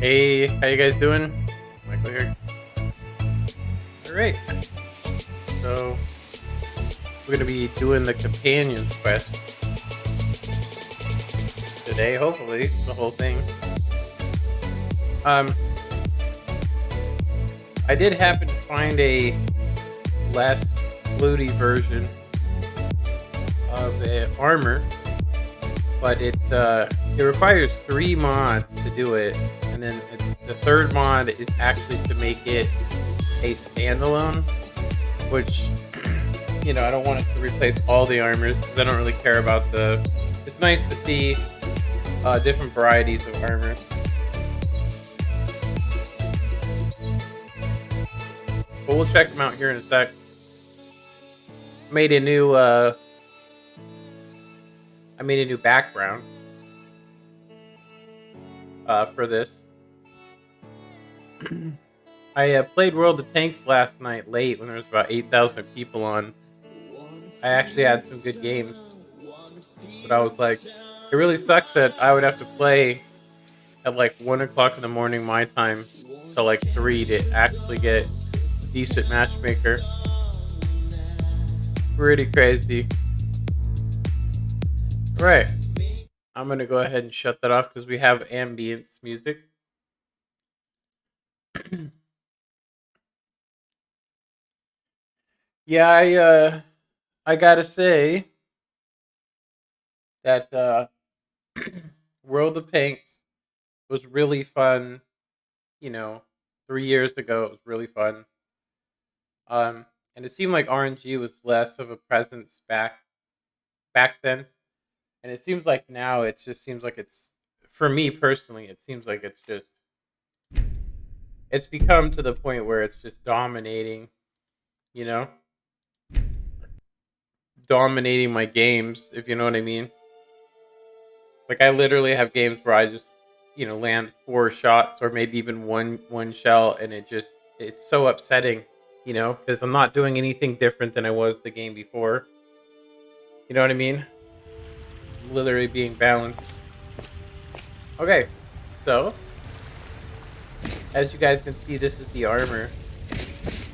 Hey, how you guys doing? Michael here. Alright, so we're gonna be doing the companions quest today, hopefully, the whole thing. Um, I did happen to find a less floaty version of the armor, but it requires 3 mods to do it, and then the third mod is actually to make it a standalone, which I don't want it to replace all the armors because I don't really care about the. It's nice to see different varieties of armor. But we'll check them out here in a sec. Made a new background for this. I played World of Tanks last night late when there was about 8,000 people on. I actually had some good games, but I was like, it really sucks that I would have to play at like 1 o'clock in the morning my time till like 3 to actually get a decent matchmaker. Pretty crazy. Right. I'm going to go ahead and shut that off because we have ambience music. Yeah, I gotta say that World of Tanks was really fun. 3 years ago it was really fun. And it seemed like RNG was less of a presence back then, and it seems like now it just seems like it's, for me personally, it seems like it's become to the point where it's just dominating. You know. Dominating my games, if you know what I mean. Like I literally have games where I just, land 4 shots or maybe even one shell, and it's so upsetting, because I'm not doing anything different than I was the game before. You know what I mean? I'm literally being balanced. Okay, so as you guys can see, this is the armor.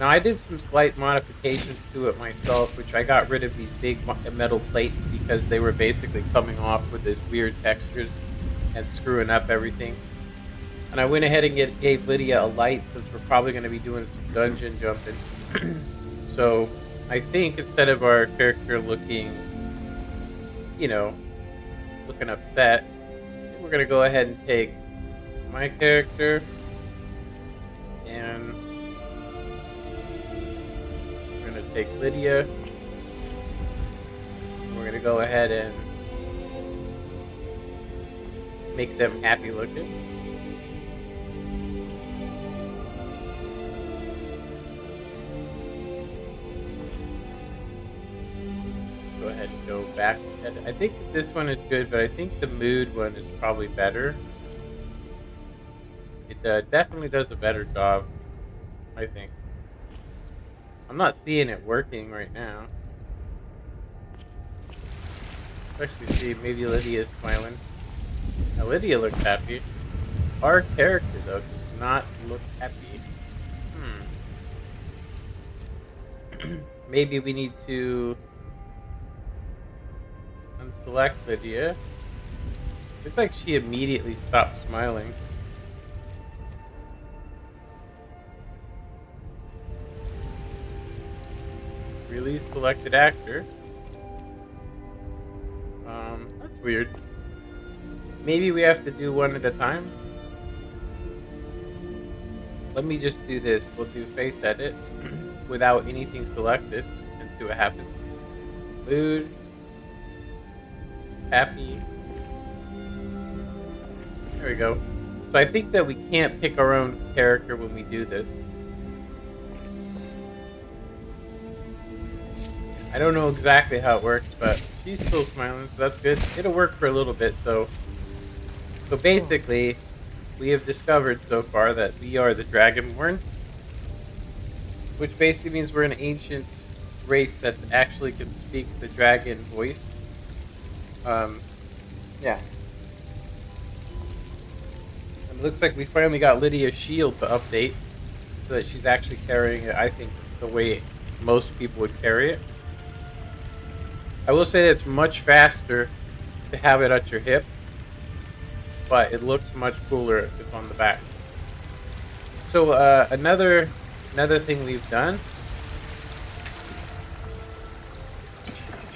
Now, I did some slight modifications to it myself, which I got rid of these big metal plates because they were basically coming off with these weird textures and screwing up everything. And I went ahead and gave Lydia a light since we're probably going to be doing some dungeon jumping. So I think instead of our character looking, looking upset, we're going to go ahead and take my character and take Lydia. We're gonna go ahead and make them happy looking. Go ahead and go back. I think this one is good, but I think the mood one is probably better. It definitely does a better job, I think. I'm not seeing it working right now. Especially see maybe Lydia's smiling. Now Lydia looks happy. Our character though does not look happy. Maybe we need to unselect Lydia. Looks like she immediately stopped smiling. Release selected actor. That's weird. Maybe we have to do one at a time. Let me just do this. We'll do face edit without anything selected and see what happens. Mood. Happy. There we go. So I think that we can't pick our own character when we do this. I don't know exactly how it works, but she's still smiling, so that's good. It'll work for a little bit, so basically, we have discovered so far that we are the Dragonborn, which basically means we're an ancient race that actually can speak the dragon voice. Yeah. It looks like we finally got Lydia's shield to update so that she's actually carrying it, I think, the way most people would carry it. I will say that it's much faster to have it at your hip, but it looks much cooler if it's on the back. So another thing we've done,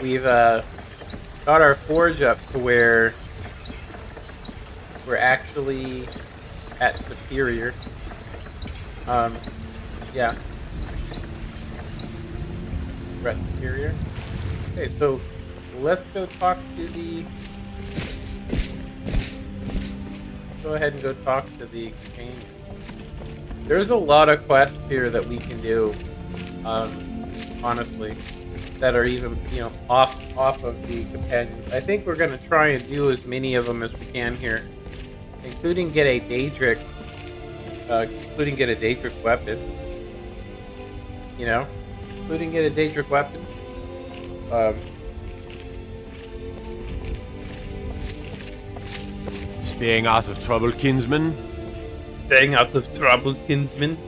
we've got our forge up to where we're actually at superior. Yeah. We're at superior. Okay, so let's go talk to the... Go ahead and go talk to the companion. There's a lot of quests here that we can do, honestly, that are even, you know, off of the companions. I think we're going to try and do as many of them as we can here, including get a Daedric weapon. You know, including get a Daedric weapon. Staying out of trouble, kinsman? Staying out of trouble, kinsman.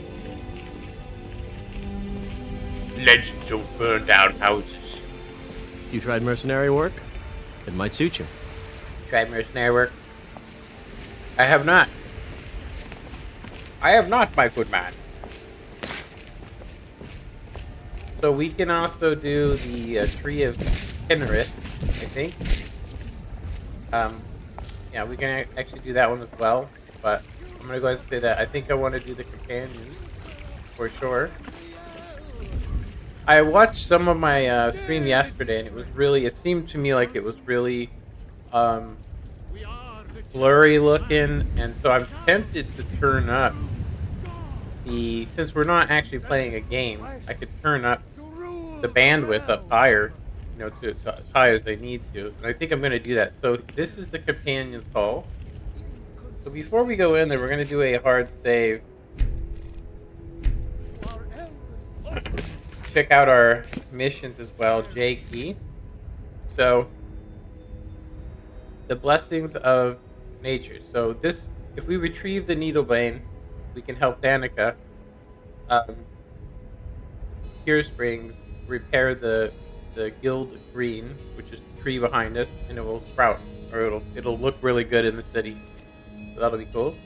Legends of burned down houses. You tried mercenary work? It might suit you. Tried mercenary work? I have not. I have not, my good man. So we can also do the Tree of Kinnereth, I think. Yeah, we can actually do that one as well. But I'm gonna go ahead and say that I think I want to do the companions for sure. I watched some of my stream yesterday, and it seemed to me like it was really blurry looking, and so I'm tempted to turn up since we're not actually playing a game, I could turn up the bandwidth up higher, you know, to as high as I need to. And I think I'm going to do that. So this is the Companions Hall. So before we go in there, we're going to do a hard save. Check out our missions as well, J key. So the blessings of nature. So this, if we retrieve the Needlebane, we can help Danica Cure Springs repair the Guild Green, which is the tree behind us, and it will sprout, or it'll look really good in the city. So that'll be cool.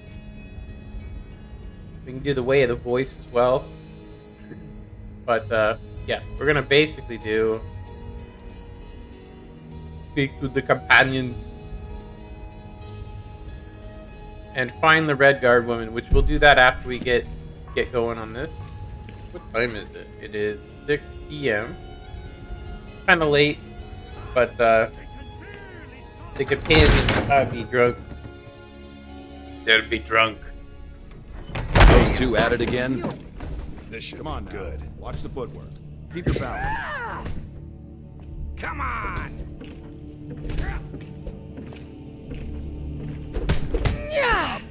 We can do the Way of the Voice as well. But yeah, we're gonna basically speak to the companions and find the Redguard woman, which we'll do that after we get going on this. What time is it? It is 6 p.m. Kind of late, but the companions gotta be drunk. They'll be drunk. Those two at it again? This should Come on, be good. Watch the footwork. Keep your balance. Come on!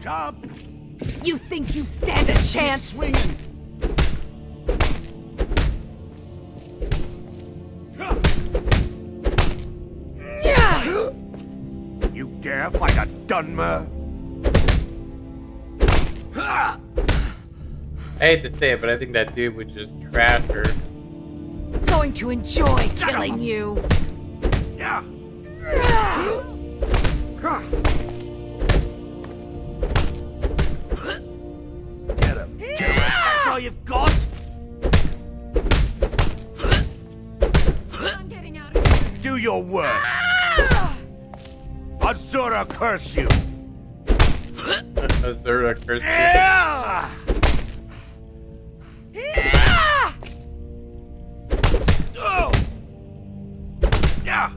Chop! You think you stand a chance? Swinging! You dare fight a Dunmer? I hate to say it, but I think that dude would just trash her. Going to enjoy killing you. Yeah. Get him. Get him. That's all you've got? I'm getting out of here. Do your work. Azura curse you. Azura curse you. Yeah. Oh. Yeah.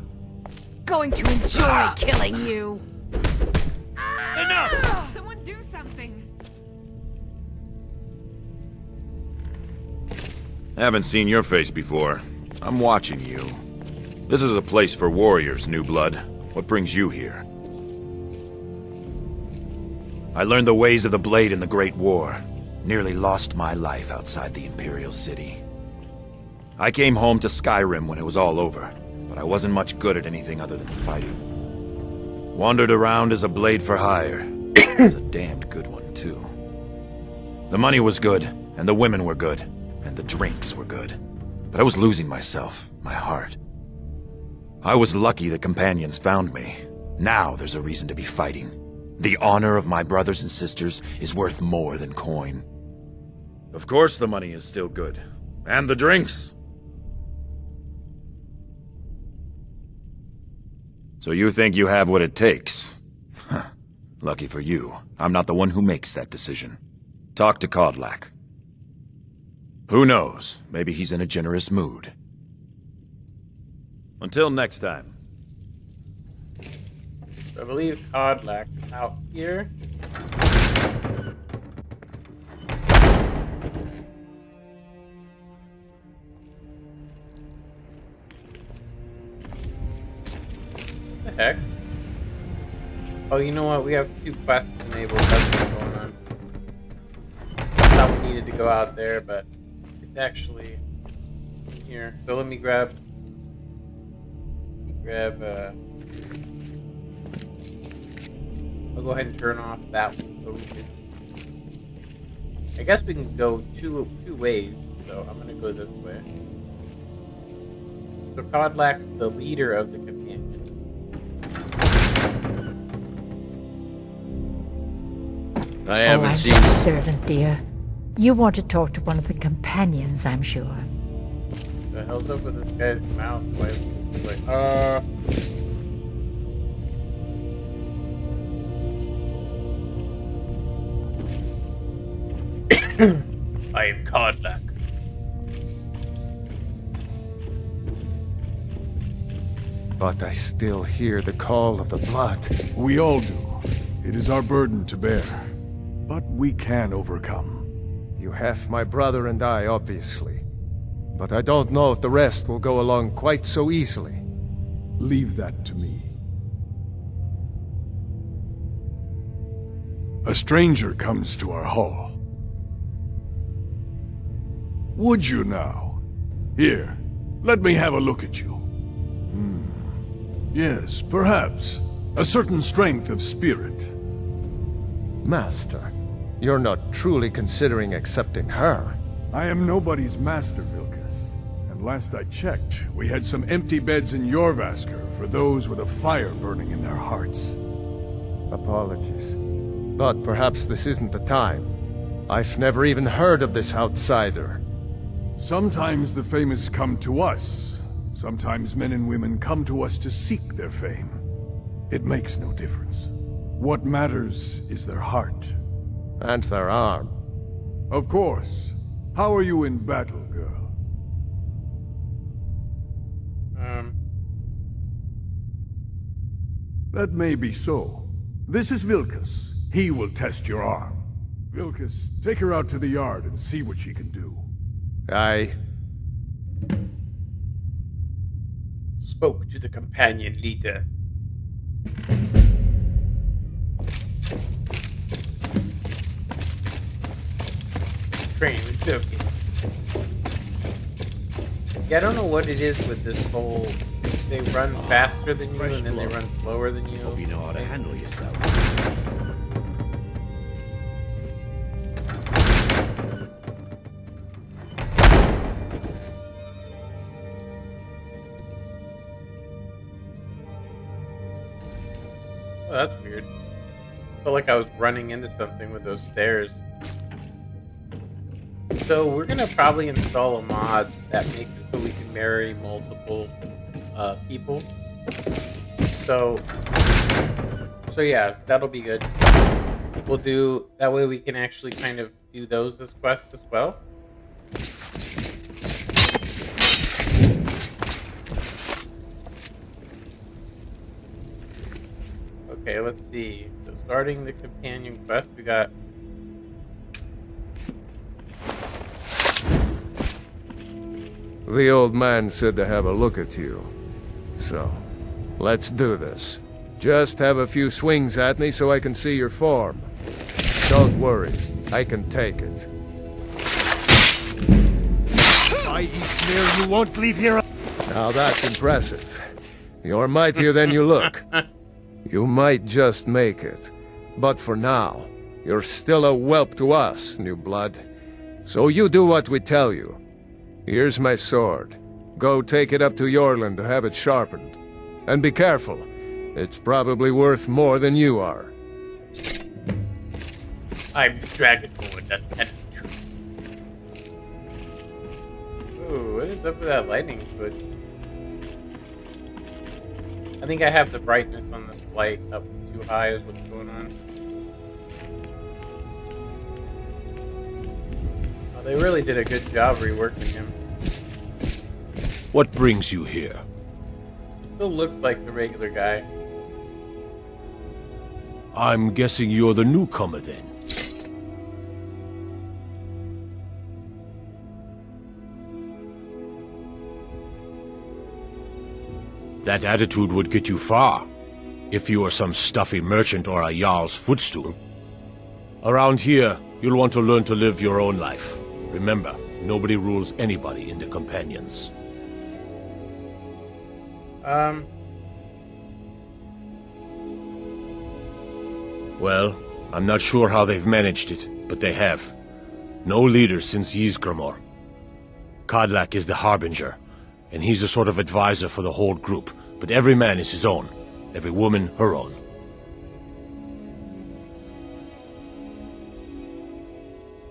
Going to enjoy killing you. Enough. Someone do something. Haven't seen your face before. I'm watching you. This is a place for warriors, new blood. What brings you here? I learned the ways of the blade in the Great War. Nearly lost my life outside the Imperial City. I came home to Skyrim when it was all over, but I wasn't much good at anything other than fighting. Wandered around as a blade for hire, It was a damned good one, too. The money was good, and the women were good, and the drinks were good. But I was losing myself, my heart. I was lucky the companions found me. Now there's a reason to be fighting. The honor of my brothers and sisters is worth more than coin. Of course the money is still good. And the drinks. So you think you have what it takes? Huh. Lucky for you, I'm not the one who makes that decision. Talk to IVIICHAELxx. Who knows? Maybe he's in a generous mood. Until next time. I believe IVIICHAELxx is out here. What the heck? Oh, you know what? We have 2 quests enabled. That's what's going on. I thought we needed to go out there, but it's actually in here. So let me grab. I'll go ahead and turn off that one so we can. I guess we can go two ways. So I'm gonna go this way. So IVIICHAELxx, the leader of the companions. I haven't I'm seen not a you. servant, dear. You want to talk to one of the companions, I'm sure. The hell's up with this guy's mouth? Like, I am IVIICHAELxx. But I still hear the call of the blood. We all do. It is our burden to bear. But we can overcome. You have my brother and I, obviously. But I don't know if the rest will go along quite so easily. Leave that to me. A stranger comes to our hall. Would you now? Here, let me have a look at you. Yes, perhaps. A certain strength of spirit. Master, you're not truly considering accepting her. I am nobody's master, IVIICHAELxx. And last I checked, we had some empty beds in Jorvaskr for those with a fire burning in their hearts. Apologies. But perhaps this isn't the time. I've never even heard of this outsider. Sometimes the famous come to us. Sometimes men and women come to us to seek their fame. It makes no difference. What matters is their heart. And their arm. Of course. How are you in battle, girl? That may be so. This is IVIICHAELxx. He will test your arm. IVIICHAELxx, take her out to the yard and see what she can do. Aye. spoke to the companion leader. Train with circuits. Yeah, I don't know what it is with this whole... They run faster than you and then they run slower than you. Hope you know how to handle yourself. Oh, that's weird. I felt like I was running into something with those stairs. So we're gonna probably install a mod that makes it so we can marry multiple people. So yeah, that'll be good. We'll do that way we can actually kind of do those as quests as well. Okay, let's see. So starting the companion quest, we got The old man said to have a look at you. So, let's do this. Just have a few swings at me so I can see your form. Don't worry, I can take it. I.e. Smear, you won't leave here. Now that's impressive. You're mightier than you look. You might just make it. But for now, you're still a whelp to us, new blood. So you do what we tell you. Here's my sword. Go take it up to Yorland to have it sharpened. And be careful. It's probably worth more than you are. I'm Dragonborn, that's kind of true. Ooh, what is up with that lightning switch? I think I have the brightness on this light up too high is what's going on. Oh, they really did a good job reworking him. What brings you here? He still looks like the regular guy. I'm guessing you're the newcomer then. That attitude would get you far, if you were some stuffy merchant or a Jarl's footstool. Around here, you'll want to learn to live your own life. Remember, nobody rules anybody in the Companions. Well, I'm not sure how they've managed it, but they have. No leader since IVIICHAELxx. IVIICHAELxx is the Harbinger, and he's a sort of advisor for the whole group, but every man is his own, every woman her own.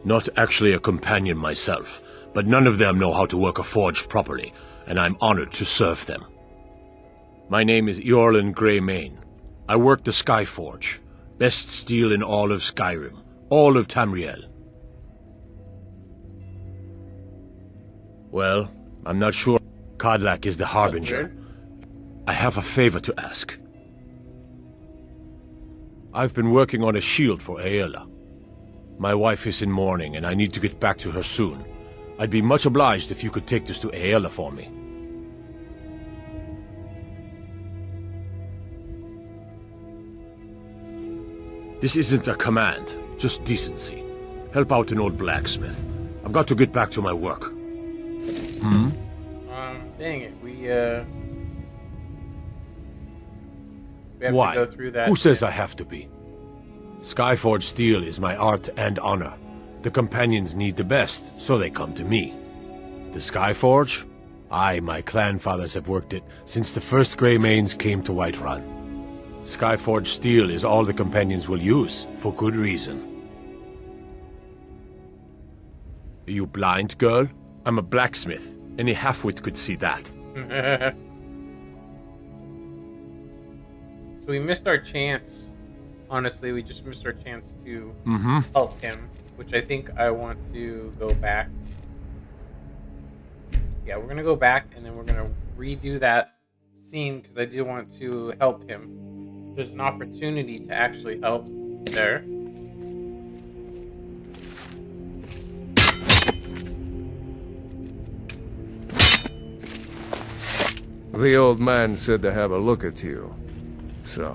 Not actually a companion myself, but none of them know how to work a forge properly, and I'm honored to serve them. My name is Eorlin Greymane. I work the Skyforge, best steel in all of Skyrim, all of Tamriel. Well, I'm not sure. IVIICHAELxx is the Harbinger. I have a favor to ask. I've been working on a shield for Aela. My wife is in mourning, and I need to get back to her soon. I'd be much obliged if you could take this to Aela for me. This isn't a command, just decency. Help out an old blacksmith. I've got to get back to my work. Dang it, we have Why? to go through that. Who says I have to be? Skyforge steel is my art and honor. The Companions need the best, so they come to me. The Skyforge? My clan fathers have worked it since the first Greymanes came to Whiterun. Skyforge steel is all the Companions will use, for good reason. Are you blind, girl? I'm a blacksmith. Any halfwit could see that. So we missed our chance. Honestly, we just missed our chance to help him, which I think I want to go back. Yeah, we're going to go back, and then we're going to redo that scene, because I do want to help him. There's an opportunity to actually help there. The old man said to have a look at you. So,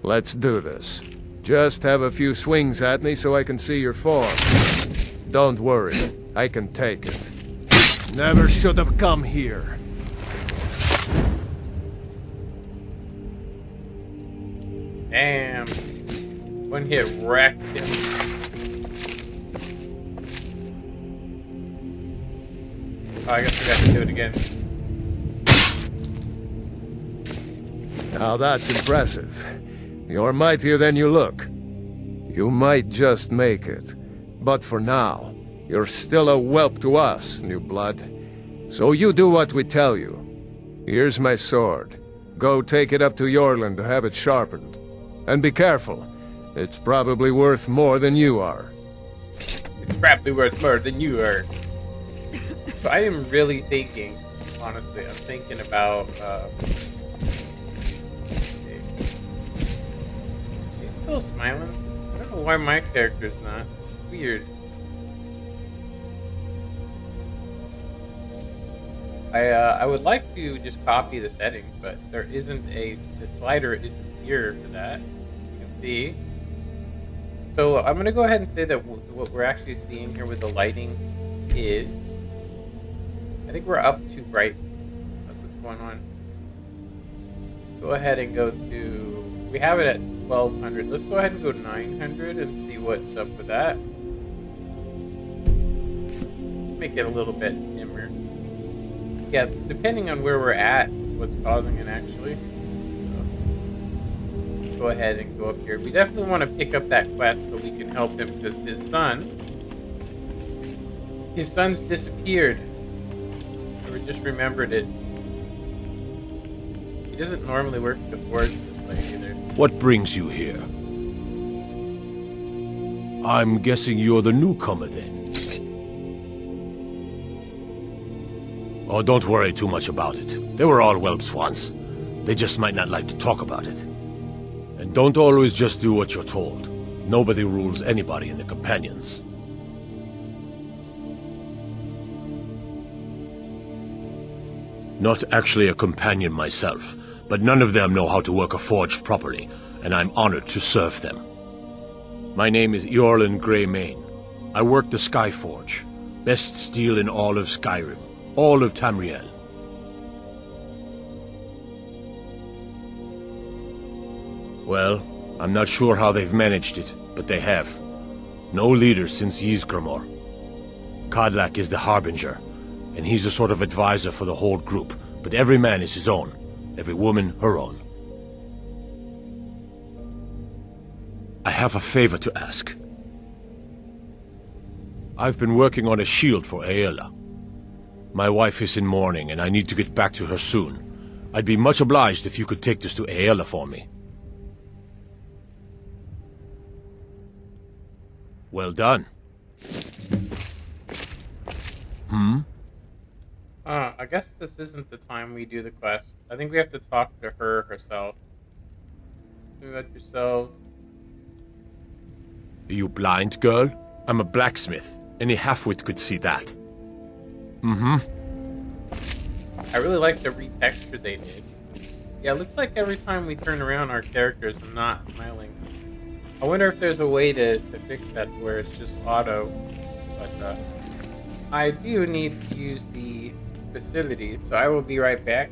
let's do this. Just have a few swings at me so I can see your form. Don't worry, I can take it. Never should have come here. Damn. One hit wrecked him. Oh, I guess we got to do it again. Now that's impressive. You're mightier than you look. You might just make it. But for now, you're still a whelp to us, new blood. So you do what we tell you. Here's my sword. Go take it up to Yorland to have it sharpened. And be careful. It's probably worth more than you are. It's probably worth more than you are. So I am really thinking, honestly, I'm thinking about, she's still smiling. I don't know why my character's not. It's weird. I would like to just copy the settings, but there isn't the slider isn't here for that. You can see. So I'm going to go ahead and say that what we're actually seeing here with the lighting is, I think we're up too bright. That's what's going on. Go ahead and go to, we have it at 1200. Let's go ahead and go 900 and see what's up with that. Make it a little bit dimmer. Yeah, depending on where we're at, what's causing it actually. So, go ahead and go up here. We definitely want to pick up that quest so we can help him because his son's disappeared. Or just remembered it. He doesn't normally work the forge this way either. What brings you here? I'm guessing you're the newcomer then. Oh, don't worry too much about it. They were all whelps once. They just might not like to talk about it. And don't always just do what you're told. Nobody rules anybody in the Companions. Not actually a companion myself, but none of them know how to work a forge properly, and I'm honored to serve them. My name is Eorlin Greymane. I work the Skyforge. Best steel in all of Skyrim. All of Tamriel. Well, I'm not sure how they've managed it, but they have. No leader since Ysgramor. Kodlak is the Harbinger, and he's a sort of advisor for the whole group, but every man is his own. Every woman her own. I have a favor to ask. I've been working on a shield for Aela. My wife is in mourning, and I need to get back to her soon. I'd be much obliged if you could take this to Aela for me. Well done. I guess this isn't the time we do the quest. I think we have to talk to her herself. Do that yourself. Are you blind, girl? I'm a blacksmith. Any halfwit could see that. I really like the retexture they did. Yeah, it looks like every time we turn around our characters are not smiling. I wonder if there's a way to fix that where it's just auto. But I do need to use the facility, so I will be right back.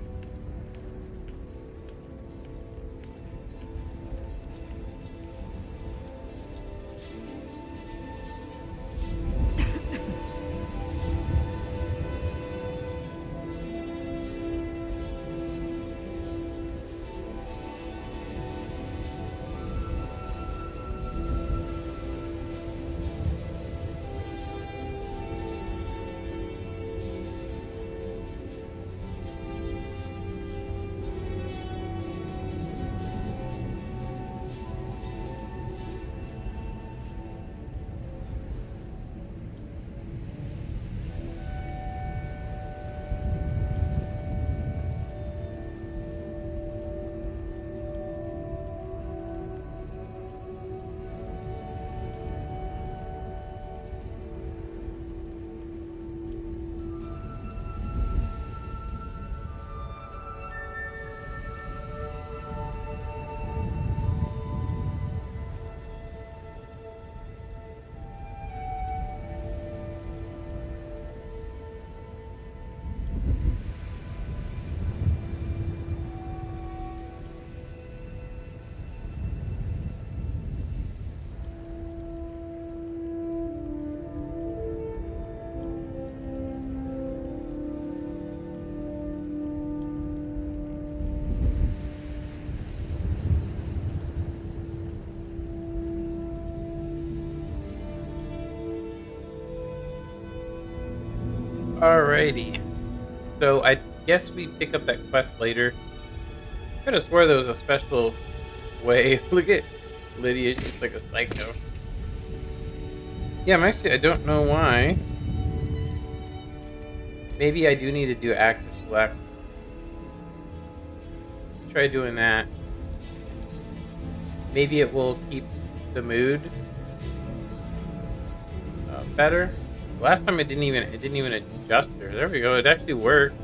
Alrighty. So I guess we pick up that quest later. I could have swore there was a special way. Look at Lydia, she's like a psycho. Yeah, I don't know why. Maybe I do need to do active select. Try doing that. Maybe it will keep the mood better. Last time it didn't even adjust her. There we go. It actually worked.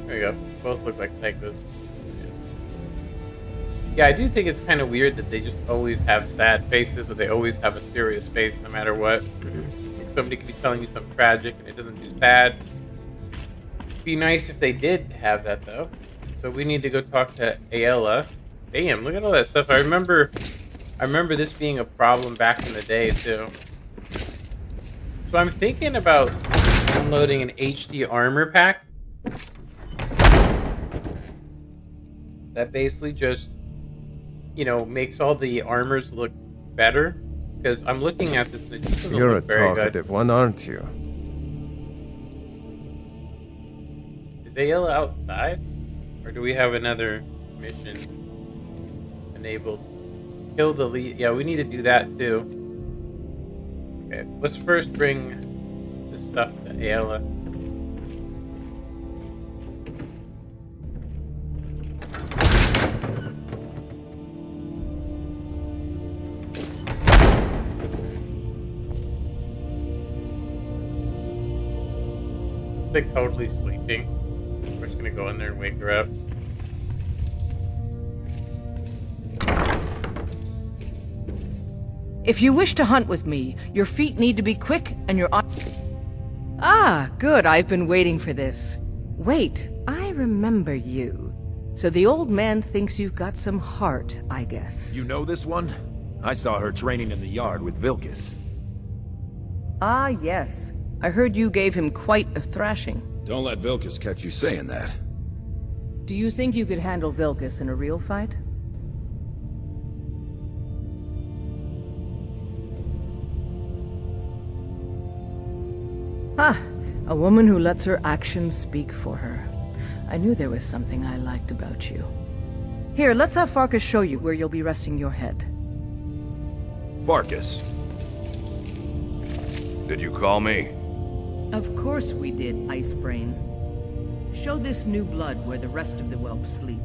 There we go. Both look like psychos. Yeah, I do think it's kind of weird that they just always have sad faces, or they always have a serious face no matter what. Like somebody could be telling you something tragic and it doesn't do sad. Be nice if they did have that though. So we need to go talk to Ayla. Damn, look at all that stuff. I remember this being a problem back in the day too. So I'm thinking about downloading an HD armor pack. That basically just, you know, makes all the armors look better. Because I'm looking at this, it just doesn't You're a look very good. talkative one, aren't you? Is Ayla outside? Or do we have another mission enabled? Kill the lead. Yeah, we need to do that too. Okay, let's first bring this stuff to Ayla. Like totally sleeping. We're just gonna go in there and wake her up. If you wish to hunt with me, your feet need to be quick and your Ah, good. I've been waiting for this. Wait, I remember you. So the old man thinks you've got some heart, I guess. You know this one? I saw her training in the yard with Vilkas. Ah, yes. I heard you gave him quite a thrashing. Don't let Vilkas catch you saying that. Do you think you could handle Vilkas in a real fight? Ah, a woman who lets her actions speak for her. I knew there was something I liked about you. Here, let's have Farkas show you where you'll be resting your head. Farkas. Did you call me? Of course we did, Icebrain. Show this new blood where the rest of the whelps sleep.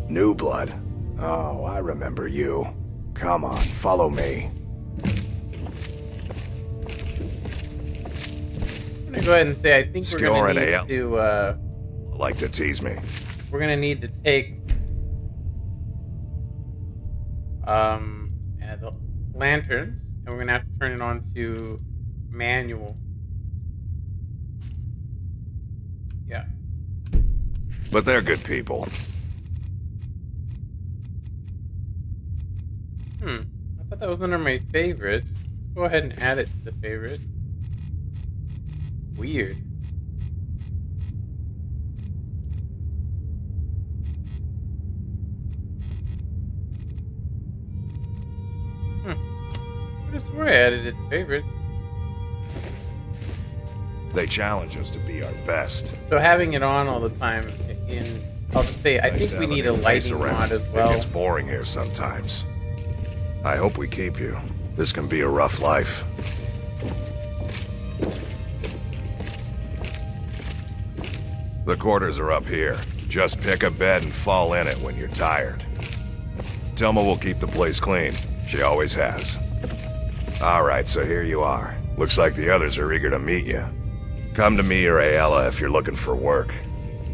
New blood? Oh, I remember you. Come on, follow me. I'm gonna go ahead and say I think we're gonna Scoring need AL. to Like to tease me. we're gonna need to take the lanterns and we're gonna have to turn it on to manual. Yeah. But they're good people. I thought that was one of my favorites. Go ahead and add it to the favorite. Weird. I just swore I added it to favorite. They challenge us to be our best. So having it on all the time I'll just say, I Nice think to we have need a a new face lighting around. mod as It well. gets boring here sometimes. I hope we keep you. This can be a rough life. The quarters are up here. Just pick a bed and fall in it when you're tired. Telma will keep the place clean. She always has. Alright, so here you are. Looks like the others are eager to meet you. Come to me or Ayala if you're looking for work.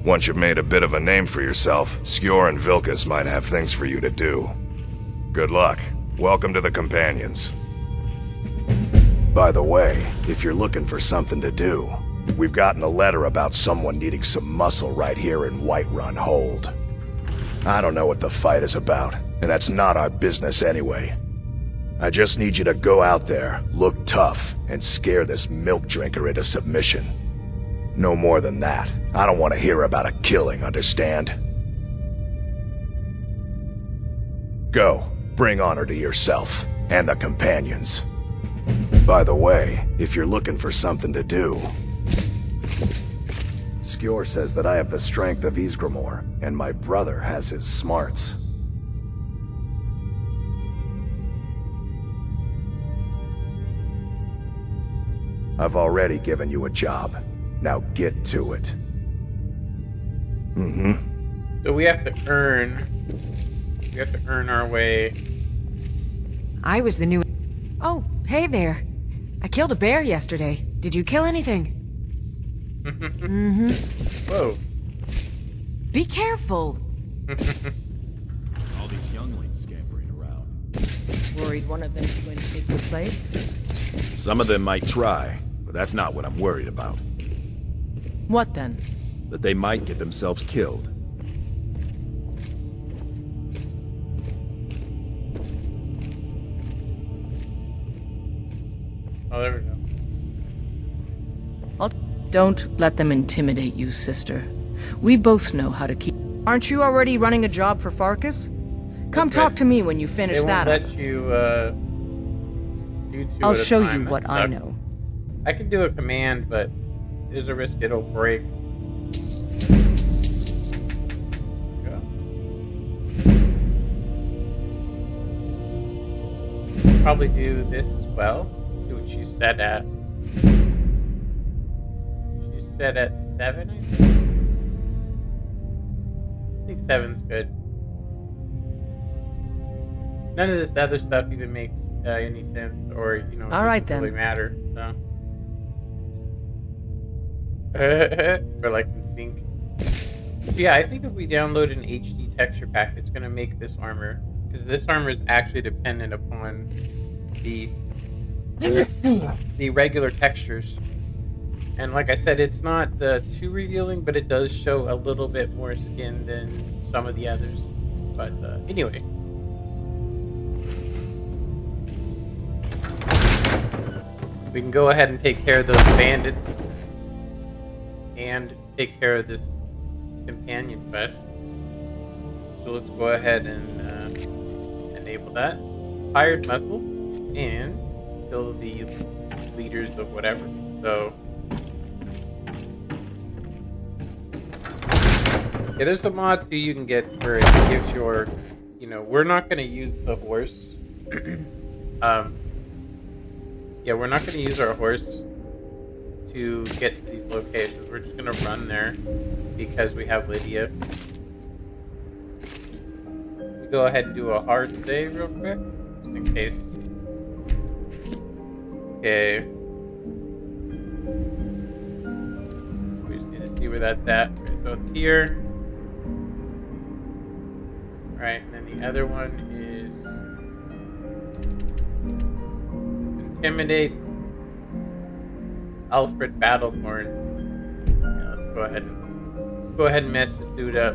Once you've made a bit of a name for yourself, Skjor and Vilkas might have things for you to do. Good luck. Welcome to the Companions. By the way, if you're looking for something to do, we've gotten a letter about someone needing some muscle right here in Whiterun Hold. I don't know what the fight is about, and that's not our business anyway. I just need you to go out there, look tough, and scare this milk drinker into submission. No more than that. I don't want to hear about a killing, understand? Go. Bring honor to yourself, and the Companions. By the way, if you're looking for something to do... Skjor says that I have the strength of Ysgramor, and my brother has his smarts. I've already given you a job. Now get to it. So we have to earn our way. I was the new... Oh, hey there. I killed a bear yesterday. Did you kill anything? Whoa. Be careful. All these younglings scampering around. Worried one of them is going to take your place? Some of them might try, but that's not what I'm worried about. What then? that they might get themselves killed. Oh, there we go. Don't let them intimidate you, sister. We both know how to keep... Aren't you already running a job for Farkas? Come talk to me when you finish They that won't up. let you, do two I'll at a show time. you That what I sucks. know. I can do a command, but there's a risk it'll break. Go. Probably do this as well. See what she's set at. She's set at 7, I think. I think 7's good. None of this other stuff even makes any sense, or All right, doesn't really then. matter. So. Or like in sync. Yeah, I think if we download an HD texture pack, it's gonna make this armor, because this armor is actually dependent upon the regular textures. And like I said, it's not too revealing, but it does show a little bit more skin than some of the others. But anyway. We can go ahead and take care of those bandits and take care of this companion quest. So let's go ahead and enable that. Hired muscle and kill the leaders of whatever. So yeah, there's a mod too you can get where it gives your, we're not going to use the horse. Yeah, we're not going to use our horse to get to these locations. We're just going to run there because we have Lydia. We go ahead and do a hard save real quick, just in case. Okay. We just need to see where that's at. Okay, so it's here. Alright, and then the other one is intimidate Alfred Battleborn. Yeah, let's go ahead and mess this dude up.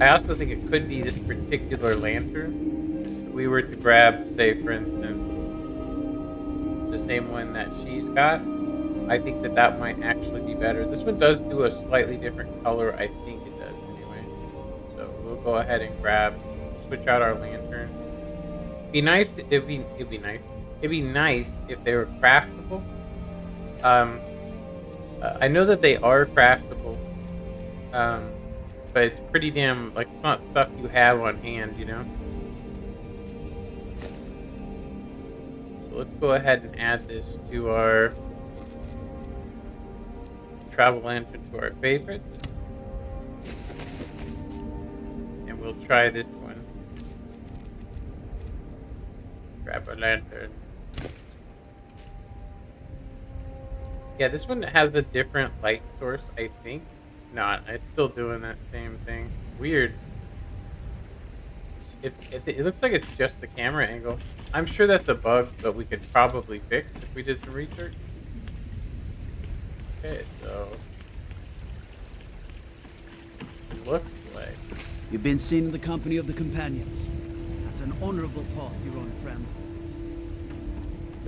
I also think it could be this particular lantern. If we were to grab, say for instance, the same one that she's got, I think that might actually be better. This one does do a slightly different color, I think it does anyway. So we'll go ahead and switch out our lantern. It'd be nice if they were craftable. I know that they are craftable, but it's pretty damn, like, it's not stuff you have on hand, So let's go ahead and add this to our travel lantern to our favorites. And we'll try this one. Grab a lantern. Yeah, this one has a different light source, I think. No, it's still doing that same thing. Weird. It looks like it's just the camera angle. I'm sure that's a bug, but we could probably fix if we did some research. Okay, so it looks like You've been seen in the company of the companions. That's an honorable path, your own friend.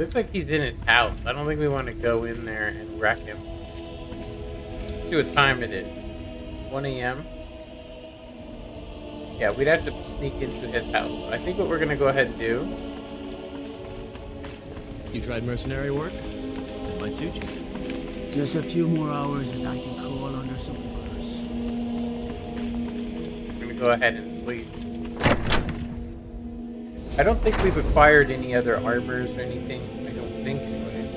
looks like he's in his house. I don't think we want to go in there and wreck him. Let's see what time it is. 1 a.m. Yeah, we'd have to sneak into his house. I think what we're gonna go ahead and do. You tried mercenary work? It might suit you. Just a few more hours and I can crawl under some furs. We're gonna go ahead and sleep. I don't think we've acquired any other armors or anything. I don't think anyway.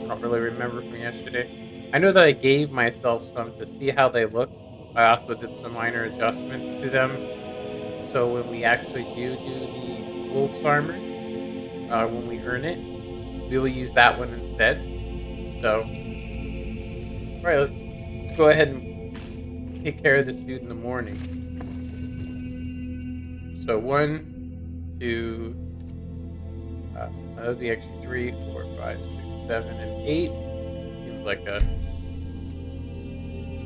I don't really remember from yesterday. I know that I gave myself some to see how they look. I also did some minor adjustments to them. So when we actually do the wolf's armor, when we earn it, we will use that one instead. So, alright, let's go ahead and take care of this dude in the morning. So 1, 2, That would be actually 3, 4, 5, 6, 7, and 8. Seems like a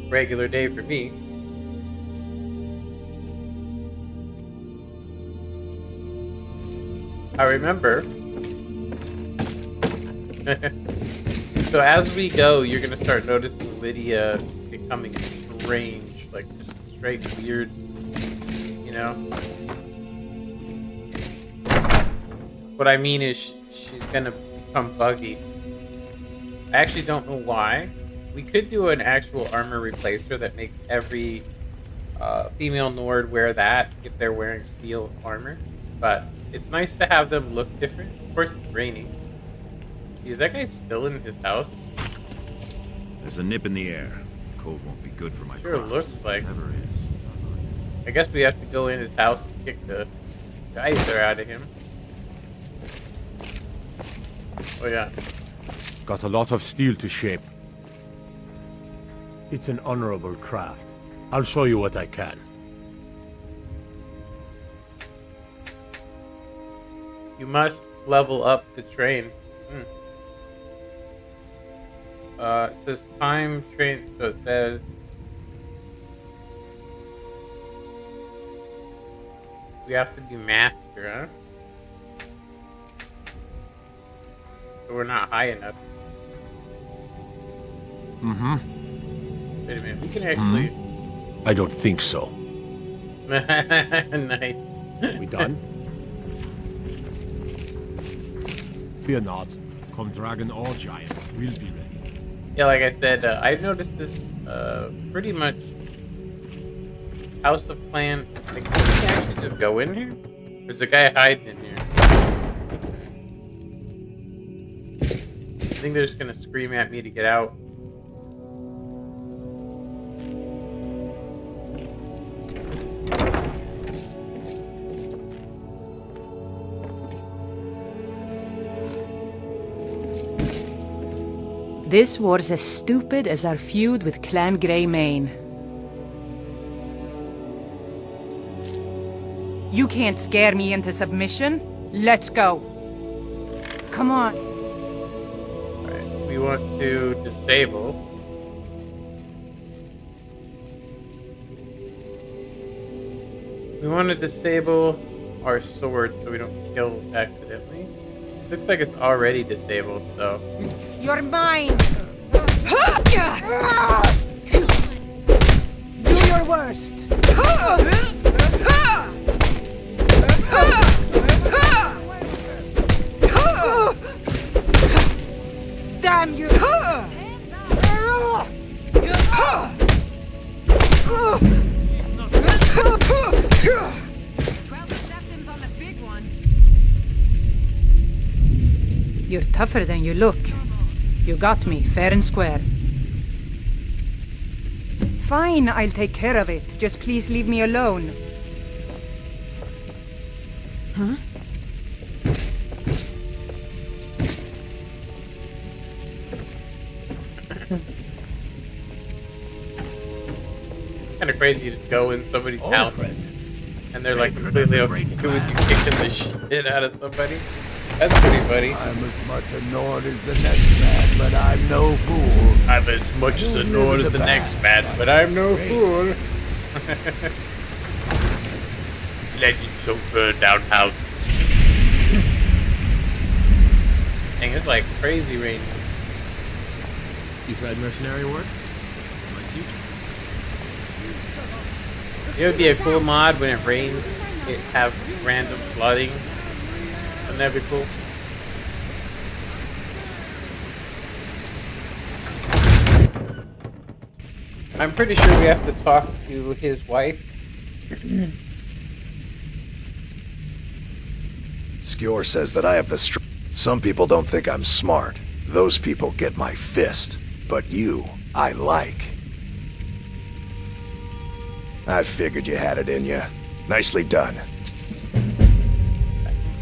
regular day for me. I remember. So as we go, you're gonna start noticing Lydia becoming strange, like just straight weird, you know? What I mean is she's gonna become buggy. I actually don't know why. We could do an actual armor replacer that makes every female Nord wear that if they're wearing steel armor. But it's nice to have them look different. Of course, it's raining. Is that guy still in his house? There's a nip in the air. Cold won't be good for my Sure crops. looks like. Never is. I guess we have to go in his house and kick the geyser out of him. Oh yeah. Got a lot of steel to shape. It's an honorable craft. I'll show you what I can. You must level up to train. It says time train, so it says we have to be master, huh? So we're not high enough. Mm-hmm. Wait a minute, we can actually... I don't think so. Nice. We done? Fear not. Come dragon or giant, we'll be ready. Yeah, like I said, I've noticed this pretty much House of Clan. Like, can we actually just go in here? There's a guy hiding in here. I think they're just gonna scream at me to get out. This war's as stupid as our feud with Clan Greymane. You can't scare me into submission. Let's go. Come on. Alright, we want to disable. We want to disable our sword so we don't kill accidentally. Looks like it's already disabled, so... You're mine! Do your worst. Damn you! You're tougher than you look. You got me, fair and square. Fine, I'll take care of it. Just please leave me alone. Huh? Kind of crazy to go in somebody's house and they're like completely okay with you kicking the shit out of somebody. That's pretty funny. I'm as much a Nord as the next man, but I'm no fool. I'm as much as a Nord as the next man, but I'm no fool. Legends of burned down house. Dang, it's like crazy rain. You tried mercenary work? My suit? It would be a cool mod when it rains, it have random flooding. Wouldn't that be cool? I'm pretty sure we have to talk to his wife. Skjor says that I have the strength. Some people don't think I'm smart. Those people get my fist. But you, I like. I figured you had it in you. Nicely done.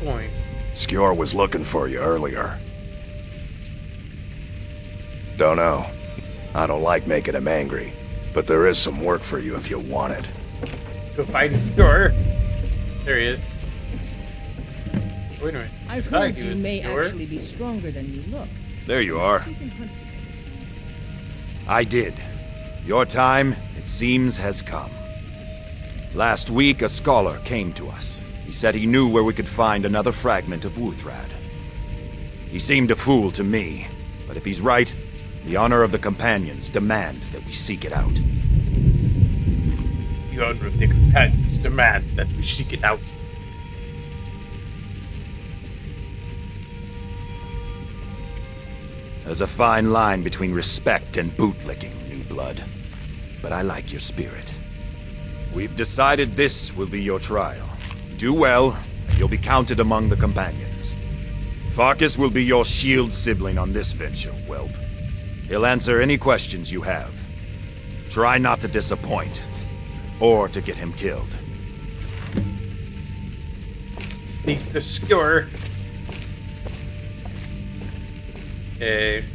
Point. Skjor was looking for you earlier. Don't know. I don't like making him angry, but there is some work for you if you want it. Go find the score. There he is. Wait a minute. I've Did I heard do you it may before? actually be stronger than you look. There you are. You can hunt together soon. I did. Your time, it seems, has come. Last week, a scholar came to us. He said he knew where we could find another fragment of Wuthrad. He seemed a fool to me, but if he's right, the honor of the Companions demand that we seek it out. The honor of the Companions demand that we seek it out. There's a fine line between respect and bootlicking, new blood. But I like your spirit. We've decided this will be your trial. Do well, and you'll be counted among the Companions. Farkas will be your shield sibling on this venture, whelp. He'll answer any questions you have. Try not to disappoint, or to get him killed. Speak the skewer. Okay.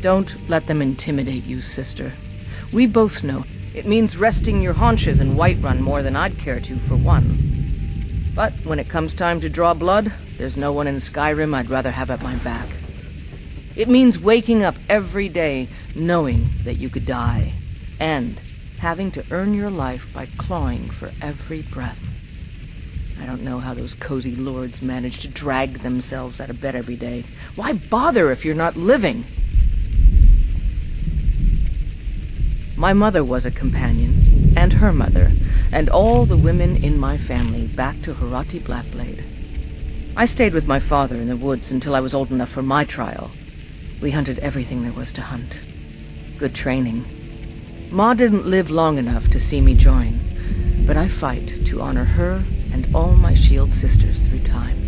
Don't let them intimidate you, sister. We both know it means resting your haunches in Whiterun more than I'd care to, for one. But when it comes time to draw blood, there's no one in Skyrim I'd rather have at my back. It means waking up every day knowing that you could die, and having to earn your life by clawing for every breath. I don't know how those cozy lords manage to drag themselves out of bed every day. Why bother if you're not living? My mother was a companion, and her mother, and all the women in my family back to Harati Blackblade. I stayed with my father in the woods until I was old enough for my trial. We hunted everything there was to hunt. Good training. Ma didn't live long enough to see me join, but I fight to honor her and all my shield sisters through time.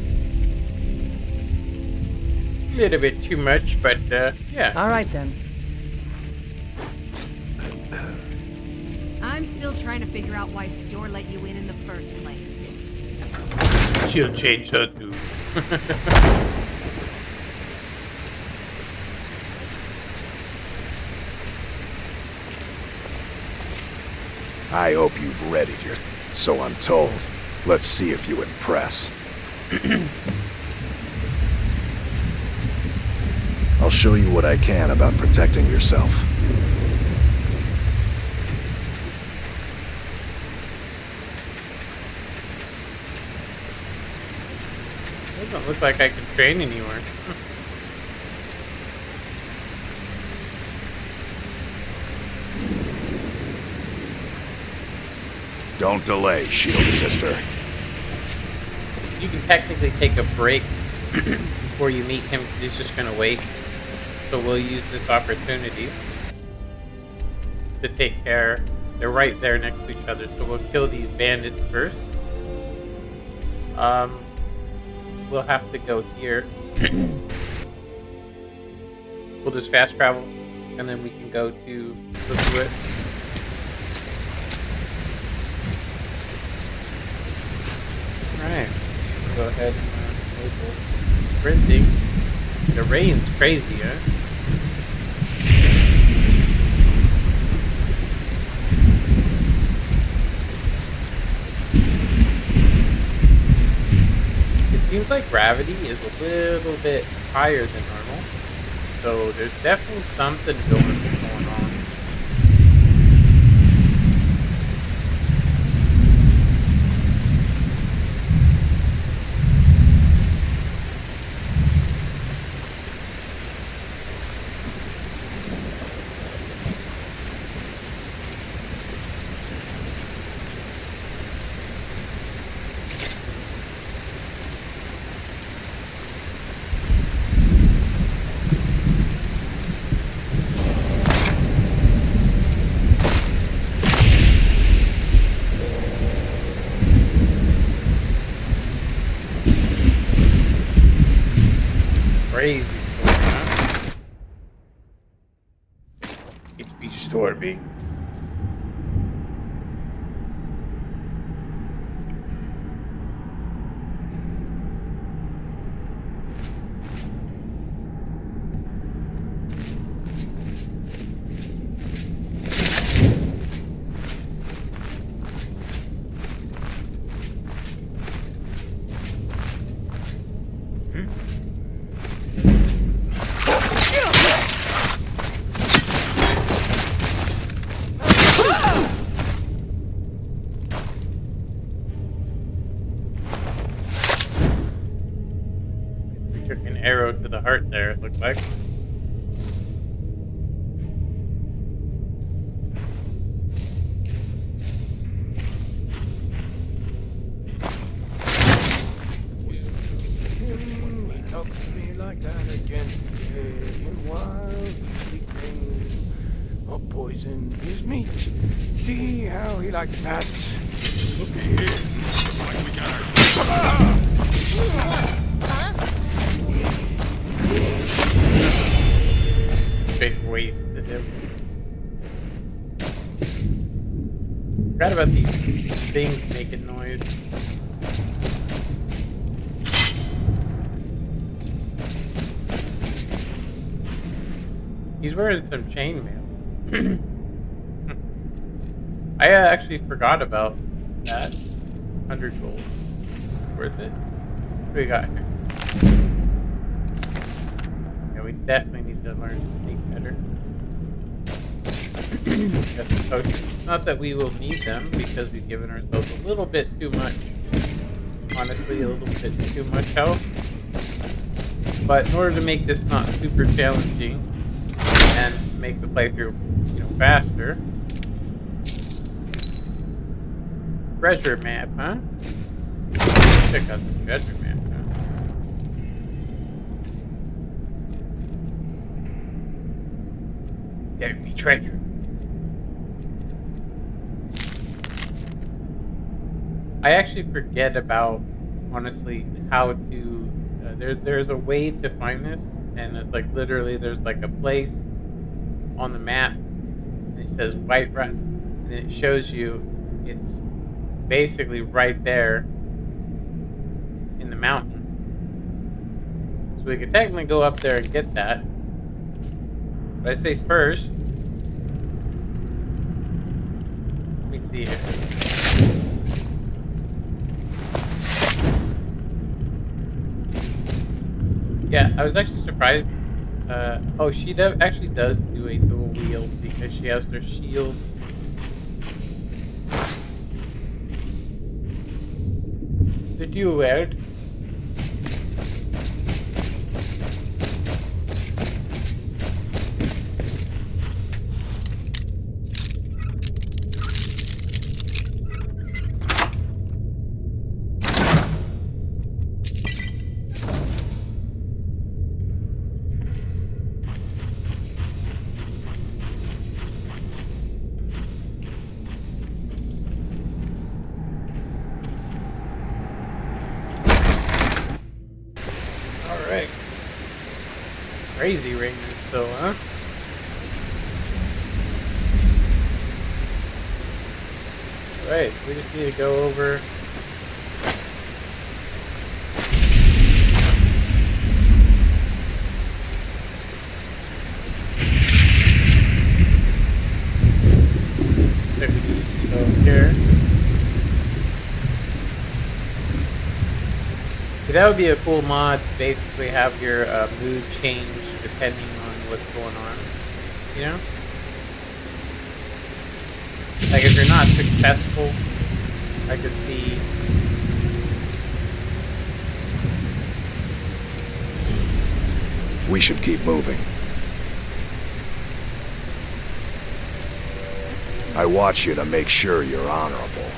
A little bit too much, but yeah. All right then. I'm still trying to figure out why Skjor let you in the first place. She'll change her too. I hope you've readied your... So I'm told. Let's see if you impress. I'll show you what I can about protecting yourself. Doesn't look like I can train anywhere. Don't delay, shield sister. You can technically take a break before you meet him. He's just gonna wait. So we'll use this opportunity to take care. They're right there next to each other, so we'll kill these bandits first. We'll have to go here. We'll just fast travel, and then we can go to the wood. Alright, go ahead and move sprinting. The rain's crazy, huh? It seems like gravity is a little bit higher than normal, so there's definitely something going on. Crazy storm, huh? It's be stormy. looks like. He talks to me like that again. And while sleeping, I'll poison his meat. See how he likes that. Look at him. Like we got Straight wasted him. Forgot about these things making noise. He's wearing some chainmail. I actually forgot about that. 100 gold. Worth it. What do we got here? Yeah, we definitely need to learn to sneak better. Got some potions. Not that we will need them, because we've given ourselves a little bit too much. Honestly, a little bit too much health. But in order to make this not super challenging and make the playthrough, faster. Treasure map, huh? Check out the treasure map, huh? There'd be treasure. I actually forget about, honestly, how to. There's a way to find this, and it's like literally there's like a place on the map, and it says Whiterun, and it shows you it's basically right there in the mountain. So we could technically go up there and get that. But I say first, let me see here. Yeah, I was actually surprised. Oh, she actually does do a dual wield because she has their shield. The dual wield. Crazy ring still, huh? Right, we just need to go over. So here. That would be a cool mod to basically have your mood change depending on what's going on, you know? Like if you're not successful, I could see we should keep moving. I watch you to make sure you're honorable.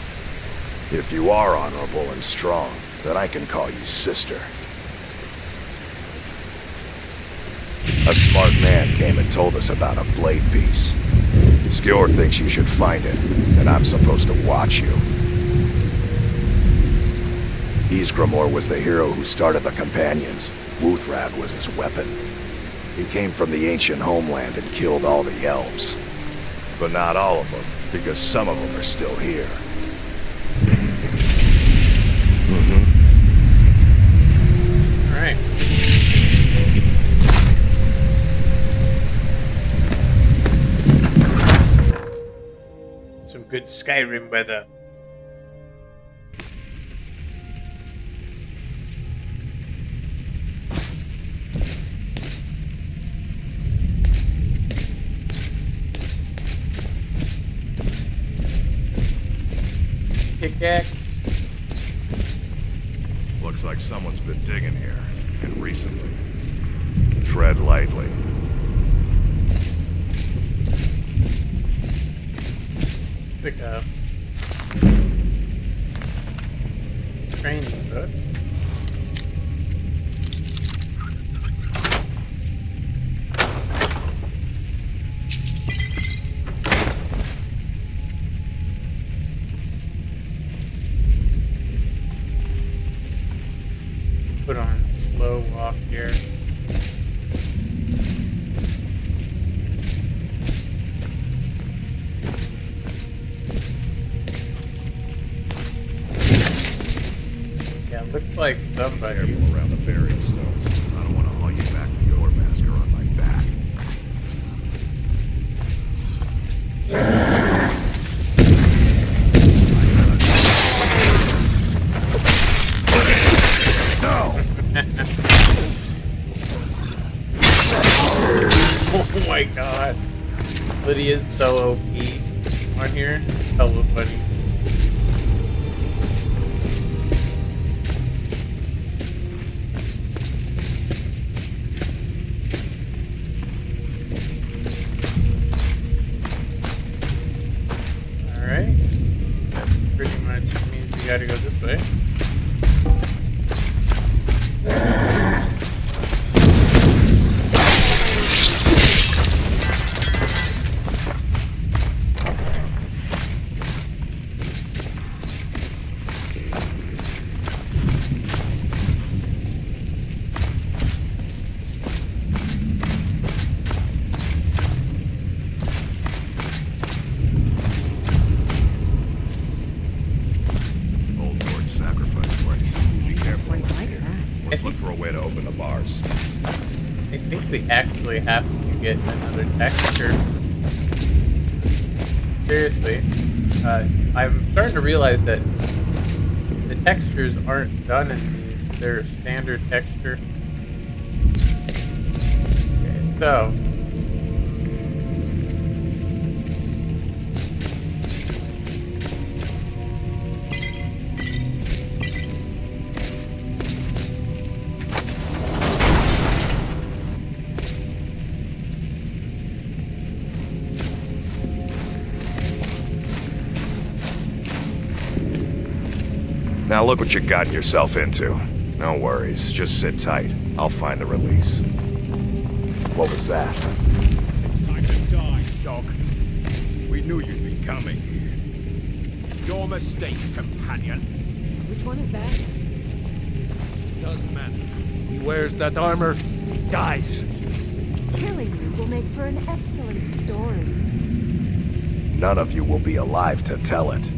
If you are honorable and strong, then I can call you sister. A smart man came and told us about a blade piece. Skjor thinks you should find it, and I'm supposed to watch you. Ysgramor was the hero who started the Companions. Wuthrad was his weapon. He came from the ancient homeland and killed all the elves. But not all of them, because some of them are still here. Alright. Some good Skyrim weather. Pickaxe. Looks like someone's been digging here, and recently. Tread lightly. Like a training book. Put on slow walk here. Yeah, looks like somebody around the burial stones. I don't want to haul you back to your master on my back. Oh my god. Lydia's so OP on here. Hella funny. Alright. That pretty much means we gotta go this way. I think we actually have to get another texture. Seriously. I'm starting to realize that the textures aren't done in these. They're standard texture. Okay, so... Now look what you got yourself into. No worries, just sit tight. I'll find the release. What was that? It's time to die, dog. We knew you'd be coming. Your mistake, companion. Which one is that? Doesn't matter. He wears that armor, dies. Killing you will make for an excellent story. None of you will be alive to tell it.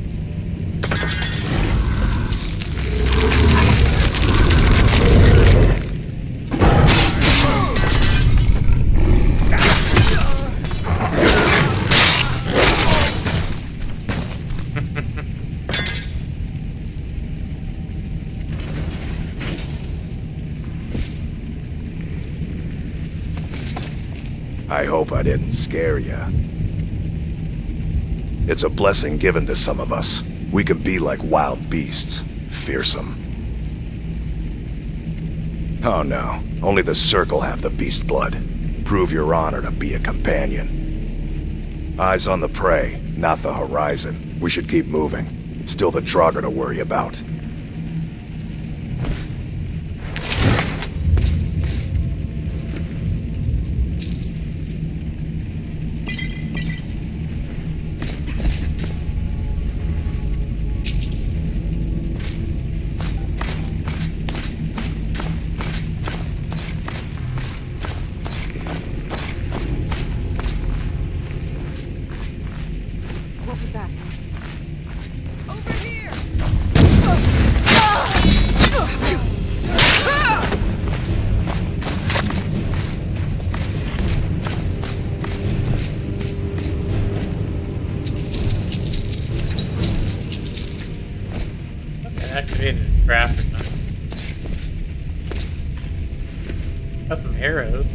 I hope I didn't scare you. It's a blessing given to some of us. We can be like wild beasts, fearsome. Oh no, only the Circle have the beast blood. Prove your honor to be a companion. Eyes on the prey, not the horizon. We should keep moving. Still the Draugr to worry about. Activated trap or something. Got some arrows.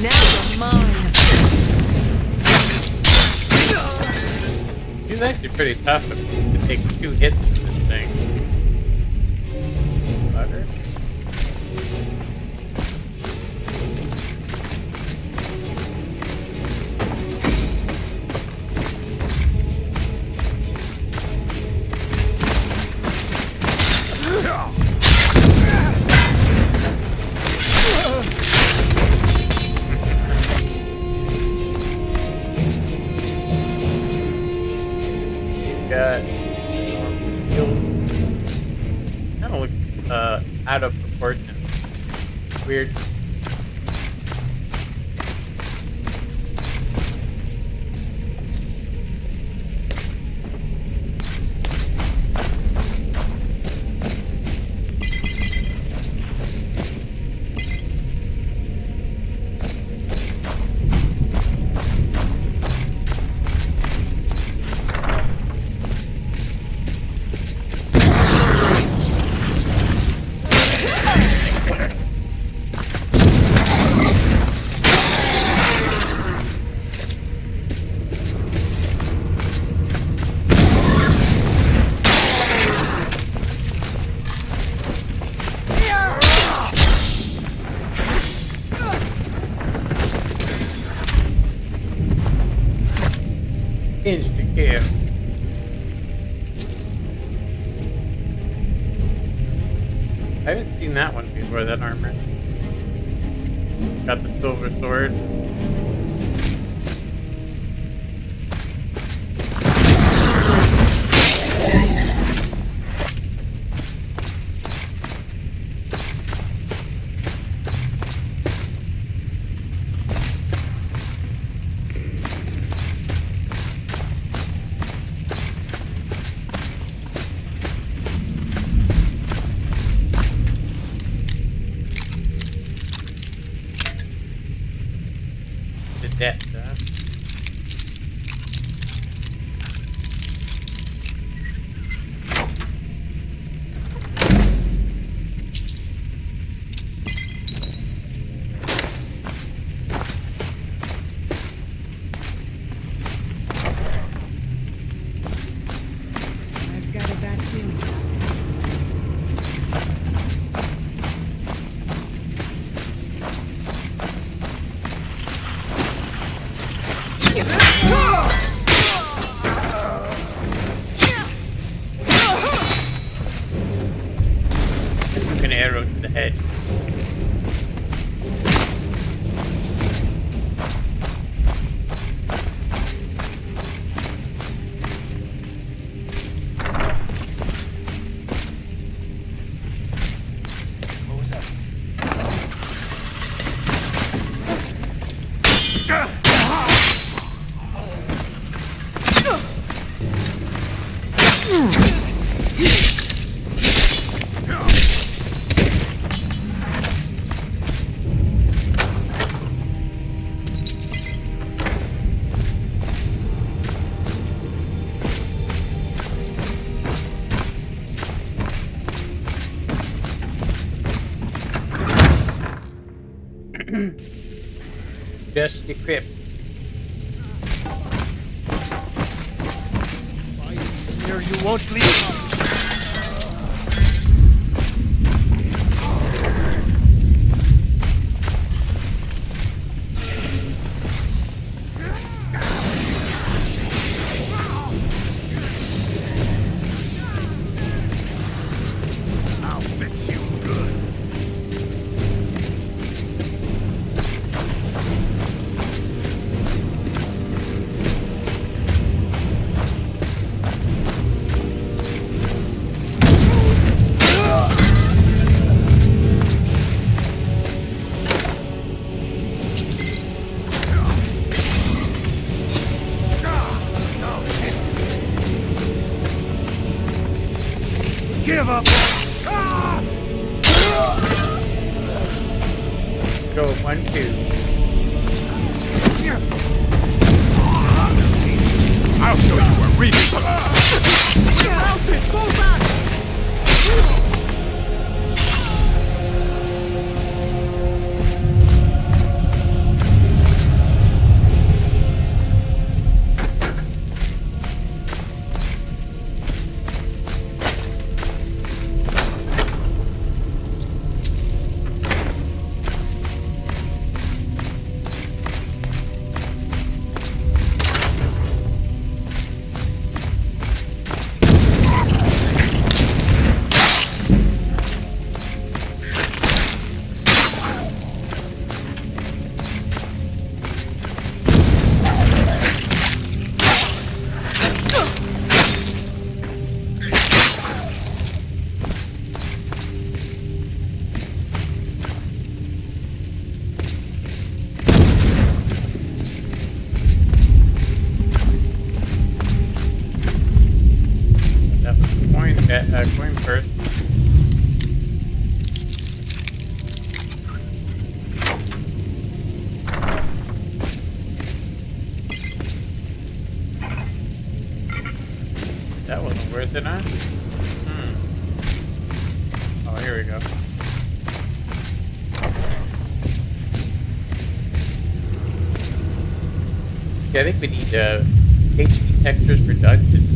Now you're mine. He's actually pretty tough if he can take 2 hits with this thing. Butter. Got kind of looks out of proportion. Weird. Insta kill. I haven't seen that one before, that armor. Got the silver sword. Death, I've got a vacuum. An arrow to the head. What was that? Just equipped. Here, you won't leave. I'll fix you good. Give up! Go 1, 2. I'll show you where Reed's. Fall back! didn't I? Oh, here we go. Yeah, I think we need HD textures for dungeons.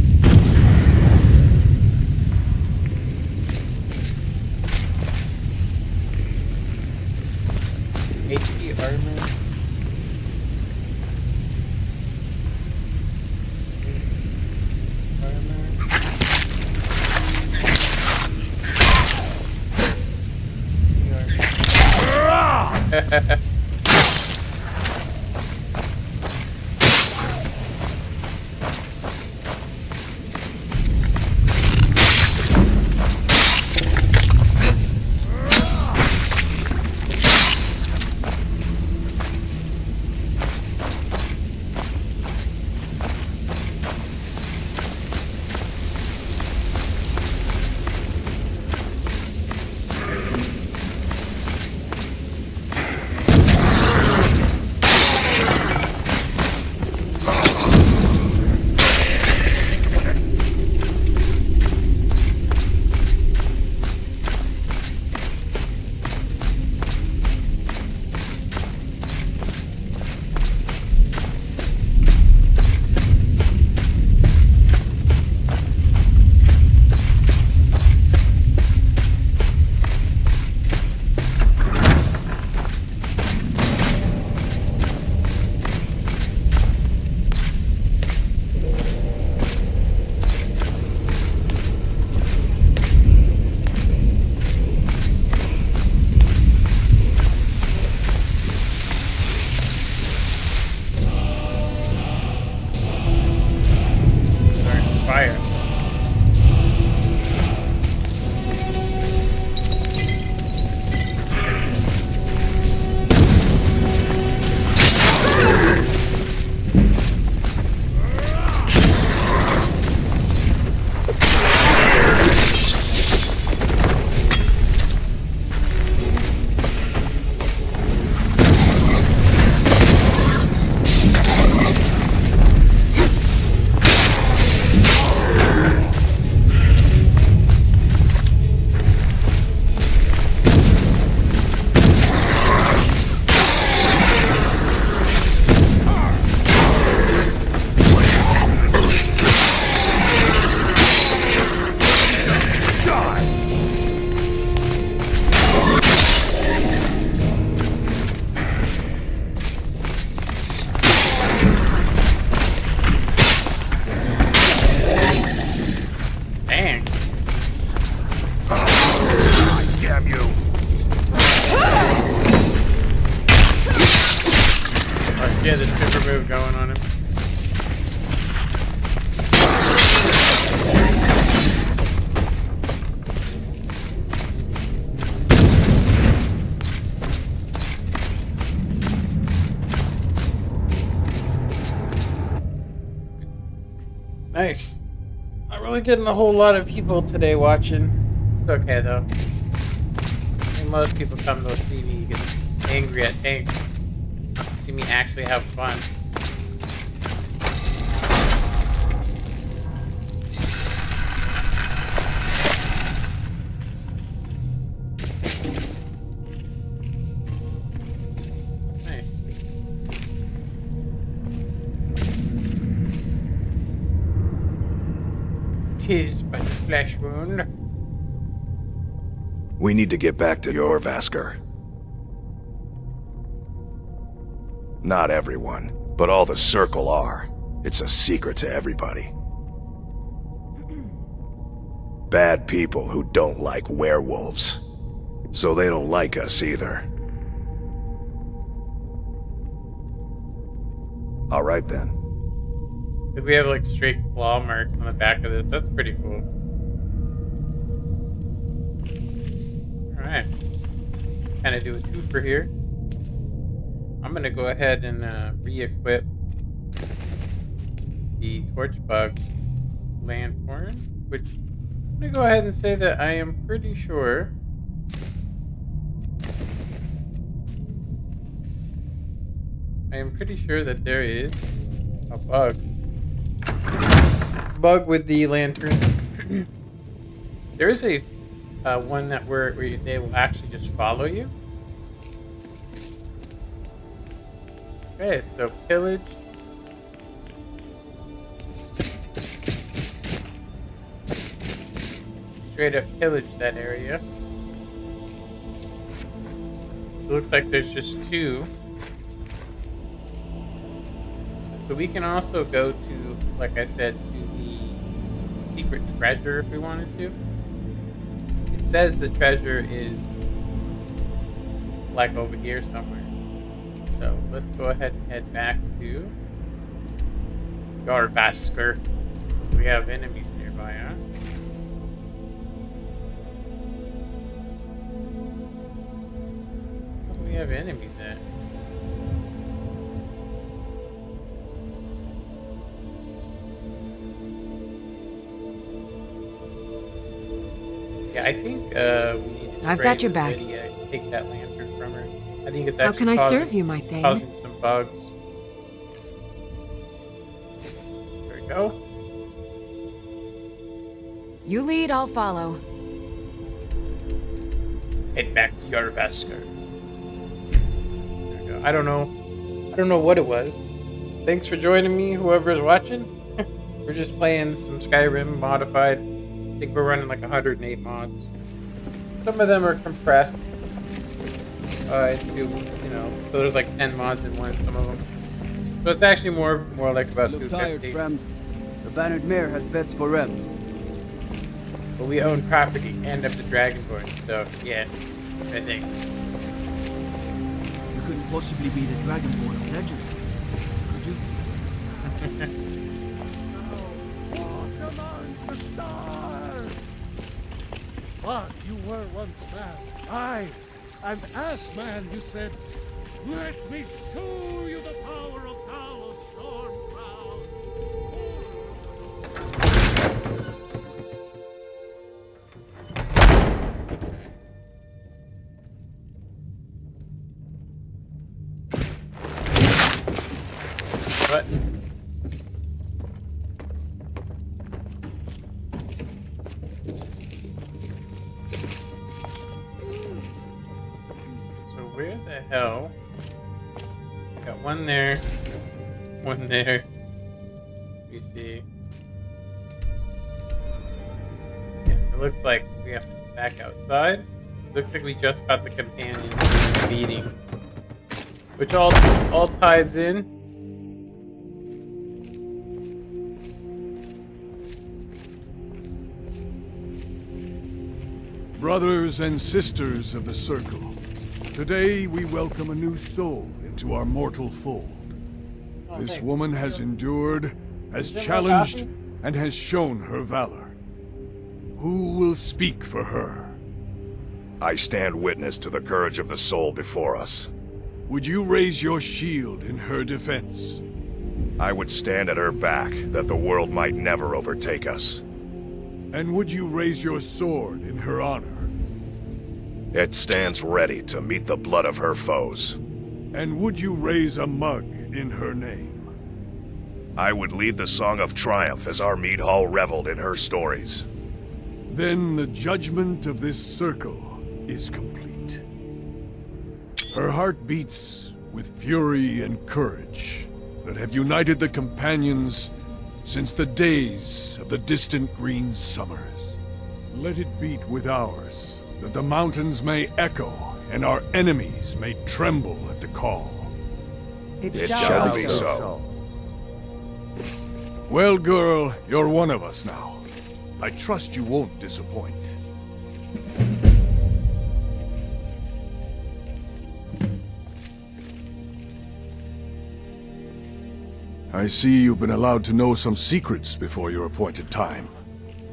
HD armor. Armor. Fire. Yeah, there's a super move going on him. Nice. Not really getting a whole lot of people today watching. It's okay though. I mean, most people come to see me get angry at tanks. Not to see me actually have fun. Tis but a flesh wound. We need to get back to your Vasker. Not everyone, but all the Circle are. It's a secret to everybody. Bad people who don't like werewolves. So they don't like us either. Alright then. We have like straight claw marks on the back of this. That's pretty cool. Alright. Kind of do a twofer here. I'm going to go ahead and re-equip the Torchbug Lanthorn, which I'm going to go ahead and say that I am pretty sure that there is a bug with the lantern. There is a one that where they will actually just follow you. Okay, so pillage. Straight up pillage that area. It looks like there's just two. So we can also go to, like I said, to the secret treasure if we wanted to. It says the treasure is like over here somewhere. So let's go ahead and head back to Garvasker. We have enemies nearby, huh? Where do we have enemies at? Yeah, I think we need to I've got your back. Take that lantern from her. I think it's How actually can I causing, serve you, my thing? causing some bugs. There we go. You lead, I'll follow. Head back to Yarvasker. There we go. I don't know what it was. Thanks for joining me, whoever's watching. We're just playing some Skyrim modified. I think we're running like 108 mods. Some of them are compressed. Into, so there's like 10 mods in one, some of them. So it's actually more like about Look 250. tired, friend. The Bannered Mare has beds for rent. But we own property and have the Dragonborn, so yeah, I think. You couldn't possibly be the Dragonborn of legend, could you? But you were once man. I, an ass man, you said. Let me show you the power of Talos Stormcrown. What? Where the hell? Got one there, one there. Let me see. Yeah, it looks like we have to go back outside. Looks like we just got the companion meeting, which all ties in. Brothers and sisters of the Circle, today we welcome a new soul into our mortal fold. This woman has endured, has challenged, and has shown her valor. Who will speak for her? I stand witness to the courage of the soul before us. Would you raise your shield in her defense? I would stand at her back, that the world might never overtake us. And would you raise your sword in her honor? It stands ready to meet the blood of her foes. And would you raise a mug in her name? I would lead the song of triumph as our mead hall reveled in her stories. Then the judgment of this circle is complete. Her heart beats with fury and courage that have united the companions since the days of the distant green summers. Let it beat with ours, that the mountains may echo and our enemies may tremble at the call. It shall be so. Well, girl, you're one of us now. I trust you won't disappoint. I see you've been allowed to know some secrets before your appointed time.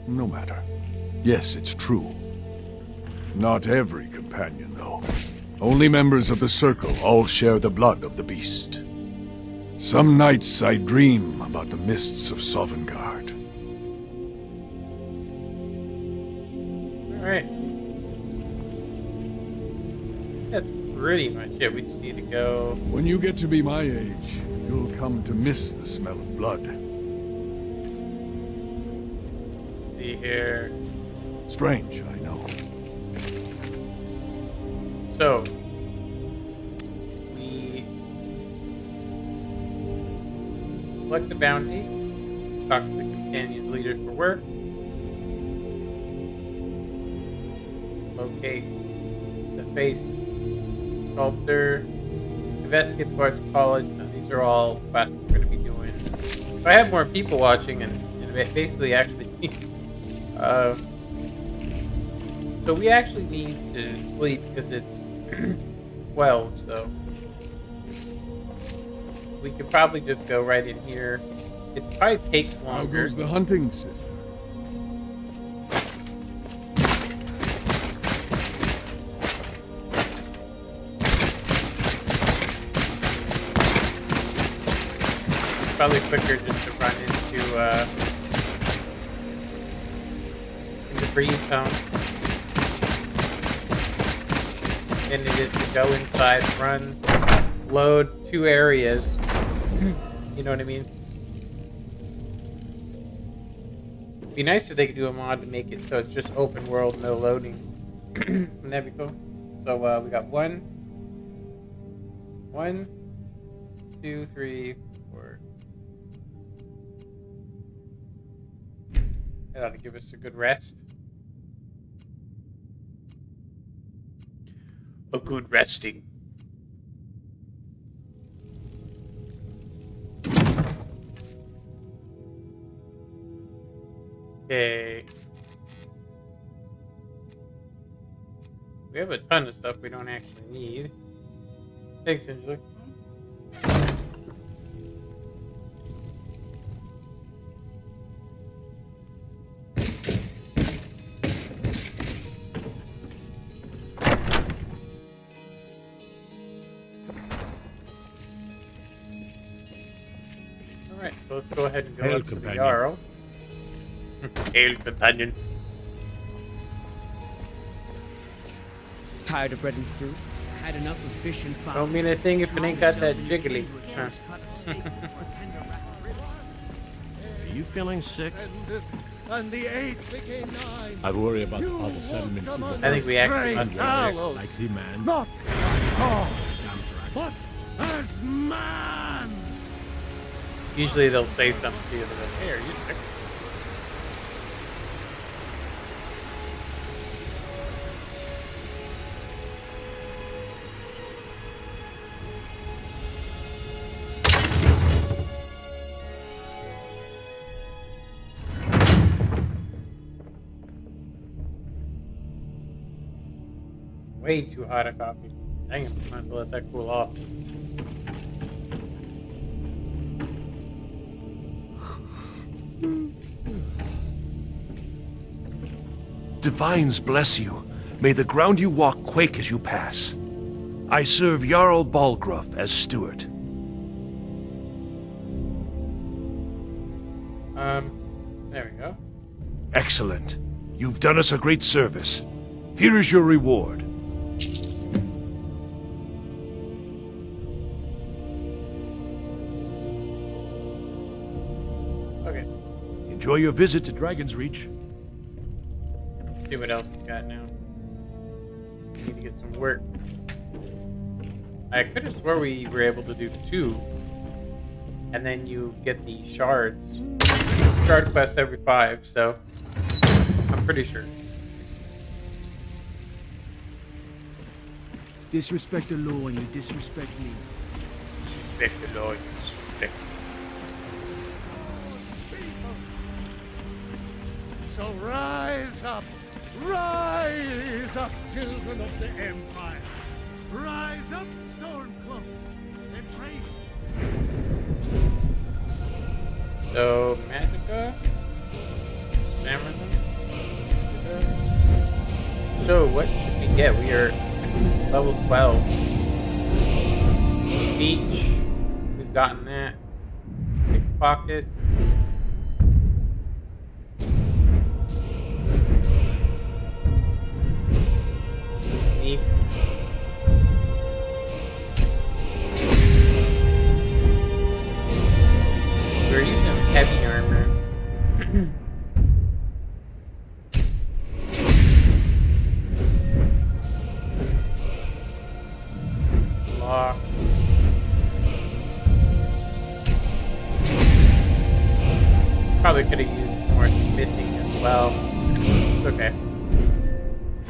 No matter. Yes, it's true. Not every companion, though. Only members of the Circle all share the blood of the beast. Some nights I dream about the mists of Sovngarde. Alright. That's pretty much it. We just need to go. When you get to be my age, you'll come to miss the smell of blood. See. here. Strange, I know. So, we collect the bounty, talk to the companion's leaders for work, locate the face sculptor, investigate the arts college. Now, these are all quests we're going to be doing. If I have more people watching, and basically actually, so we actually need to sleep because it's 12, so we could probably just go right in here. It probably takes How longer. goes the hunting, sister? It's probably quicker just to run into freeze zone than it is to go inside, run, load 2 areas. You know what I mean? It'd be nice if they could do a mod to make it so it's just open world, no loading. Wouldn't that be cool? So we got 1, 2, 3, 4. That ought to give us a good rest. A good resting. Okay. We have a ton of stuff we don't actually need. Thanks, Angela. Alright, so let's go ahead and go Hail, up to the companion. Jarl. Hail, companion. Tired of bread and stew? Had enough of fish and fowl? Don't mean a thing if it ain't got that jiggly. Huh. Are you feeling sick? And the 8th became 9. I worry about the other settlements. I think we actually must Hallows. Like the man. Not as God, but as man. Usually they'll say something to you that, hey, are you sick? Way too hot a coffee. Dang it, might have to let that cool off. Divines bless you. May the ground you walk quake as you pass. I serve Jarl Balgruff as steward. There we go. Excellent. You've done us a great service. Here is your reward. Okay. Enjoy your visit to Dragon's Reach. See what else we got now. We need to get some work. I could have swore we were able to do 2. And then you get the shards. Shard quests every 5, so I'm pretty sure. Disrespect the law and you disrespect me. Disrespect the law, you disrespect. So rise up, children of the Empire. Rise up, Stormcloaks. Embrace. So, Magica? Stamina? So, what should we get? We are level 12. Speech. We've gotten that. Pickpocket. Sneak. We're using heavy armor. law. Probably could have used more smithing as well. It's okay.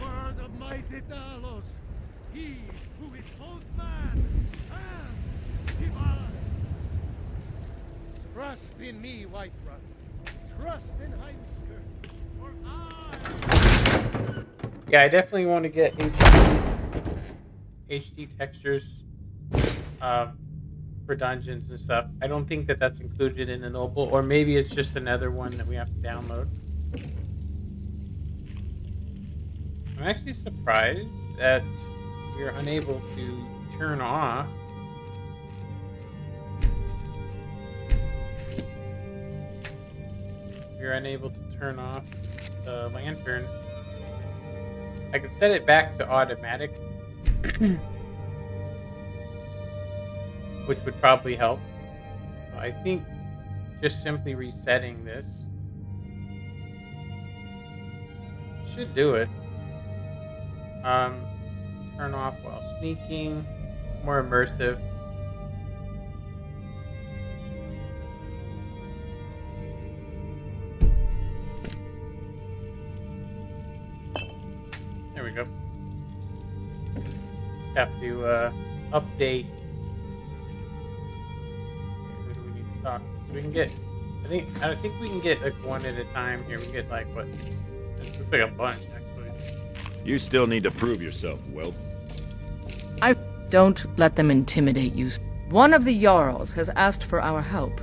Word of mighty Talos, he who is both man and divine. Trust in me, White Run. Trust in Heinsker, for I... Yeah, I definitely want to get HD textures for dungeons and stuff. I don't think that that's included in the Noble, or maybe it's just another one that we have to download. I'm actually surprised that we're unable to turn off the lantern. I could set it back to automatic, which would probably help. I think just simply resetting this should do it. Turn off while sneaking, more immersive. There we go. Have to update. Who do we need to talk to? So we can get. I think we can get like one at a time here. We can get like what? It looks like a bunch actually. You still need to prove yourself, Will. Don't let them intimidate you. One of the Jarls has asked for our help.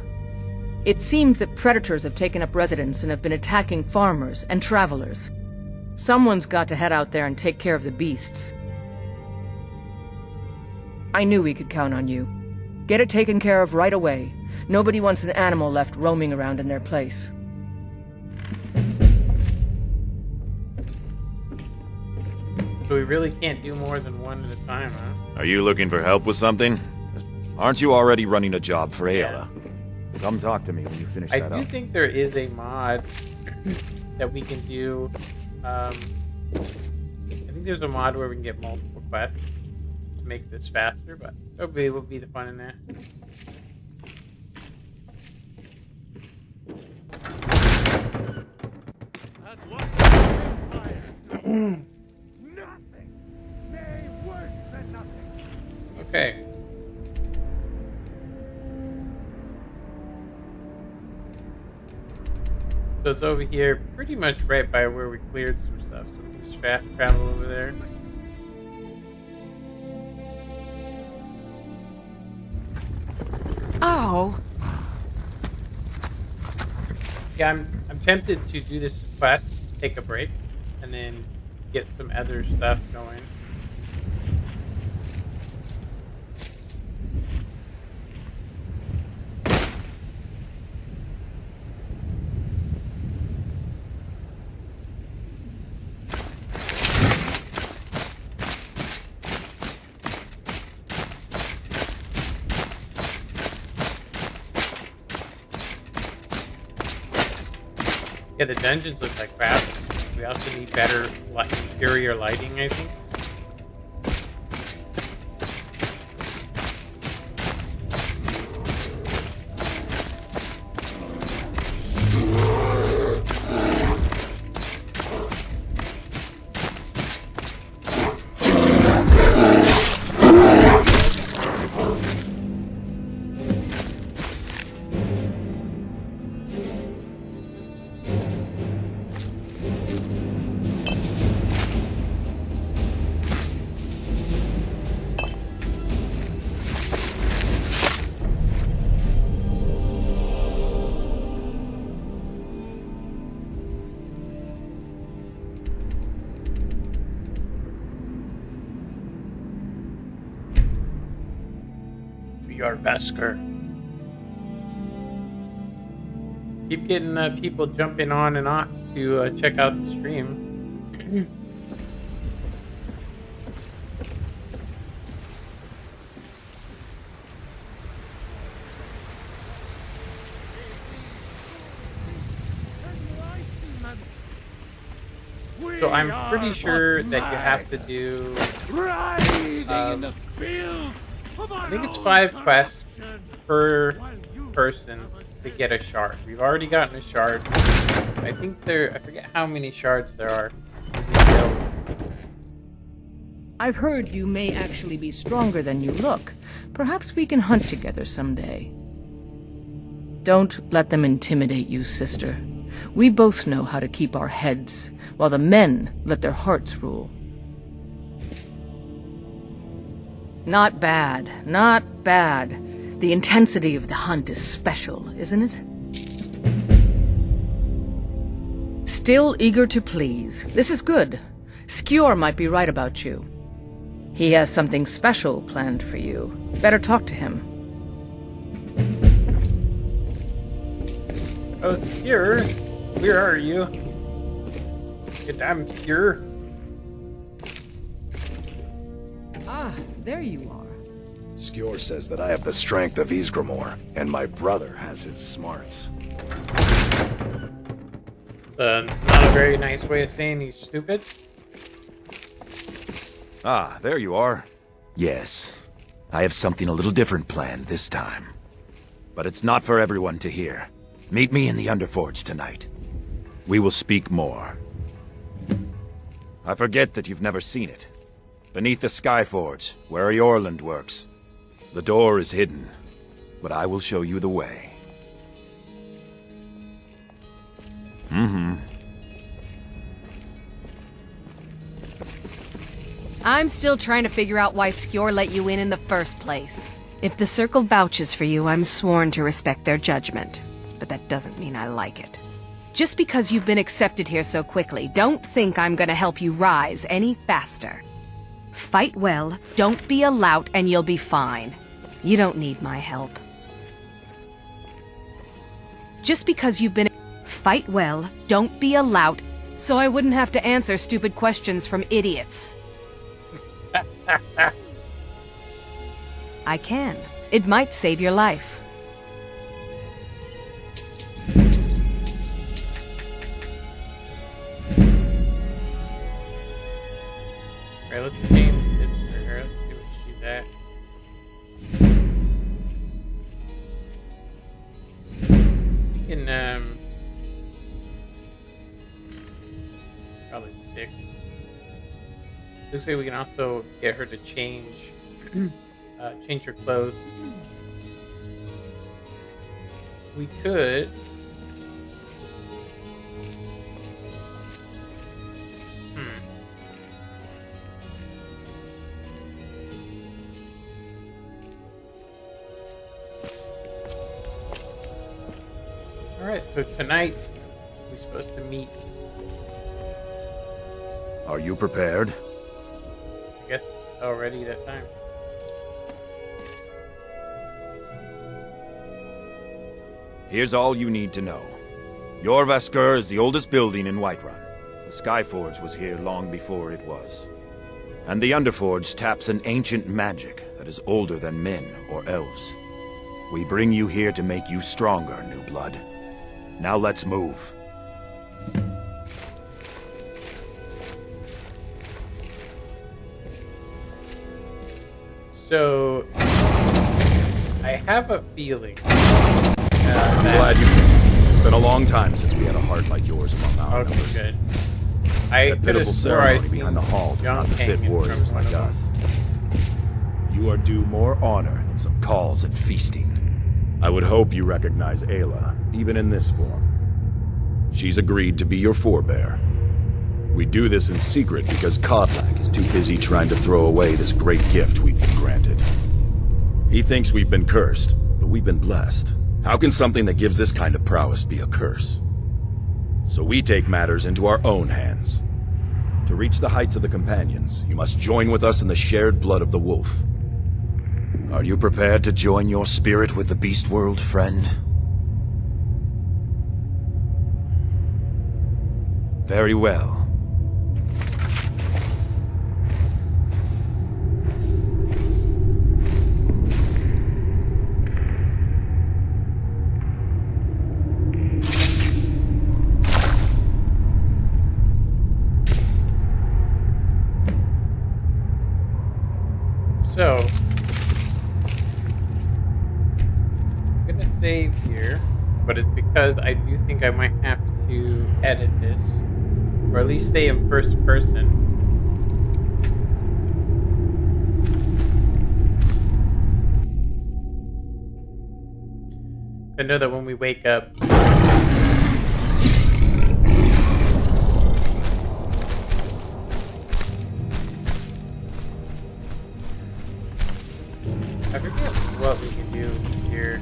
It seems that predators have taken up residence and have been attacking farmers and travelers. Someone's got to head out there and take care of the beasts. I knew we could count on you. Get it taken care of right away. Nobody wants an animal left roaming around in their place. So we really can't do more than one at a time, huh? Are you looking for help with something? Aren't you already running a job for Ayla? Come talk to me when you finish that up. I do think there is a mod that we can do. I think there's a mod where we can get multiple quests to make this faster, but that would be the fun in that. Nothing! Nay, worse than nothing! Okay. So it's over here, pretty much right by where we cleared some stuff, so we can just fast travel over there. Oh. Yeah, I'm tempted to do this quest, take a break, and then get some other stuff going. Yeah, the dungeons look like crap. We also need better, interior lighting, I think. Your Vesker. Keep getting people jumping on and off to check out the stream. So I'm pretty sure that you have to do riding in the field I think it's 5 quests per person to get a shard. We've already gotten a shard. I think I forget how many shards there are. I've heard you may actually be stronger than you look. Perhaps we can hunt together someday. Don't let them intimidate you, sister. We both know how to keep our heads, while the men let their hearts rule. Not bad, not bad. The intensity of the hunt is special, isn't it? Still eager to please. This is good. Skjor might be right about you. He has something special planned for you. Better talk to him. Oh, Skjor, where are you? Good damn Skjor. Ah, there you are. Skjor says that I have the strength of Ysgramor, and my brother has his smarts. Not a very nice way of saying he's stupid. Ah, there you are. Yes, I have something a little different planned this time. But it's not for everyone to hear. Meet me in the Underforge tonight. We will speak more. I forget that you've never seen it. Beneath the Skyforge, where Eorland works. The door is hidden, but I will show you the way. I'm still trying to figure out why Skjor let you in the first place. If the Circle vouches for you, I'm sworn to respect their judgment. But that doesn't mean I like it. Just because you've been accepted here so quickly, don't think I'm gonna help you rise any faster. Fight well, don't be a lout, and you'll be fine. You don't need my help. Just because you've been... Fight well, don't be a lout, so I wouldn't have to answer stupid questions from idiots. I can. It might save your life. Alright, let's change this for her. Let's see what she's at. We can, probably 6. Looks like we can also get her to change change her clothes. We could Alright, so tonight we're supposed to meet. Are you prepared? I guess it's already that time. Here's all you need to know. Jorvaskr is the oldest building in Whiterun. The Skyforge was here long before it was. And the Underforge taps an ancient magic that is older than men or elves. We bring you here to make you stronger, new blood. Now let's move. So, I have a feeling. I'm glad you came. It's been a long time since we had a heart like yours among our Okay, numbers. good. I That could have pitiful swore I ceremony seen behind the hall does not John befit King warriors from one like of us. You are due more honor than some calls and feasting. I would hope you recognize Ayla, even in this form. She's agreed to be your forebear. We do this in secret because Kodlak is too busy trying to throw away this great gift we've been granted. He thinks we've been cursed, but we've been blessed. How can something that gives this kind of prowess be a curse? So we take matters into our own hands. To reach the heights of the Companions, you must join with us in the shared blood of the wolf. Are you prepared to join your spirit with the beast world, friend? Very well. So, save here, but it's because I do think I might have to edit this, or at least stay in first person. I know that when we wake up, I forget what we can do here.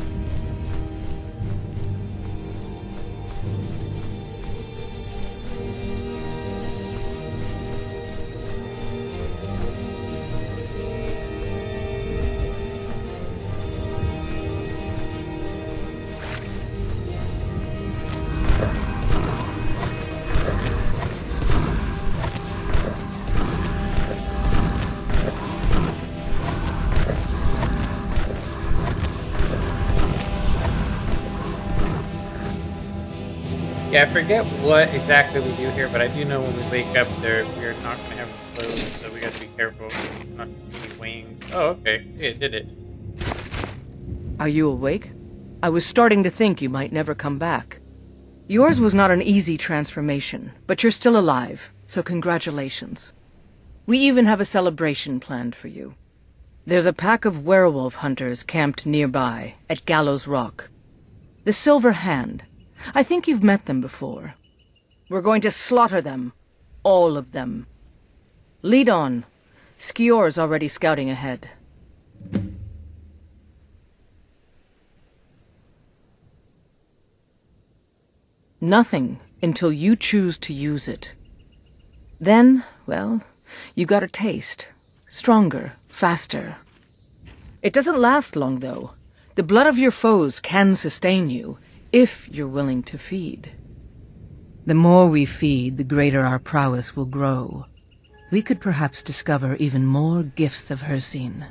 Yeah, I forget what exactly we do here, but I do know when we wake up there, we're not going to have clothes, so we got to be careful not to see any wings. Oh, okay. Yeah, it did it. Are you awake? I was starting to think you might never come back. Yours was not an easy transformation, but you're still alive, so congratulations. We even have a celebration planned for you. There's a pack of werewolf hunters camped nearby, at Gallows Rock. The Silver Hand. I think you've met them before. We're going to slaughter them. All of them. Lead on. Skior's already scouting ahead. Nothing until you choose to use it. Then, well, you got a taste. Stronger, faster. It doesn't last long, though. The blood of your foes can sustain you, if you're willing to feed. The more we feed, the greater our prowess will grow. We could perhaps discover even more gifts of Hircine.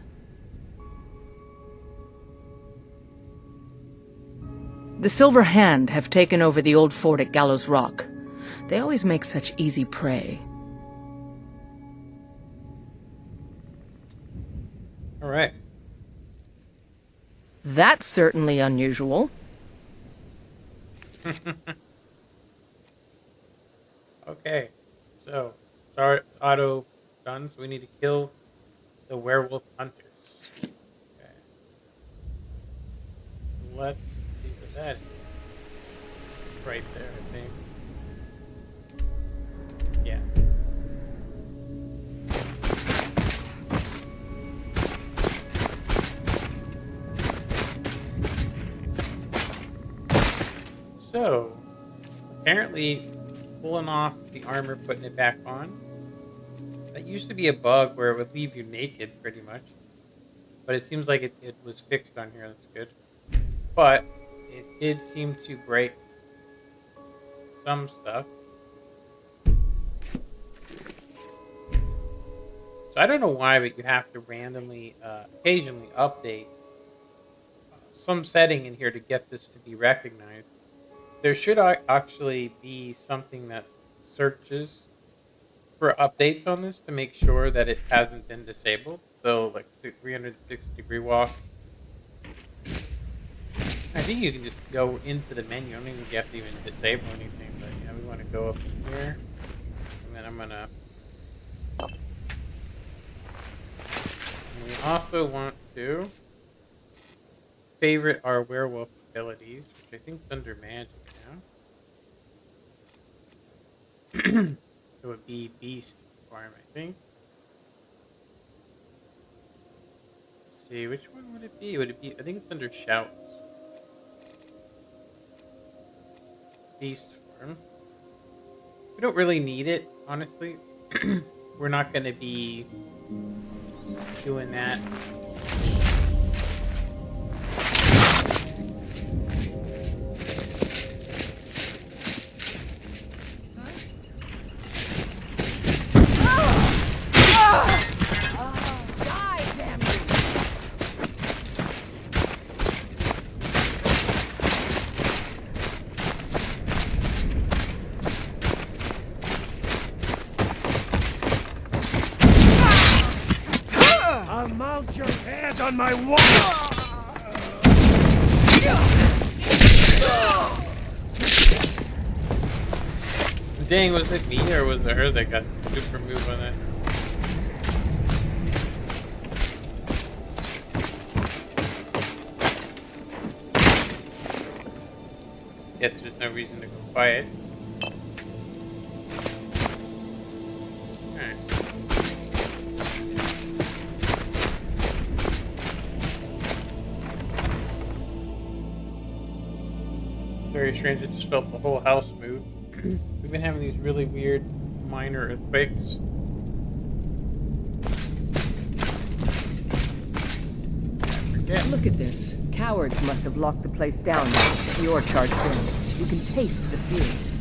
The Silver Hand have taken over the old fort at Gallows Rock. They always make such easy prey. All right. That's certainly unusual. Okay, so start auto done. So we need to kill the werewolf hunters. Okay. Let's see what that is. Right there, I think. Yeah. So, apparently pulling off the armor, putting it back on, that used to be a bug where it would leave you naked, pretty much. But it seems like it was fixed on here, that's good. But, it did seem to break some stuff. So I don't know why, but you have to randomly, occasionally update some setting in here to get this to be recognized. There should actually be something that searches for updates on this to make sure that it hasn't been disabled. So, like 360-degree walk. I think you can just go into the menu. I don't even have to even disable anything. But yeah, we want to go up here, and then I'm gonna. And we also want to favorite our werewolf abilities, which I think is under magic now. It would be beast form, I think. Let's see, which one would it be? Would it be? I think it's under shouts. Beast form. We don't really need it, honestly. We're not going to be doing that. I'll mount your head on my wall! Dang, was it me or was it her that got super move on it? Guess there's no reason to go quiet. Alright. Very strange, it just felt the whole house move. We've been having these really weird minor earthquakes. Look at this. Cowards must have locked the place down now that you're charged in. You can taste the fear.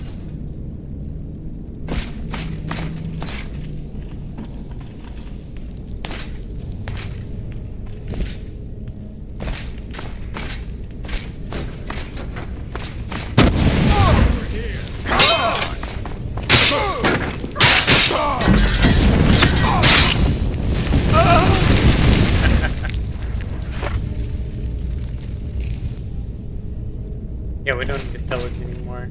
Yeah, we don't need to tell it anymore.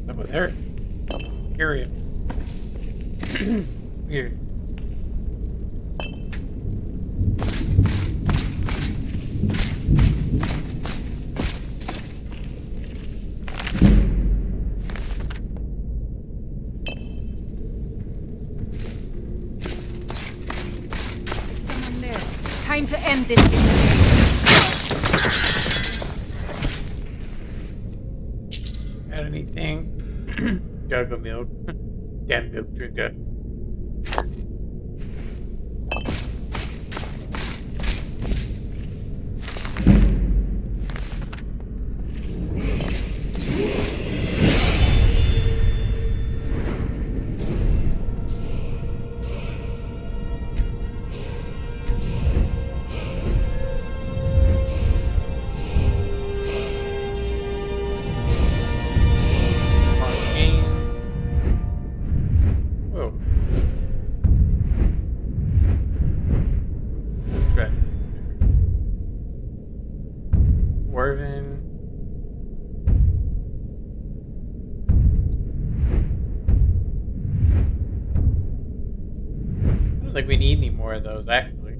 Over there. Area. Weird. Someone there. Time to end this. Got anything? Jug of milk. Damn milk drinker. Like we need any more of those actually.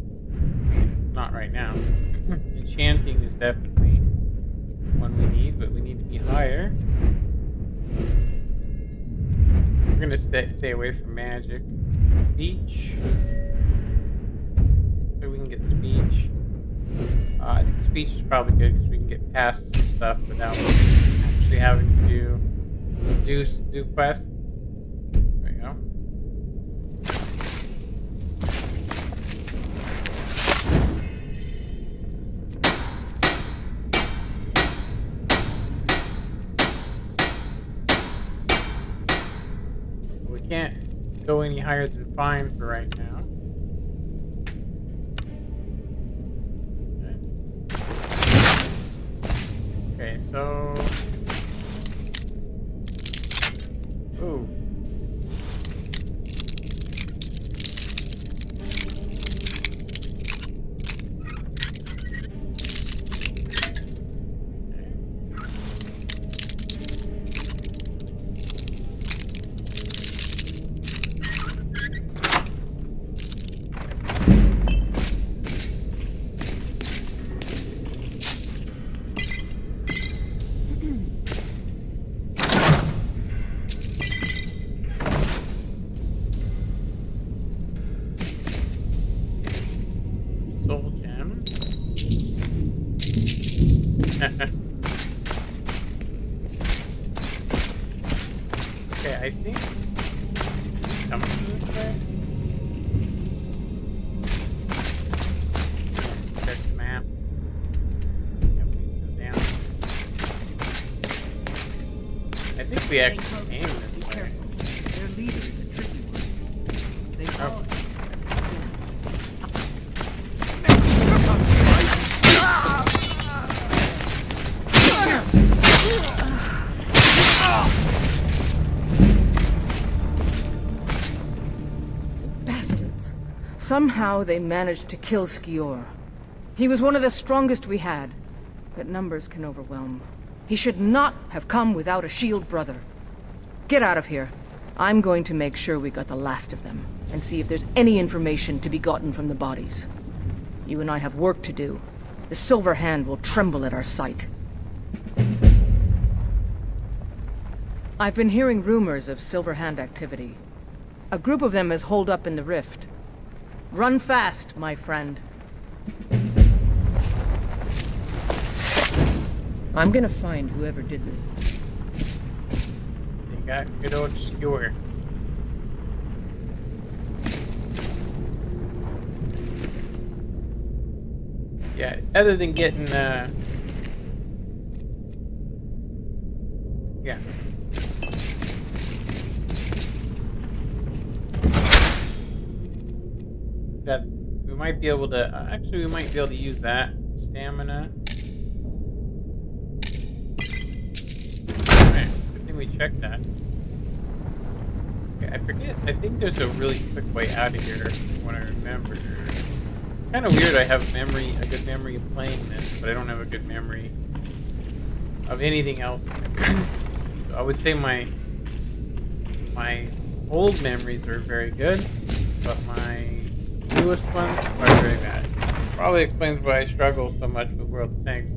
Not right now. Enchanting is definitely one we need, but we need to be higher. We're gonna stay away from magic. Speech. So we can get speech. I think speech is probably good because we can get past some stuff without actually having to do quests. There you go. Can't go any higher than fine for right now. Okay, so... Ooh. Yeah, I think coming from this way. Check the map. Yeah, we need to go down. I think we actually came this way. Their leader is a tricky one. They follow bastards. Somehow they managed to kill Skior. He was one of the strongest we had, but numbers can overwhelm. He should not have come without a shield brother. Get out of here. I'm going to make sure we got the last of them, and see if there's any information to be gotten from the bodies. You and I have work to do. The Silver Hand will tremble at our sight. I've been hearing rumors of Silver Hand activity. A group of them has holed up in the rift. Run fast, my friend. I'm gonna find whoever did this. They got good old Skewer. Yeah, other than getting, yeah. That we might be able to, actually we might be able to use that. Stamina. Okay, good thing we checked that. Okay, I forget, I think there's a really quick way out of here, from what I remember. Kind of weird I have a good memory of playing this, but I don't have a good memory of anything else. So I would say my old memories are very good, but my newest ones are very bad. Probably explains why I struggle so much with World of Tanks.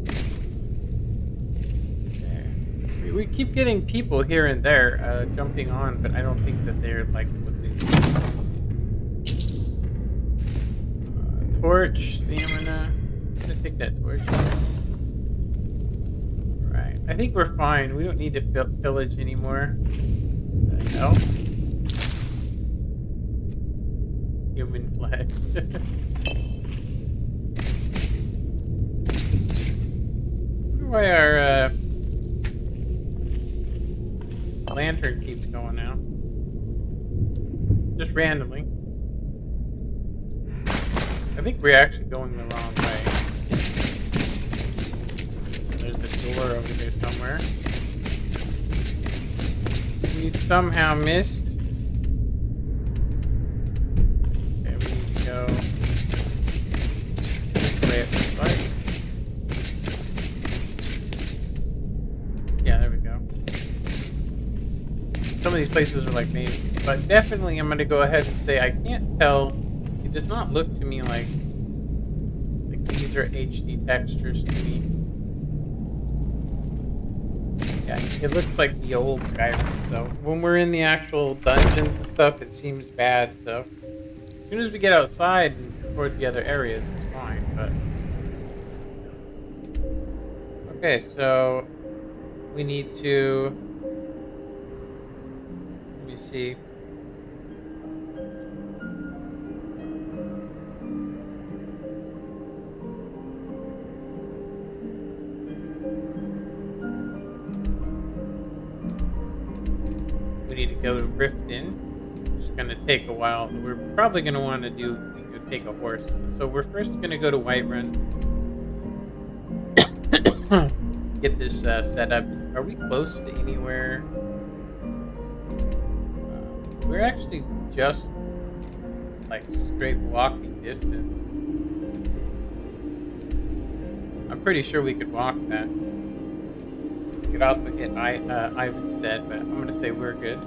Okay. We keep getting people here and there jumping on, but I don't think that they're like what they see. Torch, stamina. I'm gonna take that torch. Right. I think we're fine. We don't need to pillage anymore. What the hell? Human flesh. I wonder why our lantern keeps going out. Just randomly. I think we're actually going the wrong way. There's the door over here somewhere. We somehow missed. Okay, we need to go this way it looks like. Yeah, there we go. Some of these places are like maybe, but definitely I'm going to go ahead and say I can't tell. It does not look to me like these are HD textures to me. Yeah, it looks like the old Skyrim. So when we're in the actual dungeons and stuff, it seems bad. So as soon as we get outside and towards the other areas, it's fine. But okay, so we need to. Let me see. We need to go to Rift in. It's going to take a while. We're probably going to want to take a horse. So we're first going to go to Whiterun. Get this set up. Are we close to anywhere? We're actually just like straight walking distance. I'm pretty sure we could walk that. We could also get Ivan's set, but I'm gonna say we're good.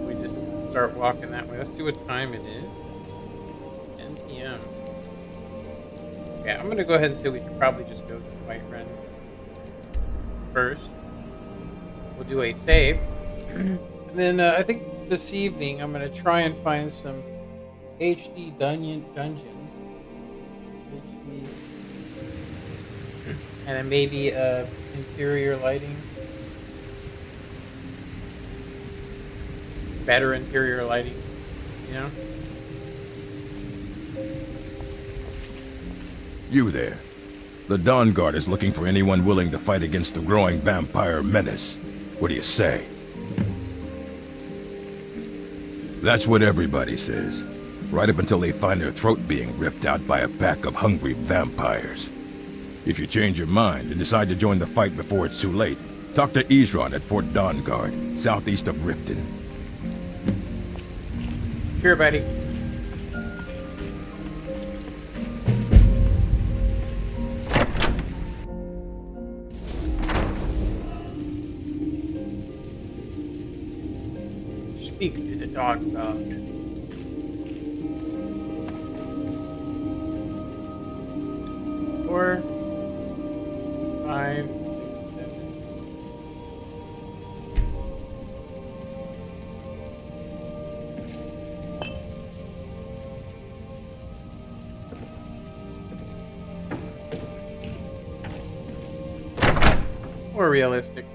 We just start walking that way. Let's see what time it is. 10 p.m. Yeah, I'm gonna go ahead and say we should probably just go to Whiterun first. We'll do a save. And then I think this evening I'm gonna try and find some HD dungeons. And then maybe interior lighting. better interior lighting, you know? You there. The Dawn Guard is looking for anyone willing to fight against the growing vampire menace. What do you say? That's what everybody says. Right up until they find their throat being ripped out by a pack of hungry vampires. If you change your mind and decide to join the fight before it's too late, talk to Isran at Fort Dawn Guard, southeast of Riften. Sure, buddy. Speak to the dog. 4, 5, 6, 7. More realistic.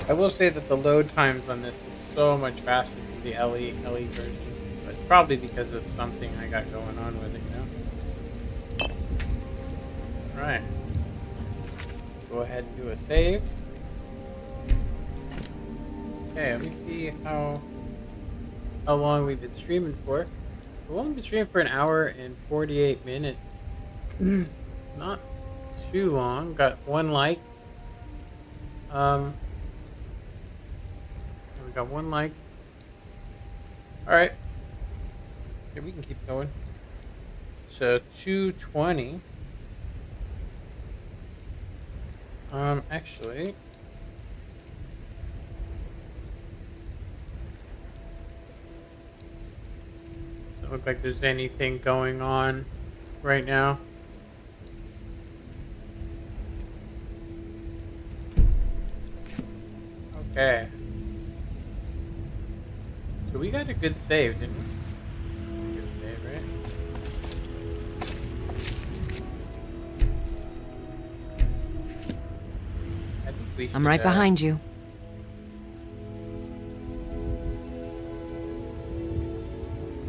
I will say that the load times on this is so much faster than the LE version, but it's probably because of something I got going on with it, you know? Right. Go ahead and do a save. Okay, let me see how long we've been streaming for. We've only been streaming for an hour and 48 minutes. Not too long. Got 1 like. We got 1 like. Alright. Okay, we can keep going. So 220. Actually, doesn't look like there's anything going on right now. Okay. So we got a good save, didn't we? Good save, right? I think we should, I'm right behind you.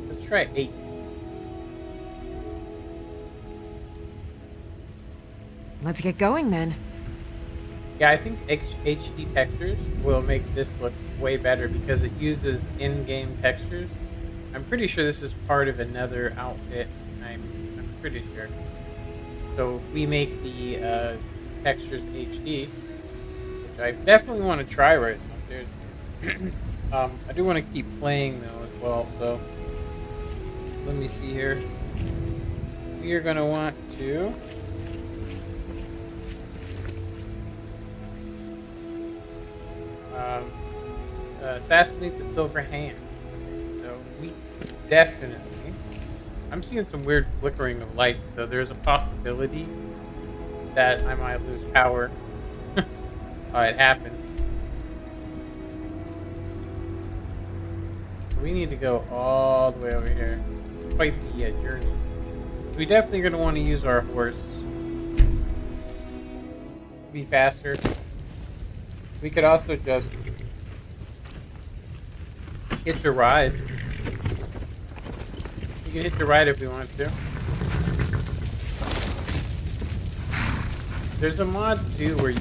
Let's try 8. Let's get going then. Yeah, I think HD textures will make this look way better because it uses in-game textures. I'm pretty sure this is part of another outfit. I'm pretty sure. So if we make the textures HD, which I definitely want to try right now. I do want to keep playing though as well. So let me see here. We are going to want to. Assassinate the Silver Hand. So we definitely... I'm seeing some weird flickering of lights, so there's a possibility that I might lose power. It happened. So we need to go all the way over here. Quite the journey. We're definitely going to want to use our horse. Be faster. We could also just hitch a ride. We can hitch a ride if we want to. There's a mod too where you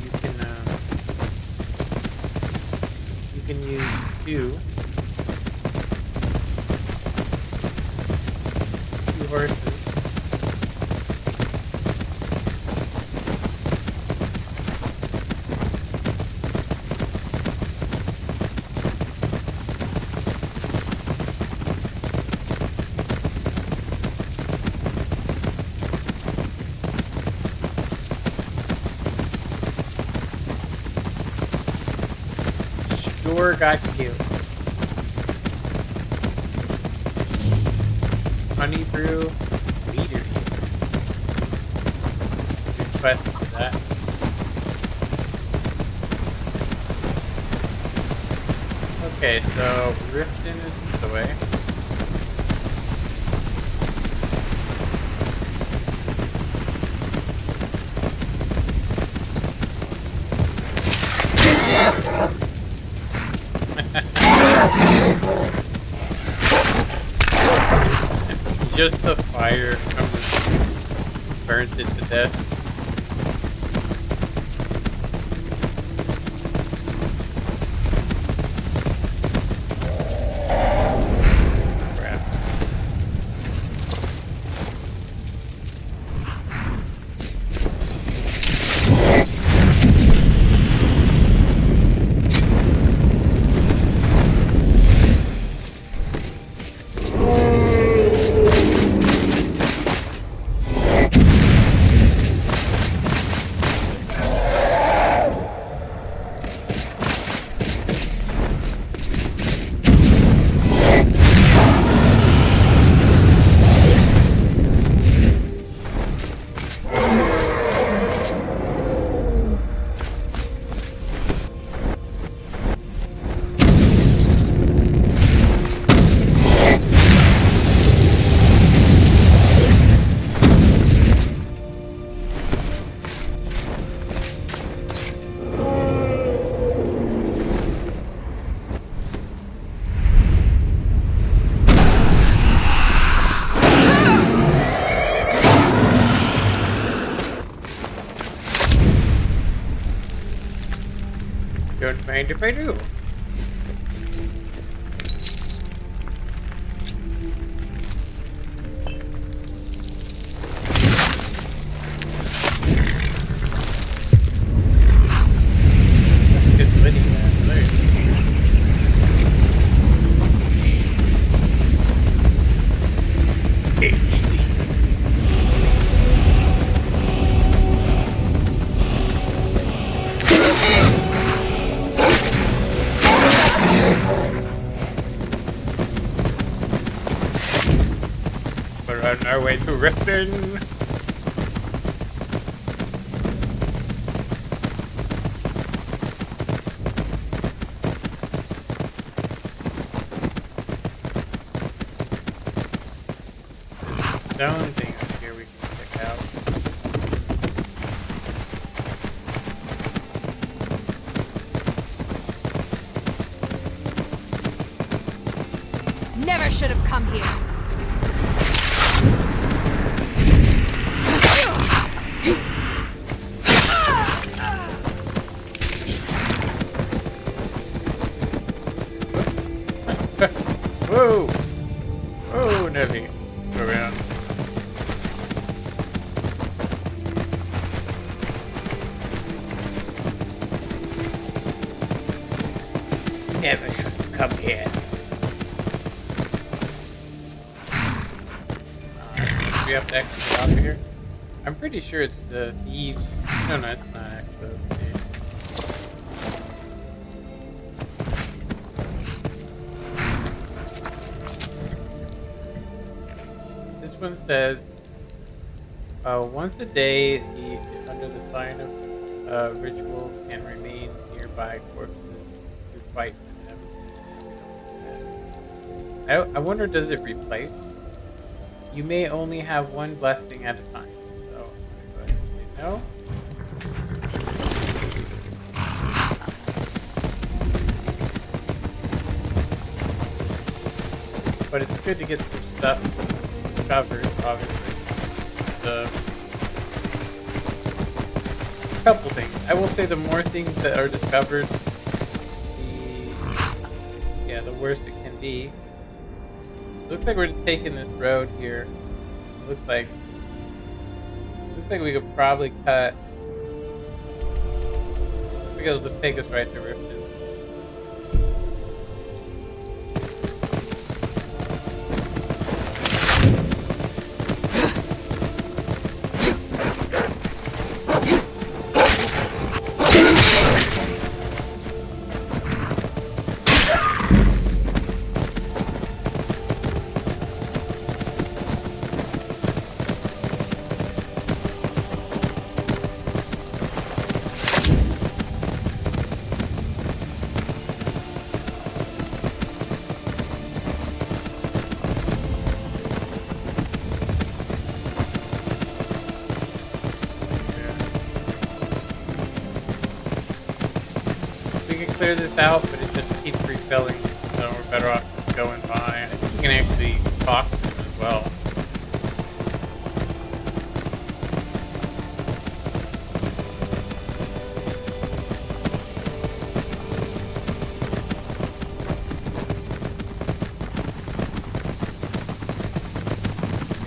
can use 2 horses. Got you. Honey brew leader. Request for that. Okay, so Riften is the way. just the fire burns it to death. Don't mind if I do. Good living, We're on our way to Redstone. Stone thing up here we can check out. Never should have come here. Whoa! Whoa, Nevi. Go around. Never should have come here. Do we have to exit out of here? I'm pretty sure it's the thieves. No, it's not actually. Let's see. This one says, once a day, under the sign of ritual, can remain nearby corpses to fight them. I wonder, does it replace? You may only have one blessing at a time. So I'm going to go ahead and say no. But it's good to get some stuff discovered, obviously. A couple things. I will say the more things that are discovered, the worse it can be. Looks like we're just taking this road here. Looks like we could probably cut. I think it'll just take us right to Riften. Clear this out, but it just keeps refilling, so we're better off just going by. I think you can actually talk to them as well.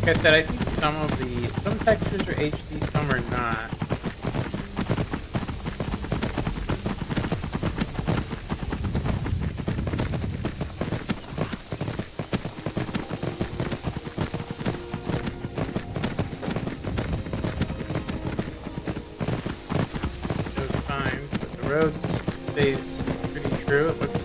Like I said, I think some textures are HD, some are not. Those times, but the road stays pretty true, it looks like.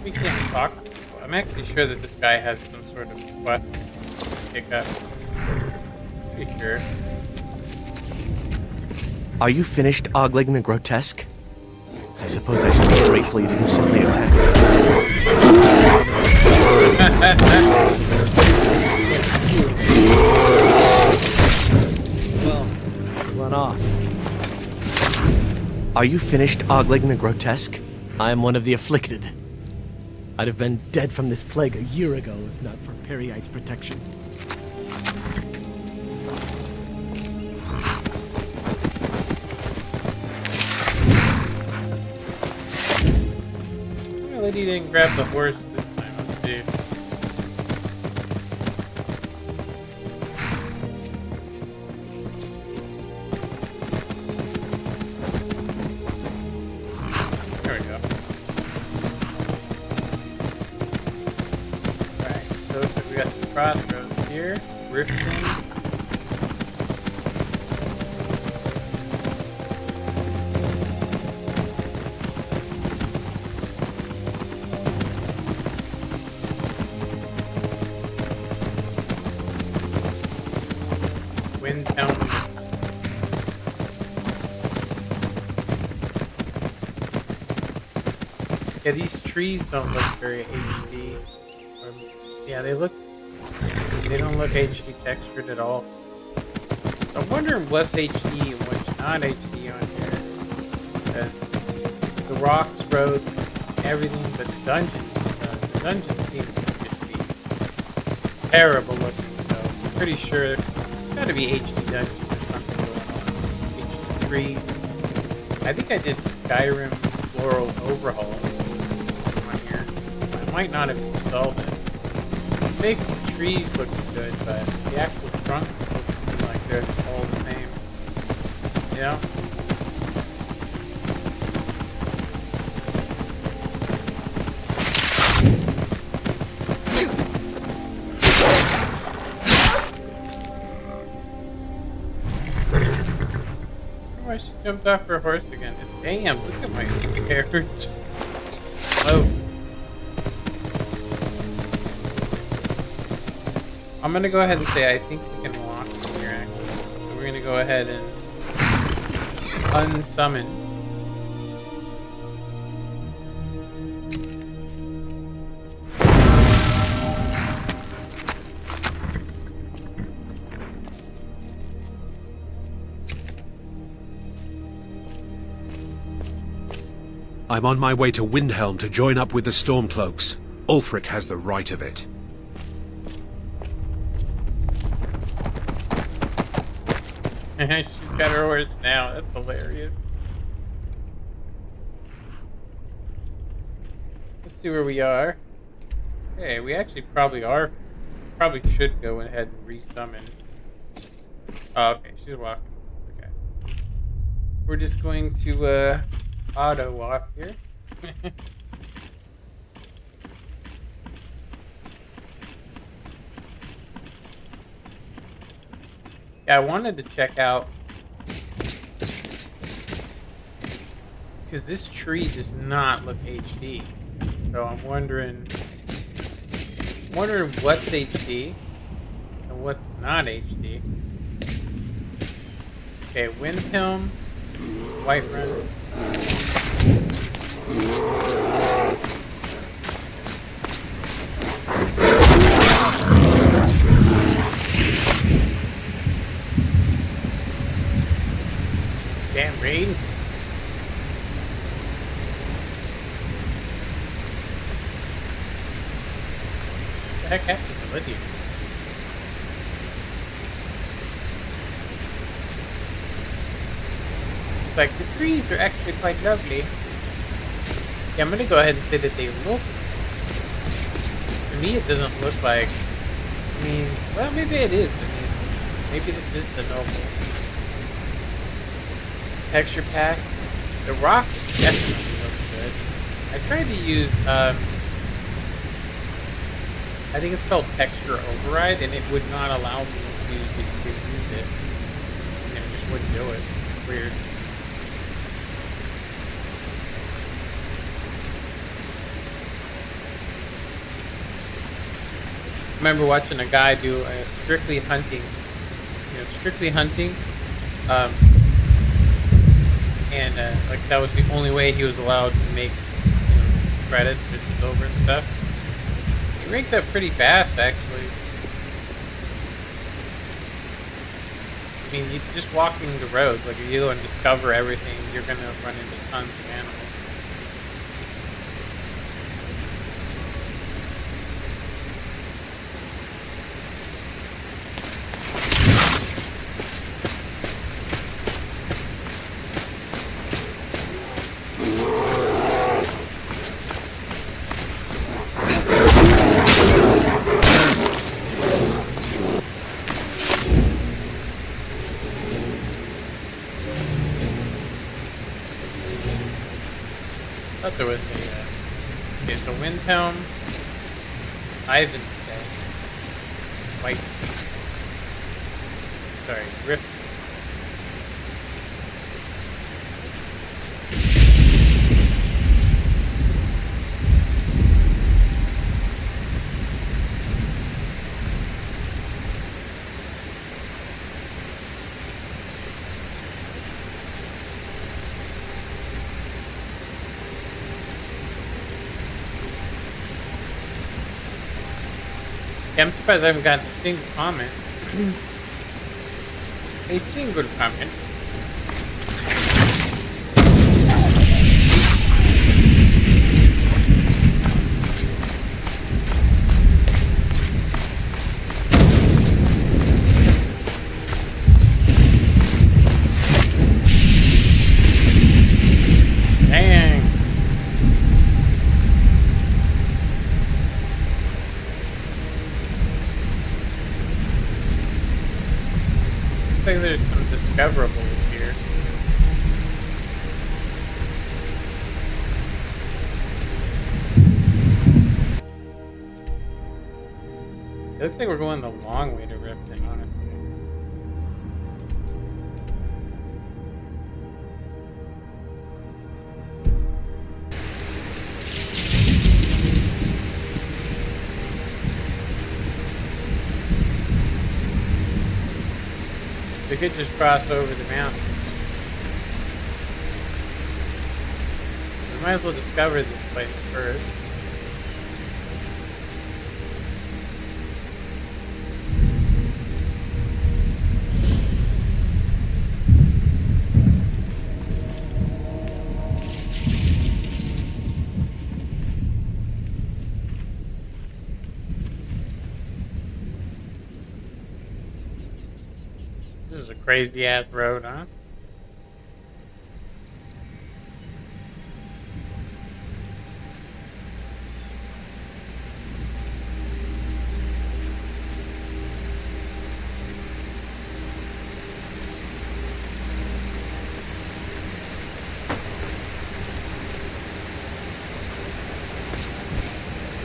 We can't talk to people. I'm actually sure that this guy has some sort of quest to pick up. Pretty sure. Are you finished ogling the grotesque? I suppose I should be grateful you didn't simply attack me. Well, run off. Are you finished ogling the grotesque? I am one of the afflicted. I'd have been dead from this plague a year ago if not for IVIICHAELxx protection. Well, he didn't grab the horse this time. Let's see. There we go. Alright, so we got the crossroads here. Rifting. Windhelm. Yeah, these trees don't look very HD. Yeah, they don't look HD textured at all. So I'm wondering what's HD and what's not HD on here. Because the rocks, roads, everything but the dungeons seem to just be terrible looking. So I'm pretty sure there's got to be HD dungeons or something going on. HD trees. I think I did Skyrim Floral Overhaul on here. I might not have installed it. It makes the trees look good, but the actual trunks look like they're all the same. You know? Oh, she jumped off her horse again. Damn, look at my carriage. Oh. I'm gonna go ahead and say I think we can lock from here actually. So we're gonna go ahead and unsummon. I'm on my way to Windhelm to join up with the Stormcloaks. Ulfric has the right of it. She's got her horse now. That's hilarious. Let's see where we are. Okay, we actually probably should go ahead and resummon. Oh, okay, she's walking. Okay. We're just going to auto walk here. Yeah, I wanted to check out because this tree does not look HD. So I'm wondering what's HD and what's not HD. Okay, Windhelm, Whiterun. rain. What the heck happened to Lydia? Like, the trees are actually quite lovely. Yeah, I'm gonna go ahead and say that they look... To me, it doesn't look like... I mean, well, maybe it is. I mean, maybe this is the normal texture pack. The rocks definitely look good. I tried to use, I think it's called Texture Override, and it would not allow me to use it. And it just wouldn't do it. Weird. I remember watching a guy do a strictly hunting, and like that was the only way he was allowed to make, credits and silver and stuff. He ranked up pretty fast, actually. I mean, you just walking the roads, like if you go and discover everything, you're gonna run into tons of animals. There was a wind helm, IVIICHAELxx, white, sorry, rift. Yeah, I'm surprised I haven't gotten a single comment. A single comment. Dang. Looks like there's some discoverables here. It looks like we're going the long way to Riften, honestly. We could just cross over the mountain. We might as well discover this place first. This is a crazy ass road, huh?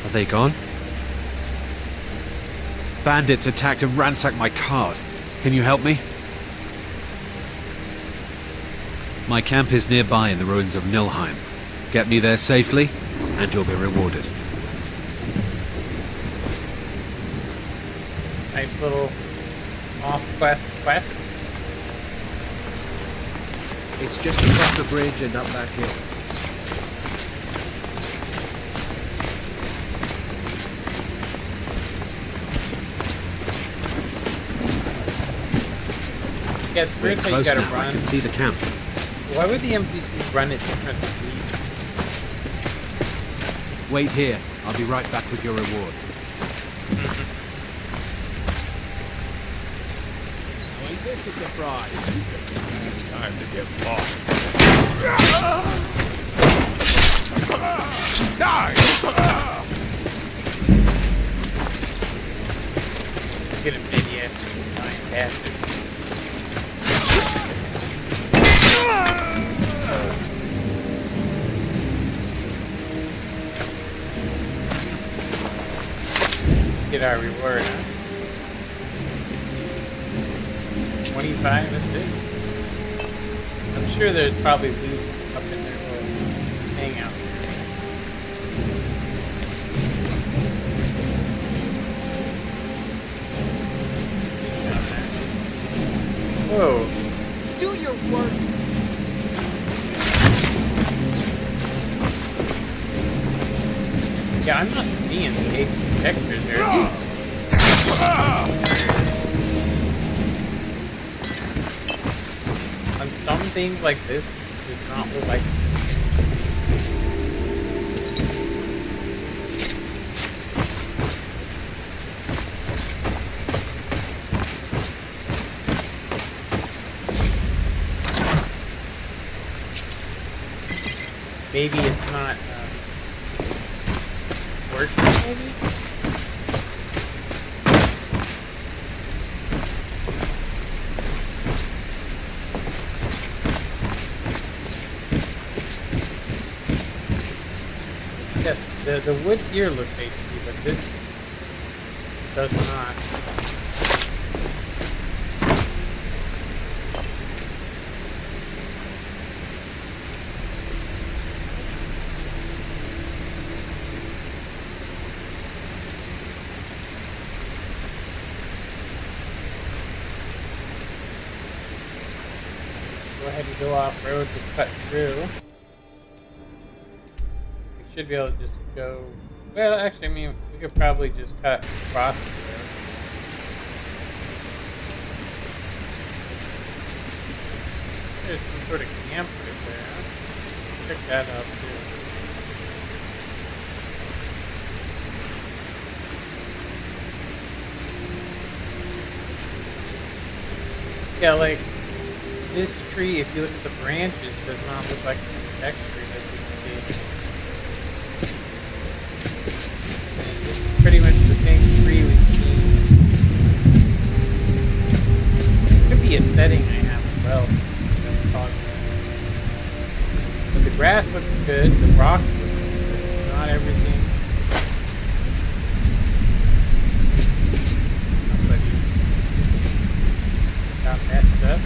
Are they gone? Bandits attacked and ransacked my cart. Can you help me? My camp is nearby in the ruins of Nilheim. Get me there safely, and you'll be rewarded. Nice little off-quest quest. It's just across the bridge and up that hill. Yeah, it's We're weird that you close gotta now. run. I can see the camp. Why would the NPCs run at different speeds? Wait here. I'll be right back with your reward. Well, this is a surprise. It's time to get lost. Die! Get him, idiot. Giant bastard. Get our reward, huh? 25, that's it. I'm sure there's probably loot up in their little hangout. Whoa. Do your worst. Yeah, I'm not seeing the HD textures there. On some things like this, it does not look like. Maybe it's not working, maybe? Yes, the wood here looks HD, but this does not. Go ahead and go off road to cut through. We should be able to just go. Well, actually, I mean, we could probably just cut across the road. There's some sort of camp right there. Huh? Check that out too. Yeah, like. This tree, if you look at the branches, does not look like the texture that you can see. And this is pretty much the same tree we've seen. It could be a setting I have as well. But the grass looks good, the rocks look good, not everything. Somebody got messed up.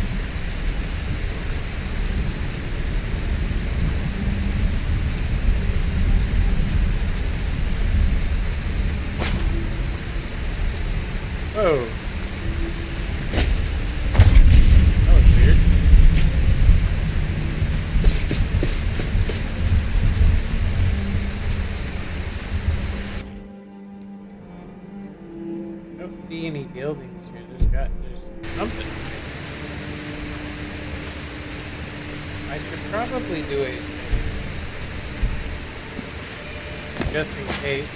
Whoa. That was weird. I don't see any buildings here. There's something. I should probably do a just in case.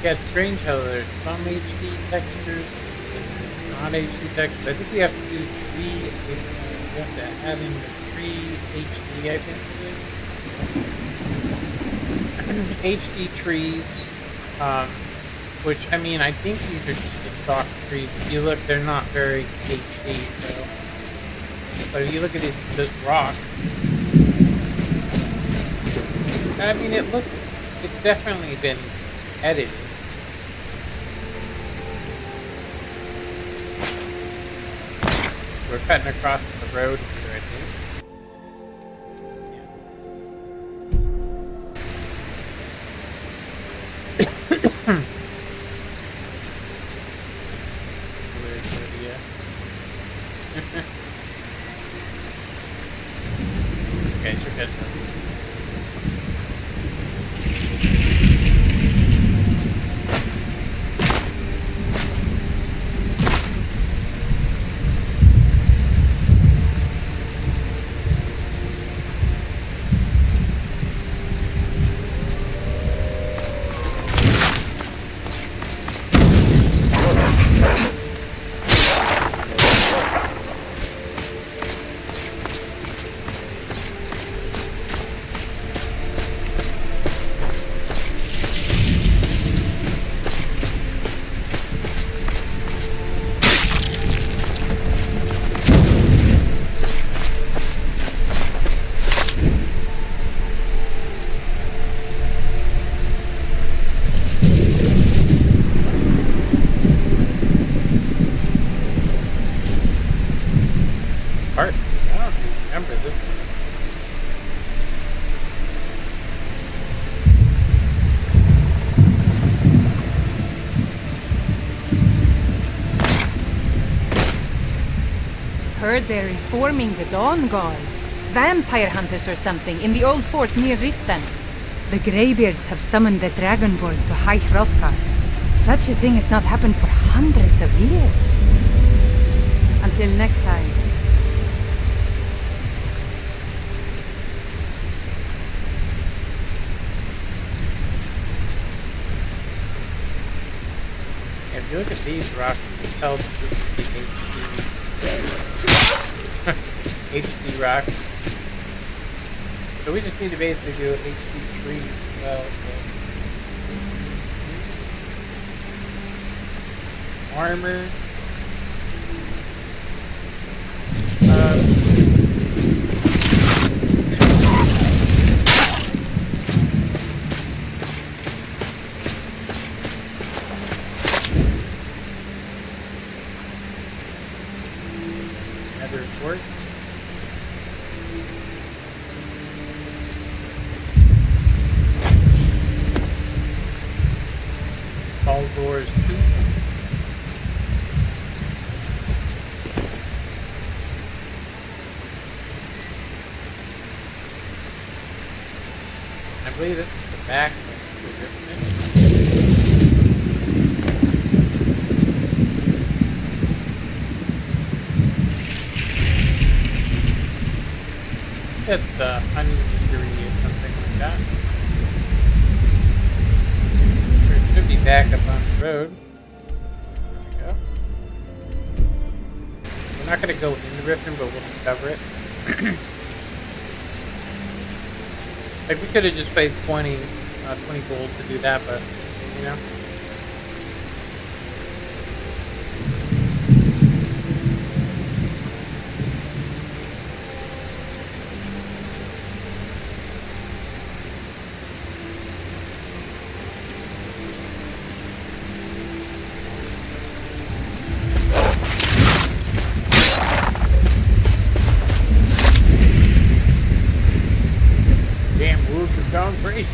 Yeah, it's strange how there's some HD textures and not HD textures. I think we have to do tree. We have to add in the tree HD. I think it is HD trees, Which, I mean, I think these are just the stock trees. If you look, they're not very HD, so. But if you look at this rock, I mean, it's definitely been edited. We're cutting across the road here, I think. Okay, so good. Part? I don't remember this one. Heard they're reforming the Dawn Guard. Vampire hunters or something in the old fort near Riften. The Greybeards have summoned the Dragonborn to High Hrothgar. Such a thing has not happened for hundreds of years. Until next time. If you look at these rocks, you can tell this is the HD rocks. So we just need to basically do HD trees as well. So. Armor. Nether Fort. Fall doors 2. I believe this is the back of the ribbon. It's a honey tree or something like that. It should be back up on the road. There we go. We're not going to go into Riften, but we'll discover it. Like, we could have just paid 20 gold to do that, but, you know. Damn wolves have gone crazy.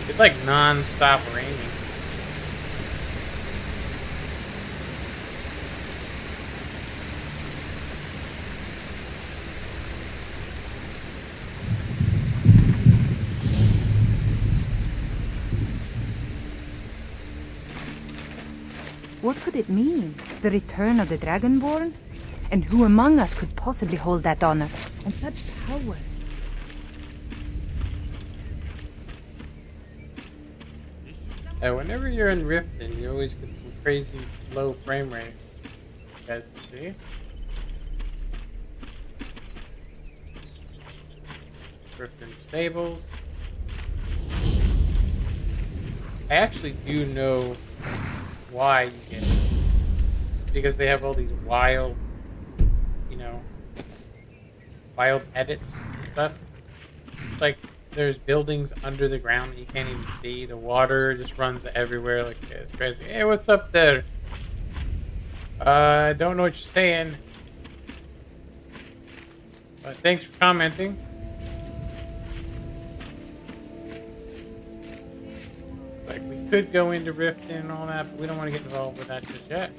It's like non-stop raining. What could it mean? The return of the Dragonborn? And who among us could possibly hold that honor? And such power? Whenever you're in Riften, you always get some crazy low frame rates. You guys can see. Riften Stables. I actually do know why you get it. Because they have all these wild, you know, wild edits and stuff. It's like there's buildings under the ground that you can't even see. The water just runs everywhere like it's crazy. Hey, what's up there? I don't know what you're saying. But thanks for commenting. It's like we could go into Riften and all that, but we don't want to get involved with that just yet.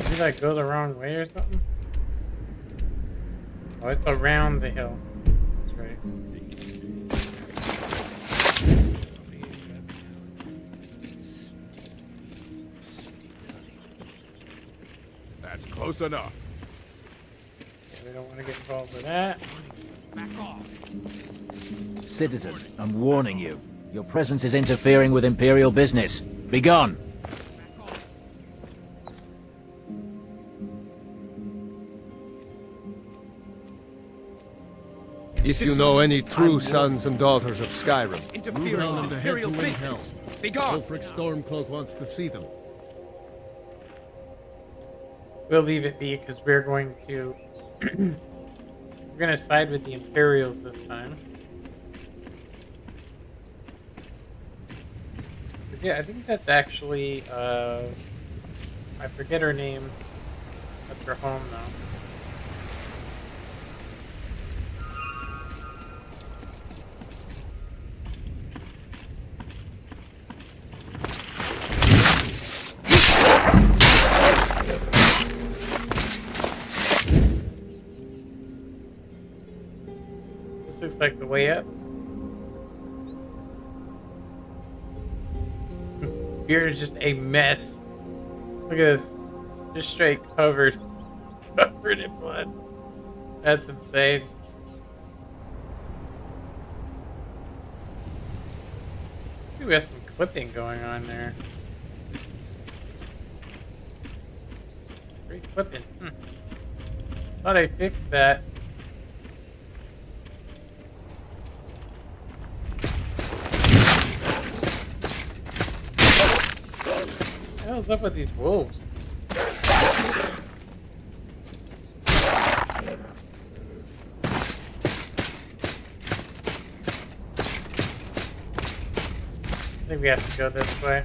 Did I go the wrong way or something? Oh, it's around the hill. That's right. That's close enough. Yeah, we don't want to get involved with that. Back off. Citizen, I'm warning you. Your presence is interfering with Imperial business. Be gone. If you know any true sons and daughters of Skyrim, Interfering with Imperial business. Be gone! Ulfric Stormcloak wants to see them. We'll leave it be because we're going to we're going to side with the Imperials this time. Yeah, I think that's actually I forget her name. That's her home though. Looks like the way up. Here is just a mess. Look at this. Just straight covered. Covered in blood. That's insane. We have some clipping going on there. Great clipping. Thought I fixed that. What the hell's up with these wolves? I think we have to go this way.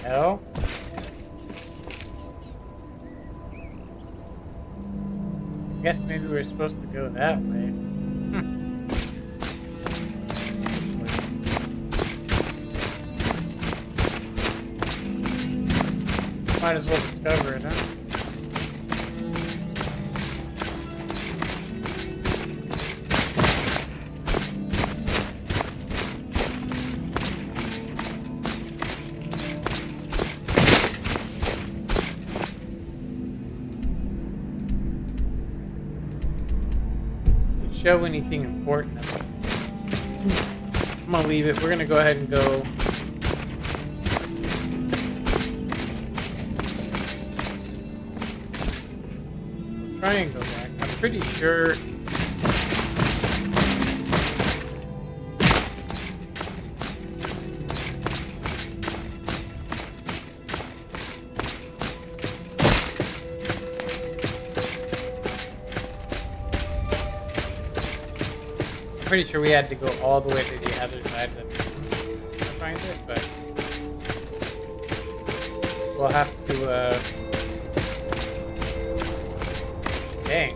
Hell? I guess maybe we're supposed to go that way. Might as well discover it, huh? Show anything important. I'm gonna leave it. We're gonna go ahead and go. triangle back. I'm pretty sure. Pretty sure we had to go all the way to the other side to find it, but we'll have to, dang.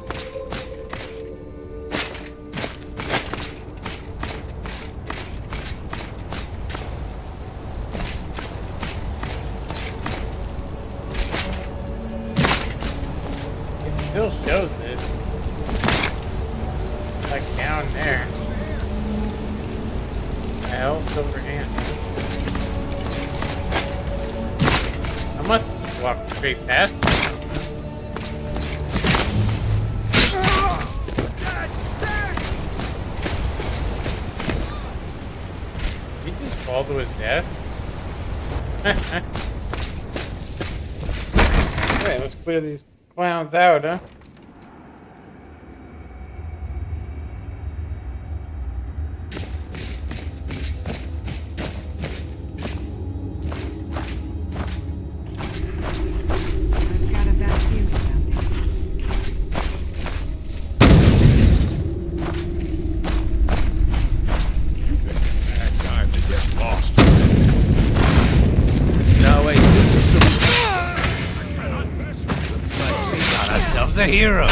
It still shows it. Like down there. Hell, silver hand. I must walk straight past. Did he just fall to his death? Alright, let's clear these clowns out, huh? A hero.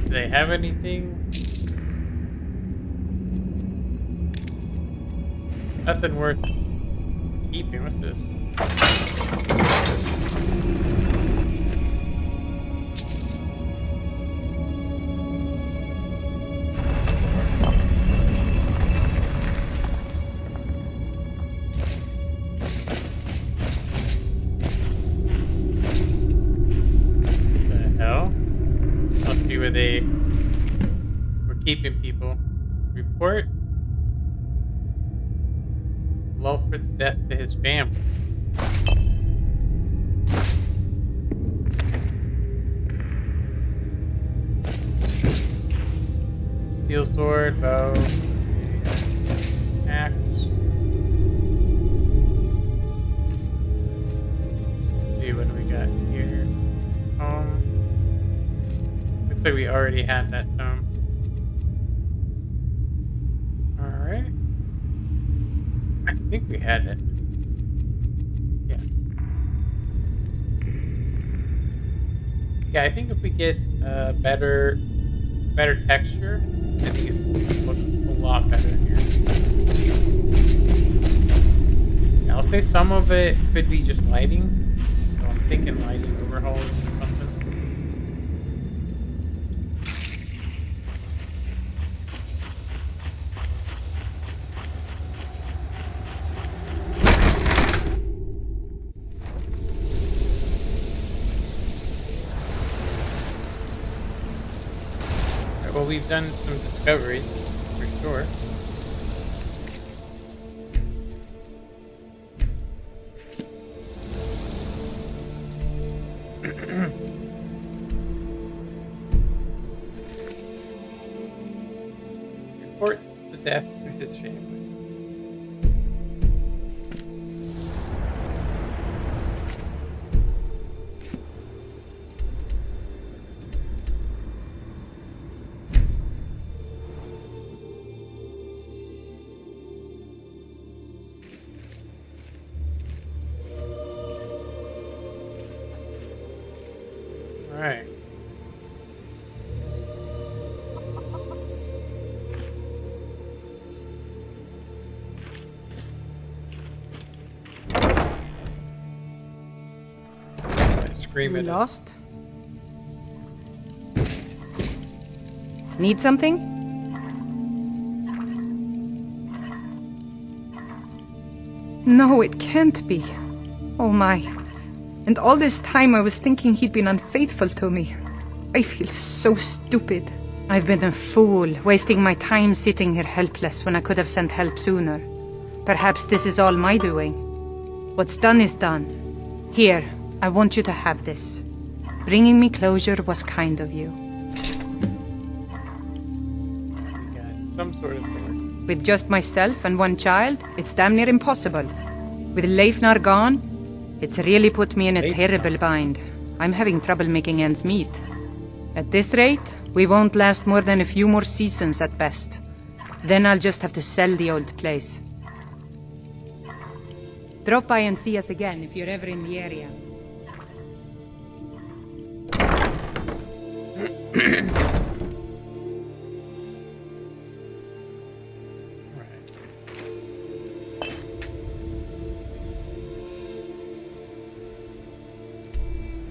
Do they have anything? Nothing worth keeping. What's this? Keeping people. Report Lulfred's death to his family. Steel sword, bow, axe. Let's see what do we got here. Looks like we already had that tome. I think we had it. Yeah. Yeah, I think if we get better texture, I think it will look a lot better here. Yeah, I'll say some of it could be just lighting. So I'm thinking lighting overhauls or something. Well, we've done some discoveries, for sure. Report the death to his family. Alright. Scream at us. Lost? Need something? No, it can't be. Oh my. And all this time I was thinking he'd been unfaithful to me. I feel so stupid. I've been a fool, wasting my time sitting here helpless when I could have sent help sooner. Perhaps this is all my doing. What's done is done. Here, I want you to have this. Bringing me closure was kind of you. We got some sort of sword. With just myself and one child, it's damn near impossible. With Leifnar gone, it's really put me in a terrible bind. I'm having trouble making ends meet. At this rate, we won't last more than a few more seasons at best. Then I'll just have to sell the old place. Drop by and see us again if you're ever in the area.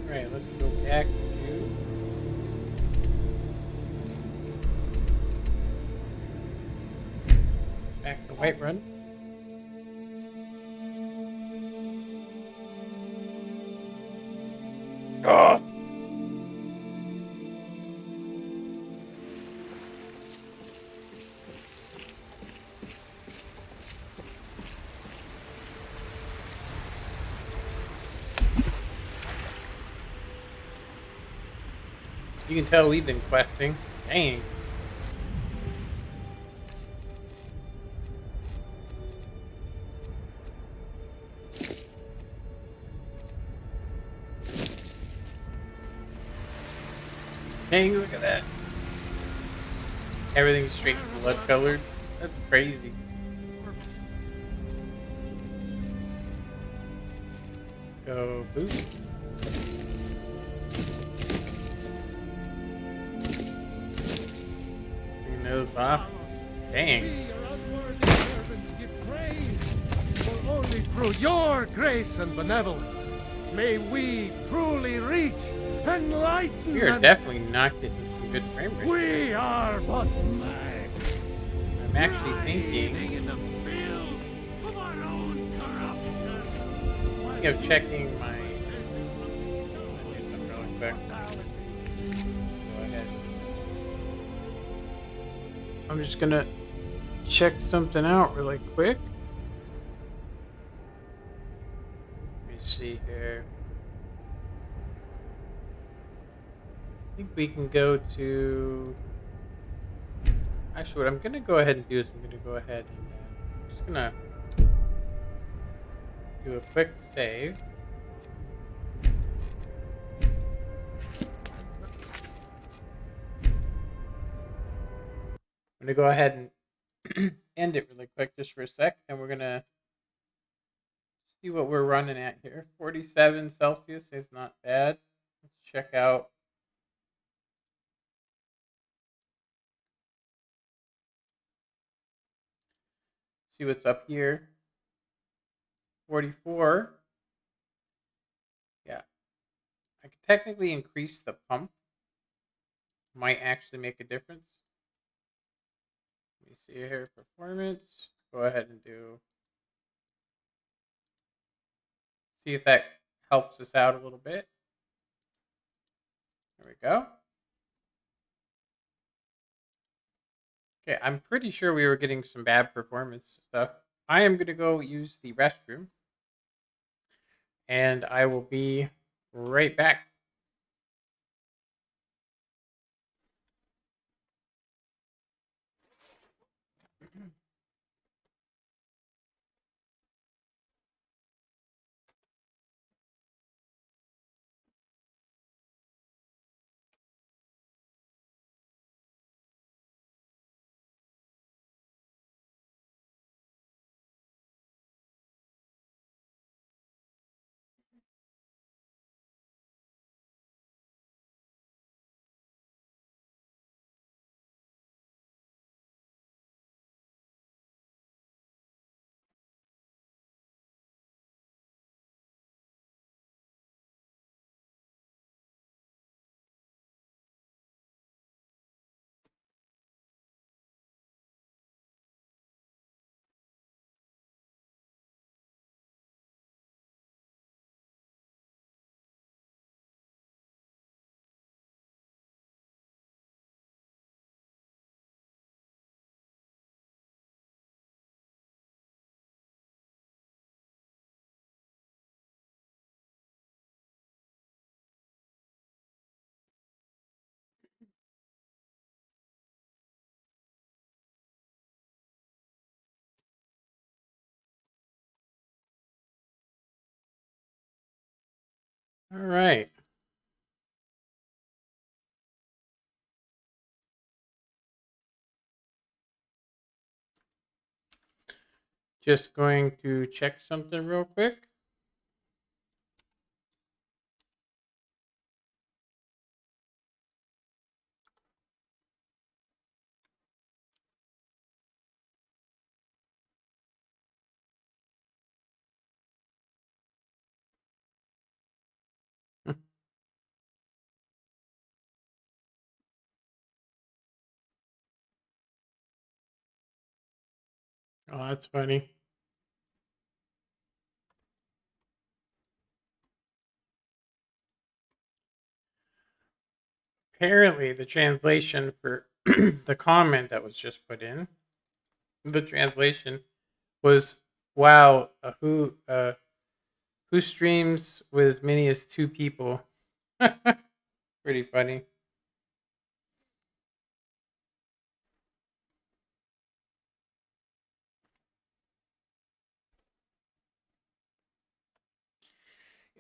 Alright, let's go back to Whiterun. Oh! You can tell we've been questing. Dang. Dang, look at that. Everything's straight blood colored. That's crazy. Go boost. Bring those off. Dang. For only through your grace and benevolence may we truly reach enlightenment. We are definitely not getting some good frame rate. We are but man. I'm actually thinking of checking my. Do something really quick. Go ahead. I'm just gonna check something out really quick. Let me see here. I think we can go to. Actually, what I'm gonna go ahead and do is I'm gonna go ahead and I'm just gonna do a quick save. I'm gonna go ahead and end it really quick just for a sec, and we're gonna see what we're running at here. 47 Celsius is not bad. Let's check out. See what's up here. 44. Yeah. I could technically increase the pump. Might actually make a difference. Let me see here. Performance. Go ahead and do. See if that helps us out a little bit. There we go. Okay, I'm pretty sure we were getting some bad performance stuff. I am going to go use the restroom. And I will be right back. All right. Just going to check something real quick. Oh, that's funny. Apparently, the translation for the comment that was just put in, the translation was, "Wow, who streams with as many as 2 people?" Pretty funny.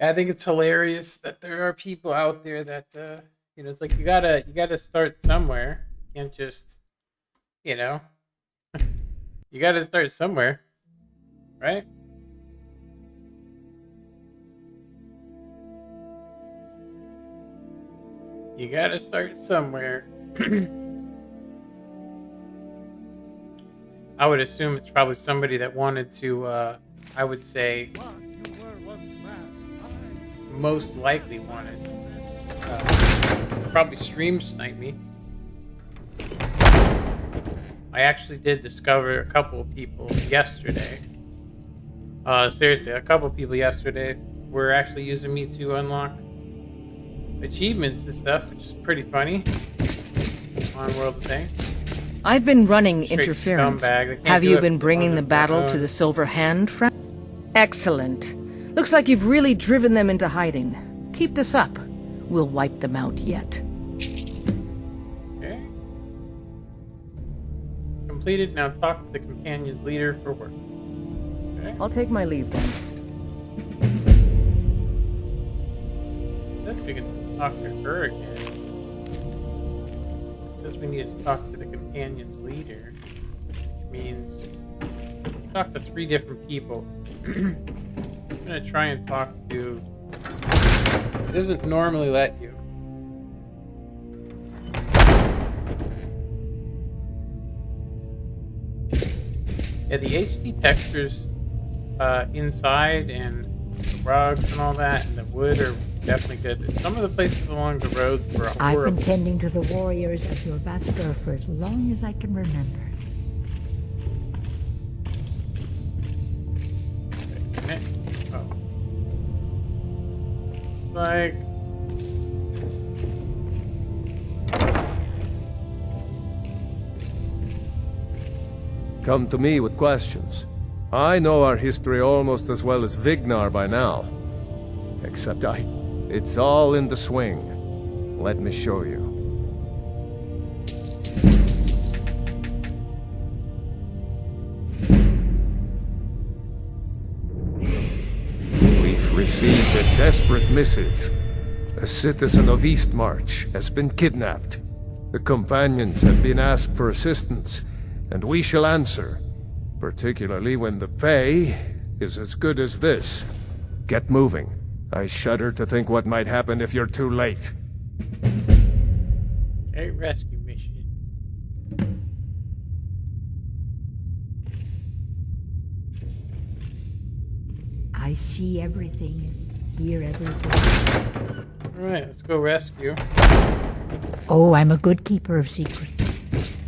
I think it's hilarious that there are people out there that it's like you gotta start somewhere. You can't just you know you gotta start somewhere, right? You gotta start somewhere. I would assume it's probably somebody that wanted to I would say most likely wanted probably stream snipe me. I actually did discover a couple of people yesterday. Seriously, a couple of people yesterday were actually using me to unlock achievements and stuff, which is pretty funny. On World of Tanks. I've been running Straight interference. scumbag. Have you been bringing the battle to the Silver Hand, friend? Excellent. Looks like you've really driven them into hiding. Keep this up. We'll wipe them out yet. Okay. Completed. Now talk to the companion's leader for work. Okay. I'll take my leave then. Says we can talk to her again. It says we need to talk to the companion's leader, which means talk to 3 different people. I'm gonna try and talk to. It doesn't normally let you. Yeah, the HD textures inside and the rugs and all that and the wood are definitely good. Some of the places along the road were horrible. I've been tending to the warriors of your Vasper for as long as I can remember. Oh. Like... Come to me with questions. I know our history almost as well as Vignar by now. Except it's all in the swing. Let me show you. We've received a desperate missive. A citizen of Eastmarch has been kidnapped. The companions have been asked for assistance, and we shall answer, particularly when the pay is as good as this. Get moving. I shudder to think what might happen if you're too late. Okay, rescue mission. I see everything, hear everything. Alright, let's go rescue. Oh, I'm a good keeper of secrets.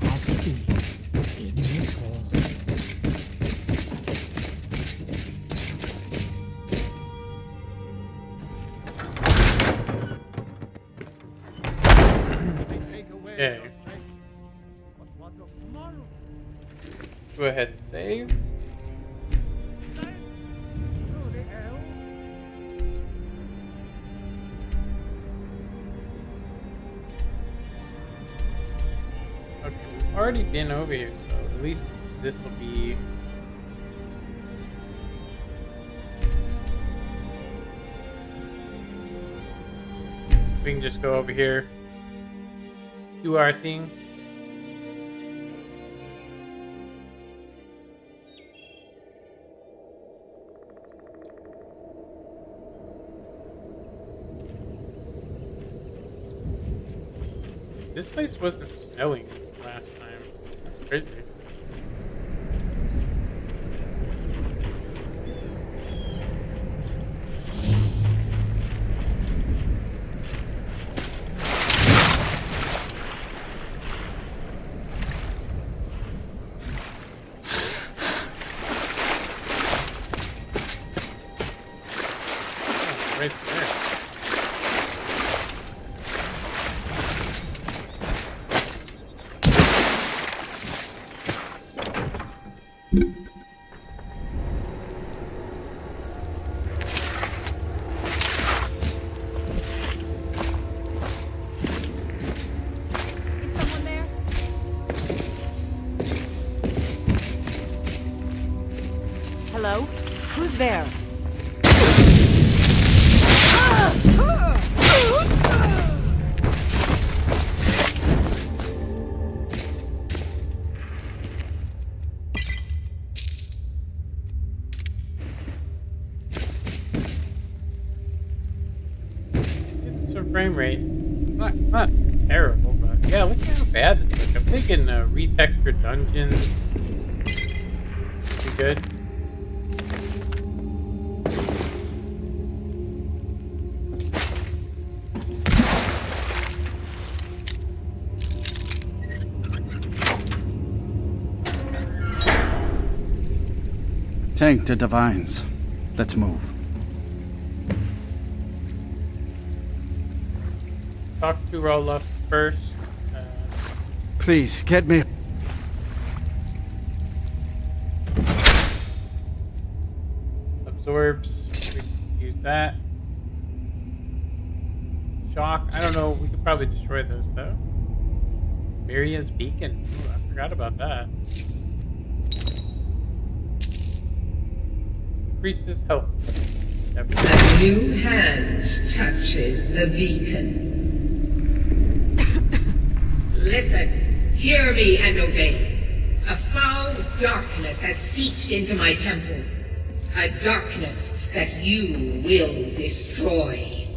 Have to be. In this hole. Okay. Go ahead and save. Okay, we've already been over here, so at least this will be... We can just go over here, do our thing. This place wasn't snowing last time. That's crazy. Oh, right there. Hello? Who's there? It's a frame rate. Not terrible, but yeah, look at how bad this looks. I'm thinking retextured dungeons would be good. Tank to Divines. Let's move. Talk to Roloff first. Please, get me. Absorbs. We can use that. Shock. I don't know. We could probably destroy those though. Miria's beacon. Ooh, I forgot about that. Increases health. A new hand touches the beacon. Listen, hear me and obey. A foul darkness has seeped into my temple. A darkness that you will destroy.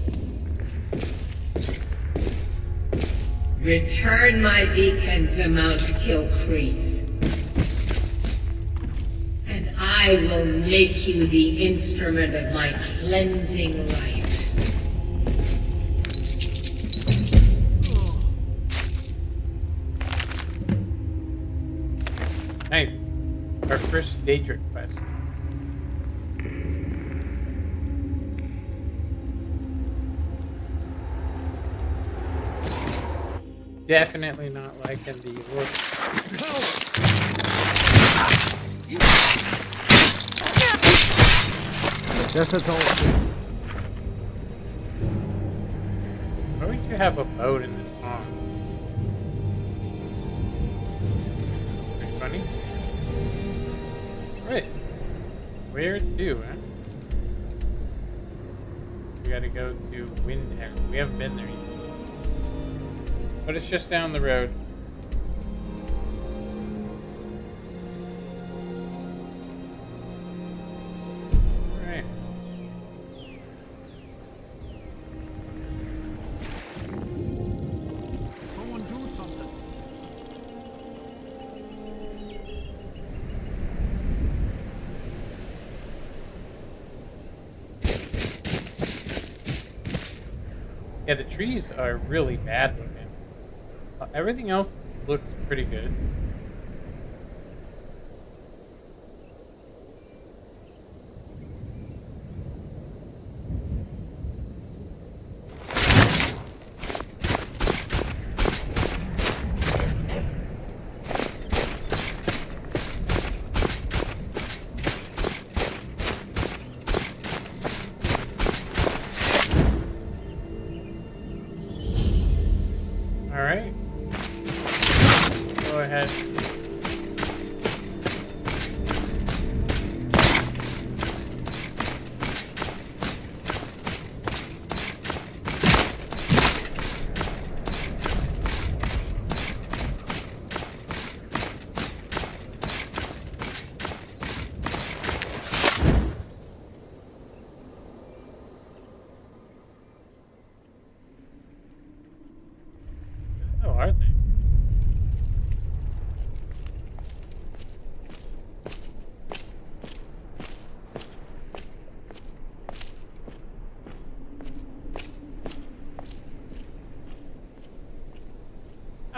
Return my beacon to Mount Kilcreath. And I will make you the instrument of my cleansing light. Nice. Our first Daedric quest. Definitely not liking the orc. Guess that's all. Why would you have a boat in this pond? Pretty funny. Right. Where to, huh? We gotta go to Windhelm. We haven't been there yet. But it's just down the road. Alright. Someone do something. Yeah, the trees are really bad looking. Everything else looks pretty good. Alright. Go ahead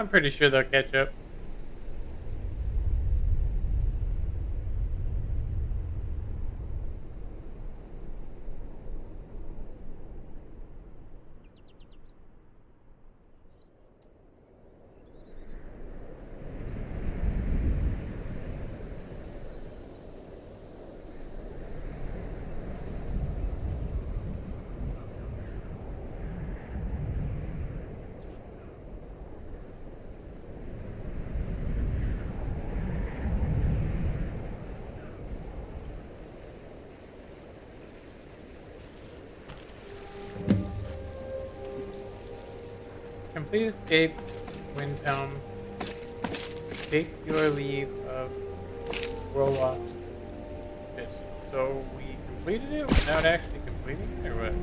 I'm pretty sure they'll catch up. Complete escape, Windhelm. Take your leave of roll-offs. So we completed it without actually completing it, or what?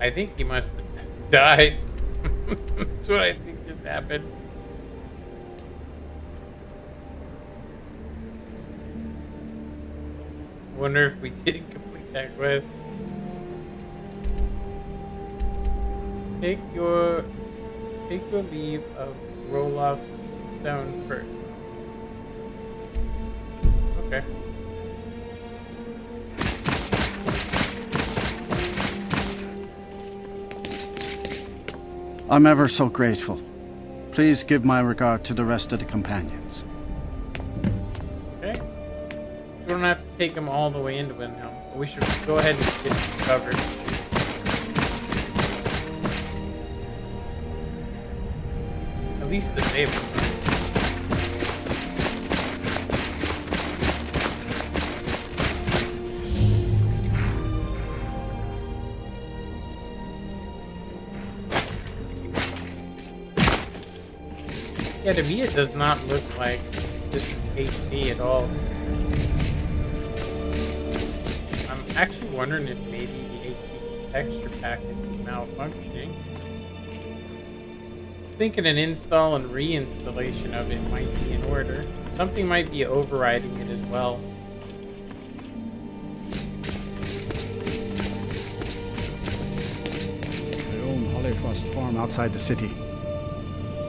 I think he must have died. That's what I think just happened. I wonder if we didn't complete that quest. Take your leave of Roloff's stone first. Okay. I'm ever so grateful. Please give my regard to the rest of the companions. Okay. We don't have to take them all the way into Windhelm. But we should go ahead and get them covered. At least the table. Yeah, to me it does not look like this is HD at all. I'm actually wondering if maybe the HD texture pack is malfunctioning. Thinking an install and reinstallation of it might be in order. Something might be overriding it as well. They own Hollyfrost farm outside the city.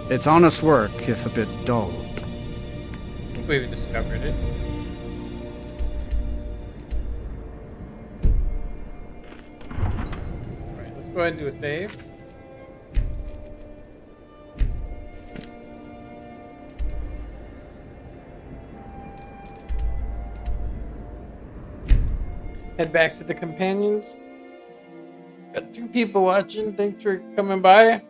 It's honest work, if a bit dull. I think we've discovered it. Alright, let's go ahead and do a save. Head back to the companions. Got 2 people watching. Thanks for coming by.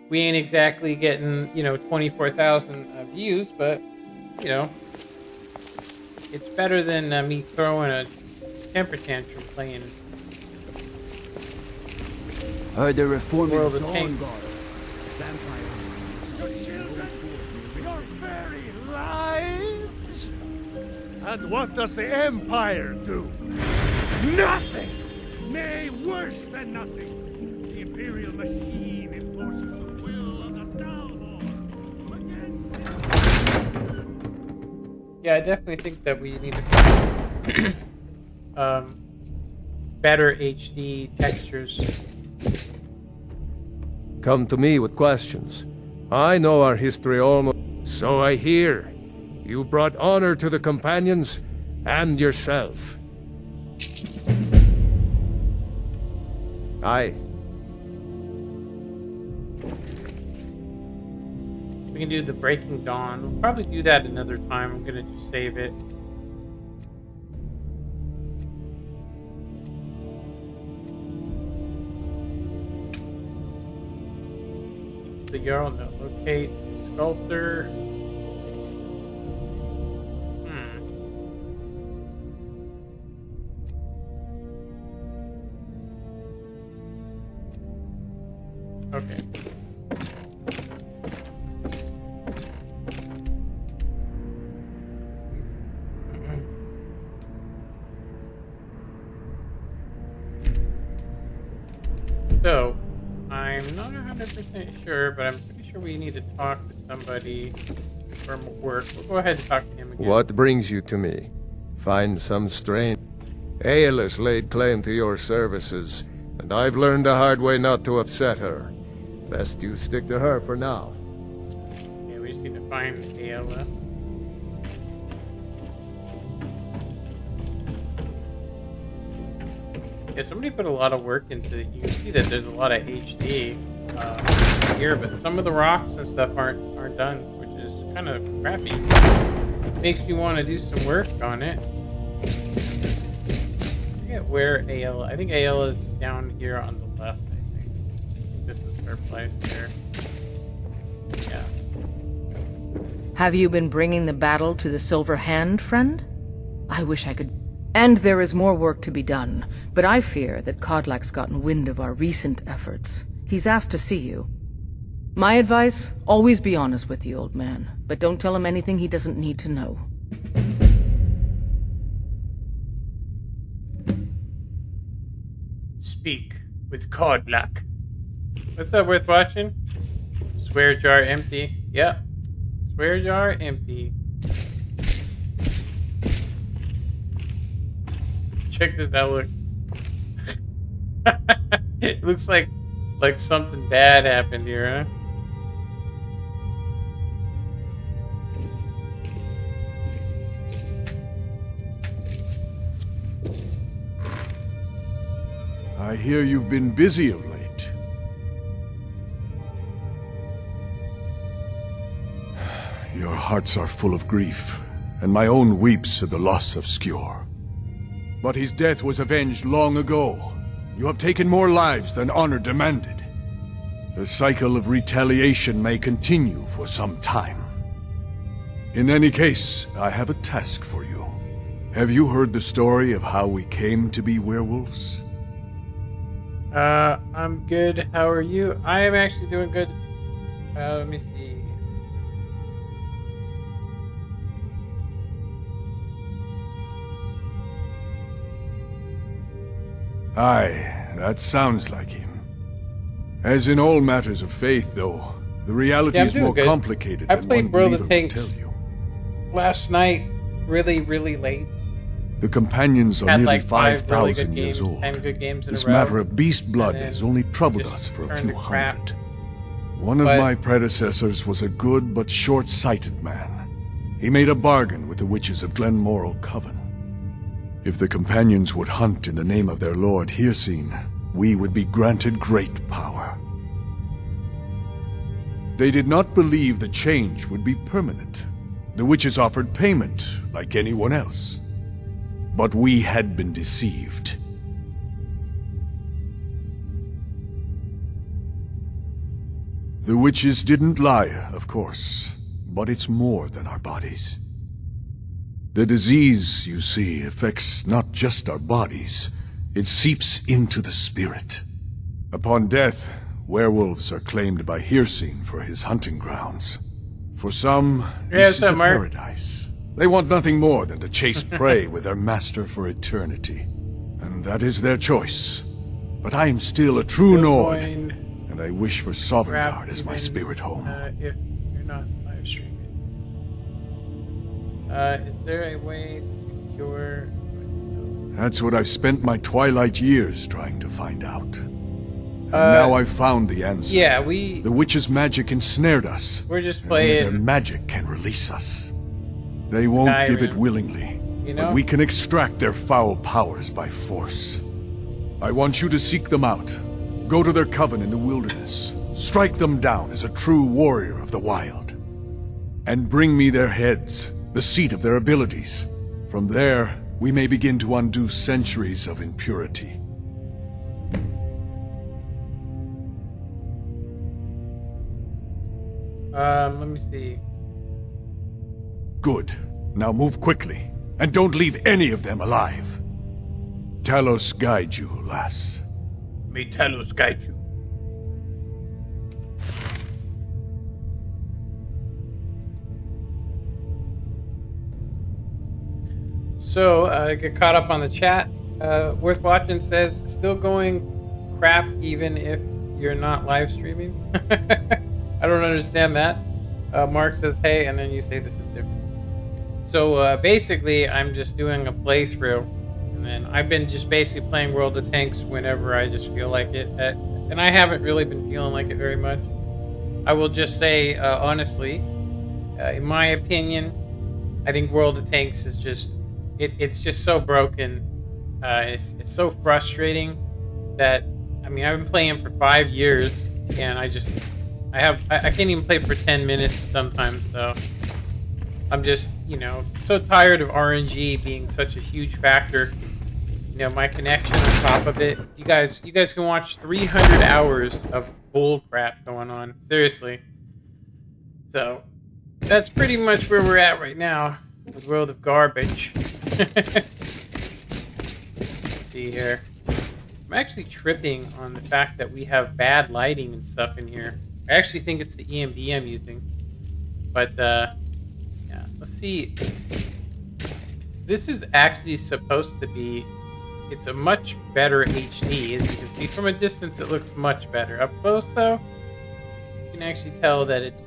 We ain't exactly getting, 24,000 views, but, it's better than me throwing a temper tantrum playing Heard they're reforming World the of Dawn Tanks. Guard. Your children, your very lives. And what does the Empire do? Nothing! Nay, worse than nothing. The Imperial machine enforces the will of the Dalmor against Yeah, I definitely think that we need to better HD textures. Come to me with questions. I know our history almost. So I hear. You brought honor to the companions and yourself. Aye. We can do the Breaking Dawn. We'll probably do that another time. I'm gonna just save it. It's the Jarl note. Locate Sculptor. Okay. So, I'm not 100% sure, but I'm pretty sure we need to talk to somebody from work. We'll go ahead and talk to him again. What brings you to me? Find some strange. IVIICHAELxx laid claim to your services, and I've learned the hard way not to upset her. Best you stick to her for now. Yeah, we just need to find Ayla. Yeah, somebody put a lot of work into it. You can see that there's a lot of HD here, but some of the rocks and stuff aren't done, which is kind of crappy. Makes me want to do some work on it. I forget where Ayla. I think Ayla's down here on the left. I think this is her place here. Yeah. Have you been bringing the battle to the Silver Hand, friend? I wish I could. And there is more work to be done, but I fear that IVIICHAELxx gotten wind of our recent efforts. He's asked to see you. My advice, always be honest with the old man, but don't tell him anything he doesn't need to know. Speak with IVIICHAELxx. What's up, worth watching? Swear jar empty. Yep. Swear jar empty. Check this out, look. It looks like something bad happened here, huh? I hear you've been busy of late. Your hearts are full of grief, and my own weeps at the loss of Skjor. But his death was avenged long ago. You have taken more lives than honor demanded. The cycle of retaliation may continue for some time. In any case, I have a task for you. Have you heard the story of how we came to be werewolves? I'm good. How are you? I am actually doing good. Let me see. Aye, that sounds like him. As in all matters of faith, though, the reality is more complicated than one believer will tell you. Last night, really, really late. The companions are Had nearly like 5,000 really years old. 10 good games in This a row, matter of beast blood and then has only troubled us for a few hundred. One of my predecessors was a good but short-sighted man. He made a bargain with the witches of Glenmoral Coven. If the companions would hunt in the name of their lord Hircine, we would be granted great power. They did not believe the change would be permanent. The witches offered payment, like anyone else. But we had been deceived. The witches didn't lie, of course, but it's more than our bodies. The disease, you see, affects not just our bodies, it seeps into the spirit. Upon death, werewolves are claimed by Hircine for his hunting grounds. For some, this is a paradise. They want nothing more than to chase prey with their master for eternity. And that is their choice. But I am still a true Nord, and I wish for Sovngarde as my spirit home. If you're not live streaming. Is there a way to cure myself? That's what I've spent my twilight years trying to find out. And now I've found the answer. Yeah, The witch's magic ensnared us. We're just and only their playing magic can release us. They won't give it Skyrim, willingly, you know? but we can extract their foul powers by force. I want you to seek them out. Go to their coven in the wilderness. Strike them down as a true warrior of the wild. And bring me their heads, the seat of their abilities. From there, we may begin to undo centuries of impurity. let me see. Good. Now move quickly, and don't leave any of them alive. Talos guide you, lass. May Talos guide you. So, get caught up on the chat. Worth Watching says, still going crap even if you're not live streaming? I don't understand that. Mark says, hey, and then you say this is different. So, basically, I'm just doing a playthrough And then I've been just basically playing World of Tanks whenever I just feel like it. And I haven't really been feeling like it very much. I will just say, honestly, in my opinion, I think World of Tanks is just it's just so broken. It's so frustrating that I mean I've been playing for 5 years and I can't even play for 10 minutes sometimes. So I'm just so tired of RNG being such a huge factor. My connection on top of it. You guys can watch 300 hours of bull crap going on. Seriously. So that's pretty much where we're at right now. The world of garbage. Let's see here. I'm actually tripping on the fact that we have bad lighting and stuff in here. I actually think it's the EMD I'm using. But yeah, let's see. So this is actually supposed to be. It's a much better HD. As you can see from a distance, it looks much better. Up close, though, you can actually tell that it's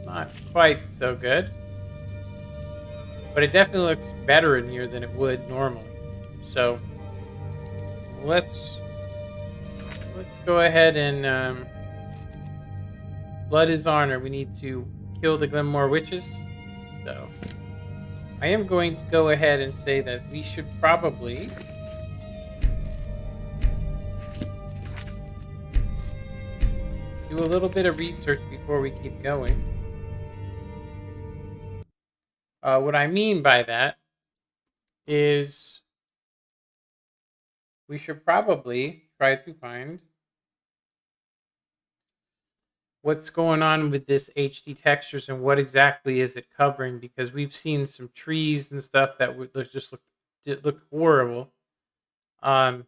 not quite so good. But it definitely looks better in here than it would normally. So let's go ahead and blood is honor. We need to kill the Glenmore witches. So I am going to go ahead and say that we should probably do a little bit of research before we keep going. What I mean by that is we should probably try to find what's going on with this HD textures and what exactly is it covering, because we've seen some trees and stuff that just looked horrible. And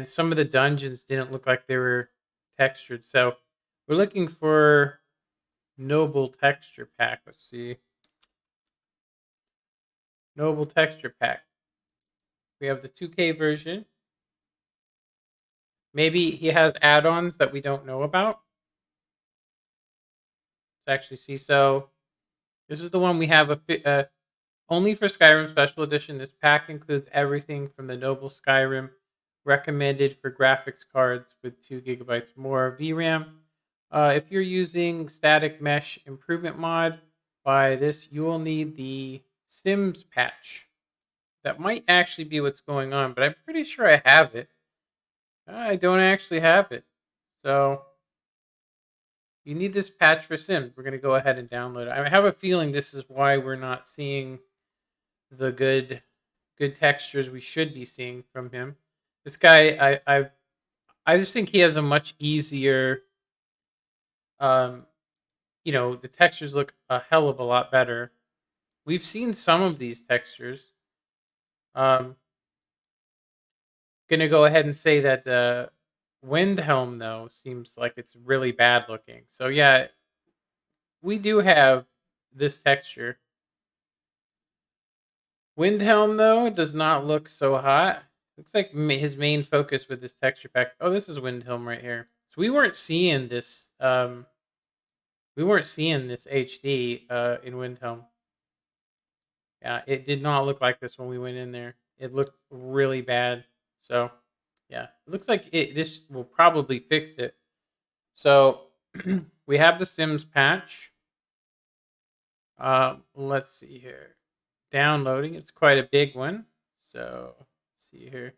some of the dungeons didn't look like they were textured. So we're looking for Noble Texture Pack. Let's see. Noble Texture Pack. We have the 2K version. Maybe he has add-ons that we don't know about. Let's actually see. So this is the one we have only for Skyrim Special Edition. This pack includes everything from the Noble Skyrim, recommended for graphics cards with 2 gigabytes more VRAM. If you're using Static Mesh Improvement Mod, by this you will need the Sims patch. That might actually be what's going on, but I'm pretty sure I have it. I don't actually have it. So you need this patch for Sims. We're going to go ahead and download it. I have a feeling this is why we're not seeing the good textures we should be seeing from him. This guy, I just think he has a much easier. The textures look a hell of a lot better. We've seen some of these textures. Gonna go ahead and say that the Windhelm, though, seems like it's really bad looking. So yeah, we do have this texture. Windhelm, though, does not look so hot. Looks like his main focus with this texture pack. Oh, this is Windhelm right here. So we weren't seeing this. We weren't seeing this HD in Windhelm. Yeah, it did not look like this when we went in there. It looked really bad. So, yeah, it looks like this will probably fix it. So, we have the Sims patch. Let's see here. Downloading. It's quite a big one. So, let's see here.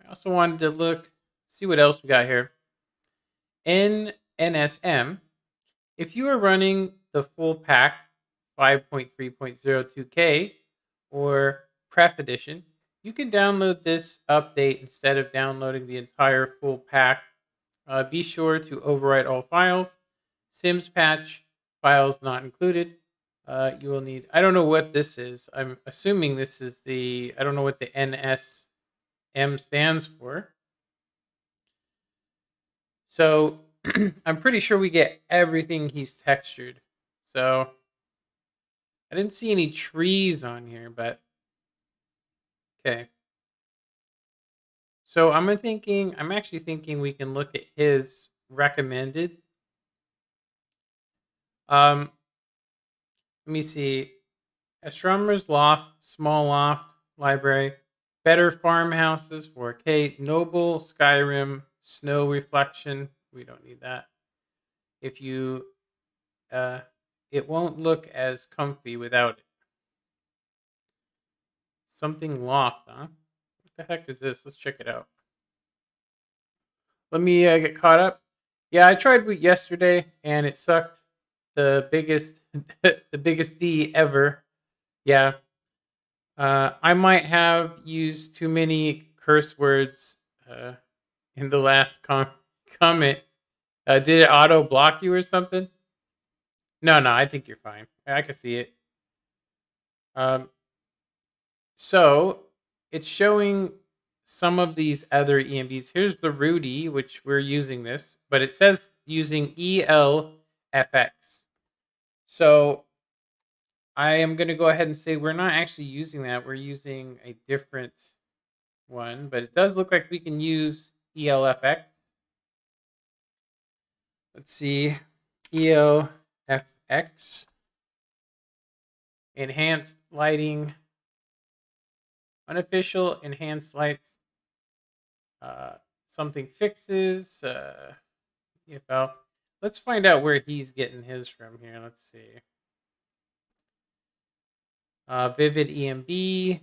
I also wanted to see what else we got here. NSM. If you are running the full pack 5.3.02K or Pref Edition, you can download this update instead of downloading the entire full pack. Be sure to overwrite all files. Sims patch files not included. You will need, I don't know what this is. I'm assuming this is I don't know what the NSM stands for. So I'm pretty sure we get everything he's textured. So I didn't see any trees on here, but okay. So I'm actually thinking we can look at his recommended. Let me see. Astronomer's Loft, Small Loft, library. Better farmhouses, 4K. Noble Skyrim snow reflection. We don't need that. If you, it won't look as comfy without it. Something loft, huh? What the heck is this? Let's check it out. Let me get caught up. Yeah, I tried wheat yesterday and it sucked. The biggest, the biggest D ever. Yeah. I might have used too many curse words in the last comment. Did it auto block you or something? No, I think you're fine. I can see it. So it's showing some of these other EMBs. Here's the Rudy, which we're using this, but it says using IVIICHAELxx. So I am going to go ahead and say we're not actually using that. We're using a different one, but it does look like we can use ELFX. Let's see. ELFX. Enhanced lighting. Unofficial enhanced lights. Something fixes. EFL. Let's find out where he's getting his from here. Let's see. Vivid EMB.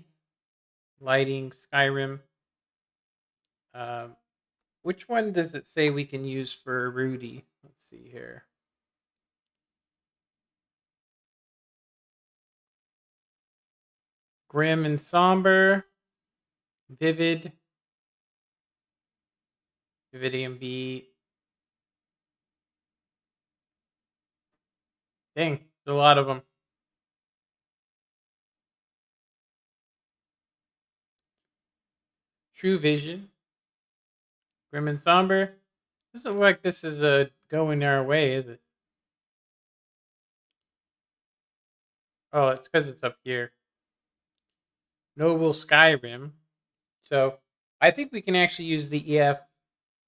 Lighting Skyrim. Which one does it say we can use for Rudy? Let's see here. Grim and Somber. Vivid. Vivid EMB. Dang, there's a lot of them. True Vision. Grim and Somber. Doesn't look like this is going our way, is it? Oh, it's because it's up here. Noble Skyrim. So I think we can actually use the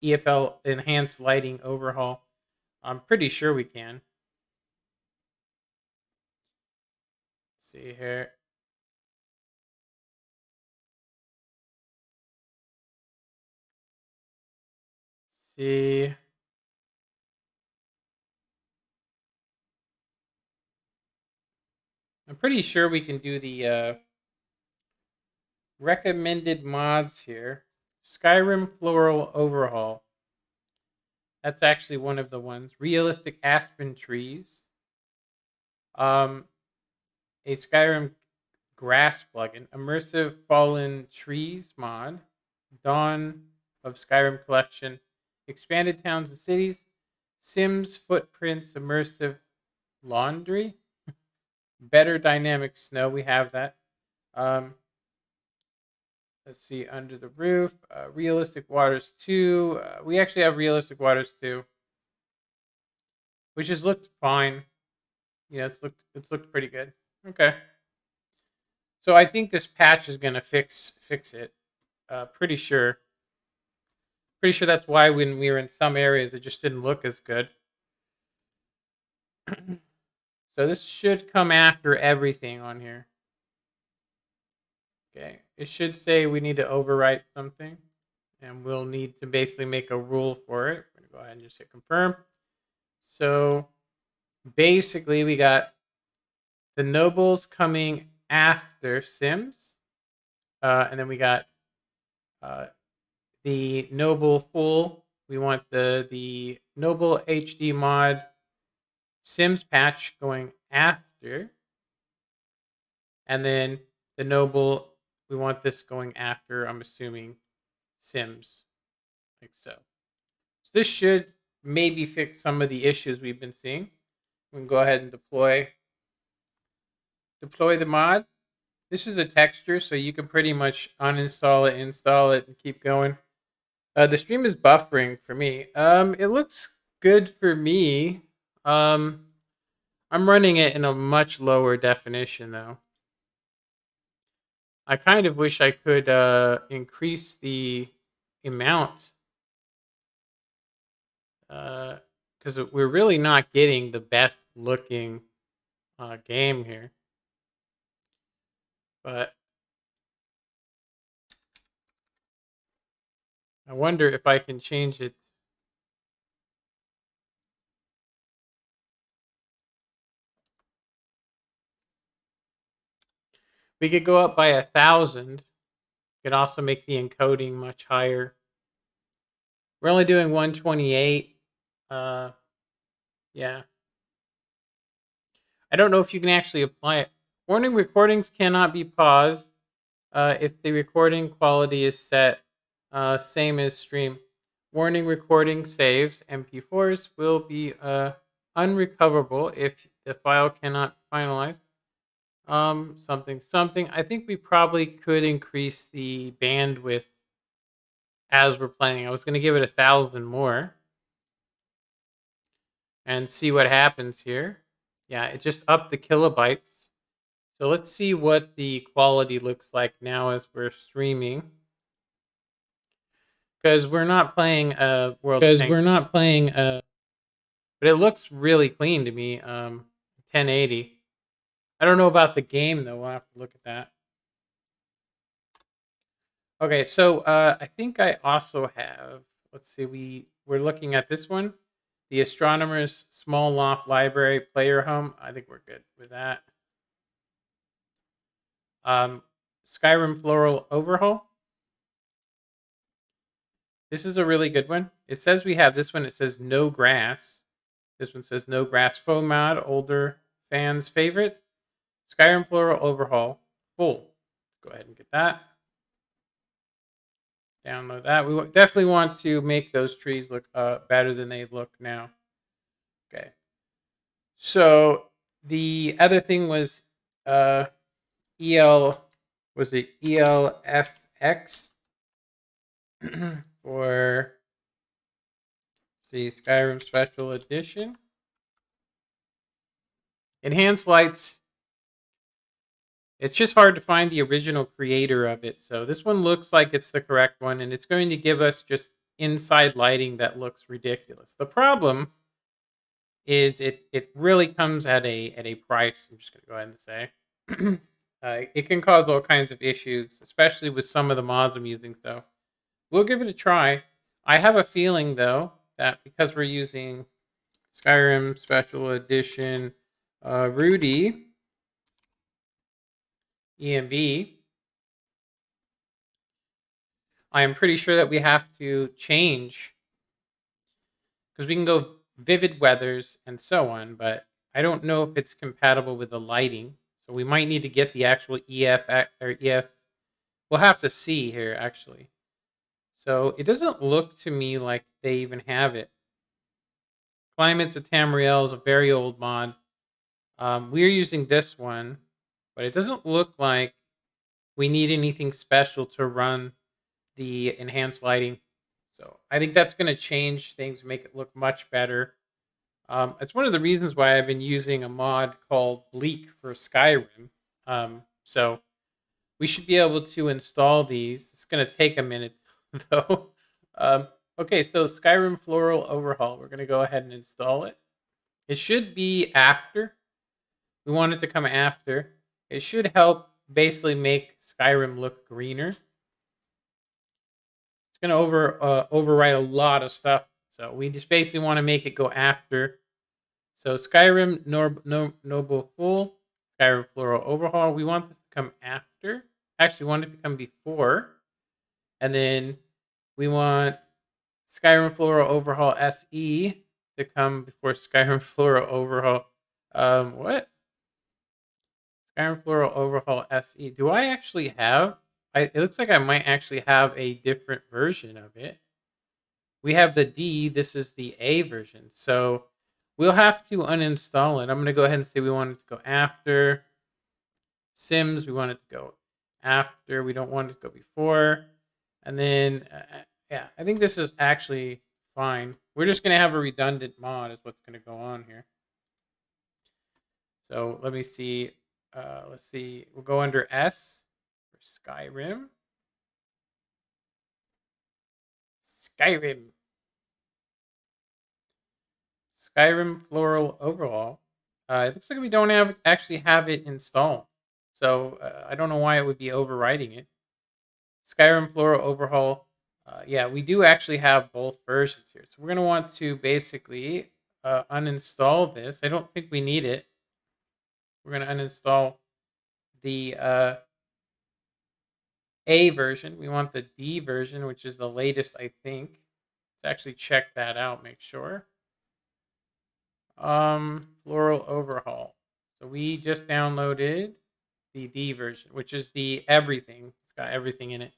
EFL enhanced lighting overhaul. I'm pretty sure we can. Let's see here. See. I'm pretty sure we can do the recommended mods here. Skyrim Floral Overhaul. That's actually one of the ones. Realistic Aspen Trees. A Skyrim Grass plugin. Immersive Fallen Trees mod. Dawn of Skyrim Collection. Expanded Towns and Cities. Sims Footprints Immersive Laundry. Better Dynamic Snow. We have that. Let's see, Under the Roof, Realistic Waters 2. We actually have Realistic Waters 2, which has looked fine. Yeah, it's looked pretty good. Okay. So I think this patch is gonna fix it. Pretty sure. Pretty sure that's why when we were in some areas it just didn't look as good. So this should come after everything on here. Okay, it should say we need to overwrite something, and we'll need to basically make a rule for it. We're gonna go ahead and just hit confirm. So basically, we got the nobles coming after Sims, and then we got the noble full. We want the noble HD mod Sims patch going after, and then the noble. We want this going after, I'm assuming, Sims, like so. So this should maybe fix some of the issues we've been seeing. We can go ahead and deploy the mod. This is a texture, so you can pretty much uninstall it, install it, and keep going. The stream is buffering for me. It looks good for me. I'm running it in a much lower definition, though. I kind of wish I could increase the amount because we're really not getting the best looking game here. But I wonder if I can change it. We could go up by 1,000. Could also make the encoding much higher. We're only doing 128. Yeah. I don't know if you can actually apply it. Warning: recordings cannot be paused if the recording quality is set same as stream. Warning: recording saves MP4s will be unrecoverable if the file cannot be finalized. Something. I think we probably could increase the bandwidth as we're playing. I was going to give it 1,000 more and see what happens here. Yeah, it just upped the kilobytes. So let's see what the quality looks like now as we're streaming. Because we're not playing World of Tanks. But it looks really clean to me. 1080. I don't know about the game though. We'll have to look at that. Okay, so I think I also have. Let's see. We're looking at this one, the Astronomer's Small Loft Library Player Home. I think we're good with that. Skyrim Floral Overhaul. This is a really good one. It says we have this one. It says no grass. This one says no grass faux mod. Older fans' favorite. Skyrim Floral Overhaul full. Go ahead and get that. Download that. We definitely want to make those trees look better than they look now. Okay. So the other thing was IVIICHAELxx for the Skyrim Special Edition. Enhanced lights. It's just hard to find the original creator of it. So this one looks like it's the correct one, and it's going to give us just inside lighting that looks ridiculous. The problem is it really comes at a price. I'm just going to go ahead and say. It can cause all kinds of issues, especially with some of the mods I'm using. So we'll give it a try. I have a feeling, though, that because we're using Skyrim Special Edition Rudy EMB, I am pretty sure that we have to change, because we can go vivid weathers and so on, but I don't know if it's compatible with the lighting. So we might need to get the actual EF or EF. We'll have to see here, actually. So it doesn't look to me like they even have it. Climates of Tamriel is a very old mod. We're using this one, but it doesn't look like we need anything special to run the enhanced lighting. So I think that's going to change things, make it look much better. It's one of the reasons why I've been using a mod called Bleak for Skyrim. So we should be able to install these. It's going to take a minute, though. Okay, so Skyrim Floral Overhaul. We're going to go ahead and install it. It should be after. We want it to come after. It should help basically make Skyrim look greener. It's going to overwrite a lot of stuff. So we just basically want to make it go after. So Skyrim Noble Full, Skyrim Floral Overhaul. We want this to come after. Actually, we want it to come before. And then we want Skyrim Floral Overhaul SE to come before Skyrim Floral Overhaul. What? Skyrim Floral Overhaul SE. Do I actually have? It looks like I might actually have a different version of it. We have the D. This is the A version. So we'll have to uninstall it. I'm going to go ahead and say we want it to go after. Sims, we want it to go after. We don't want it to go before. And then, yeah, I think this is actually fine. We're just going to have a redundant mod is what's going to go on here. So let me see. Let's see. We'll go under S for Skyrim. Skyrim Floral Overhaul. It looks like we don't actually have it installed. So I don't know why it would be overwriting it. Skyrim Floral Overhaul Yeah, we do actually have both versions here. So we're going to want to basically uninstall this. I don't think we need it. We're going to uninstall the A version. We want the D version, which is the latest, I think. Let's actually check that out, make sure. Floral overhaul. So we just downloaded the D version, which is the everything. It's got everything in it.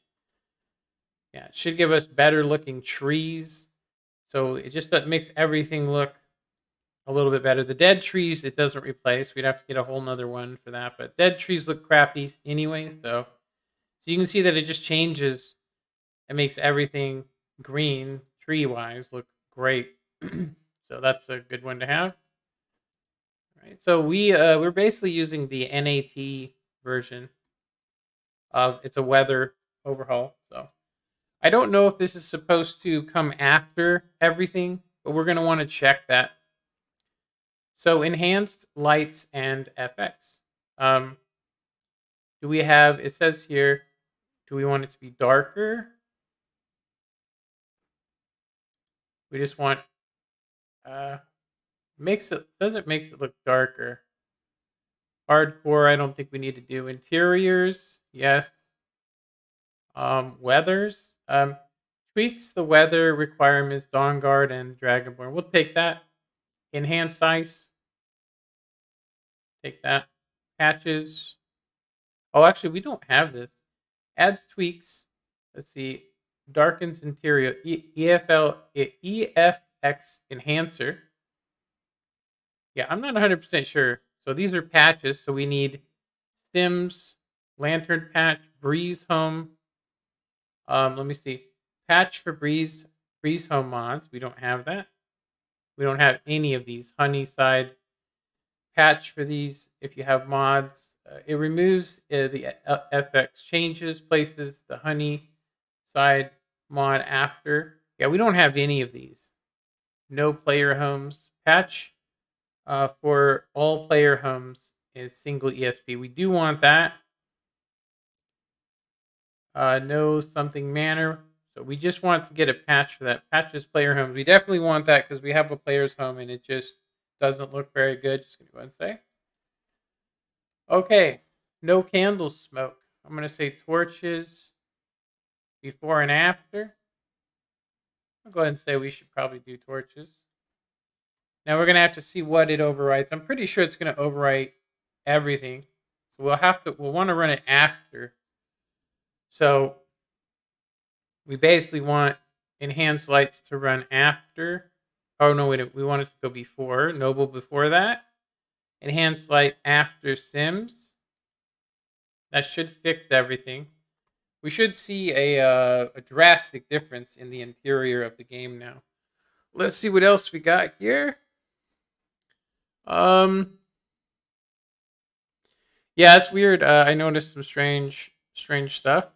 Yeah, it should give us better looking trees. So it just makes everything look a little bit better. The dead trees, it doesn't replace. We'd have to get a whole nother one for that. But dead trees look crappy anyway. So you can see that it just changes. It makes everything green, tree-wise, look great. So that's a good one to have. All right. So we're basically using the NAT version of it's a weather overhaul. So I don't know if this is supposed to come after everything, but we're going to want to check that. So enhanced lights and FX. Do we have, it says here, do we want it to be darker? We just want, makes it look darker. Hardcore, I don't think we need to do. Interiors, yes. Weathers, tweaks the weather requirements, Dawnguard and Dragonborn. We'll take that. Enhanced ice. Take that. Patches. Oh, actually, we don't have this. Adds tweaks. Let's see. Darkens interior. EFX enhancer. Yeah, I'm not 100% sure. So these are patches. So we need Sims, Lantern Patch, Breeze Home. Let me see. Patch for Breeze Home mods. We don't have that. We don't have any of these. Honeyside patch for these. If you have mods, it removes the FX changes, places the honey side mod after. Yeah, we don't have any of these. No player homes. Patch for all player homes is single ESP. We do want that. No something manner. So we just want to get a patch for that. Patches player homes. We definitely want that because we have a player's home and it just doesn't look very good. Just going to go ahead and say. Okay. No candle smoke. I'm going to say torches before and after. I'll go ahead and say we should probably do torches. Now we're going to have to see what it overwrites. I'm pretty sure it's going to overwrite everything. So we'll want to run it after. So we basically want enhanced lights to run after. Oh, no, wait, we want it to go before. Noble before that. Enhanced light after Sims. That should fix everything. We should see a drastic difference in the interior of the game now. Let's see what else we got here. Yeah, it's weird. I noticed some strange stuff.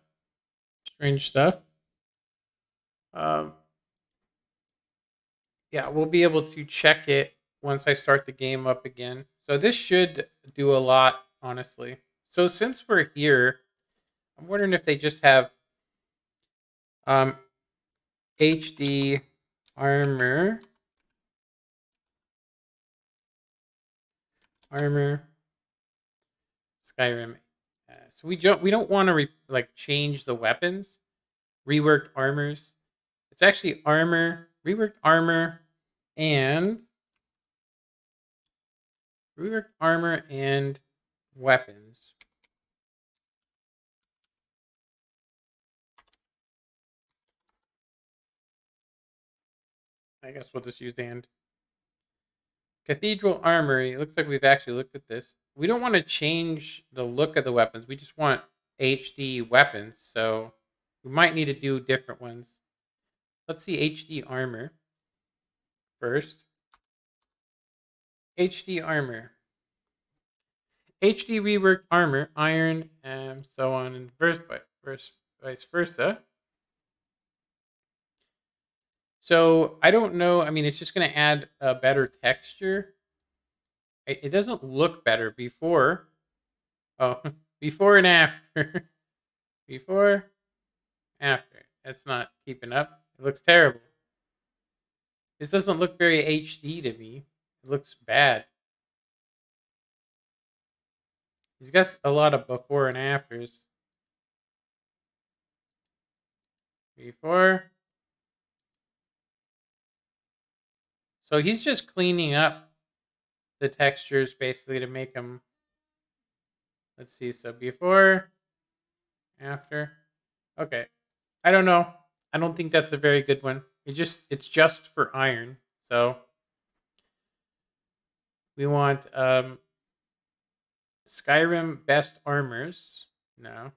Yeah, we'll be able to check it once I start the game up again. So this should do a lot, honestly. So since we're here, I'm wondering if they just have HD armor Skyrim. So we don't want to change the weapons. Reworked armors. It's actually armor, reworked armor, and weapons. I guess we'll just use and. Cathedral Armory. It looks like we've actually looked at this. We don't want to change the look of the weapons. We just want HD weapons. So we might need to do different ones. Let's see HD armor first. HD armor. HD reworked armor, iron, and so on, and vice versa. So I don't know. I mean, it's just going to add a better texture. It doesn't look better before. Oh, before and after. Before, after. It's not keeping up. It looks terrible. This doesn't look very HD to me. It looks bad. He's got a lot of before and afters. Before. So he's just cleaning up the textures basically to make them. Let's see. So before, after. Okay. I don't know. I don't think that's a very good one. It's just for iron. So we want Skyrim best armors. No.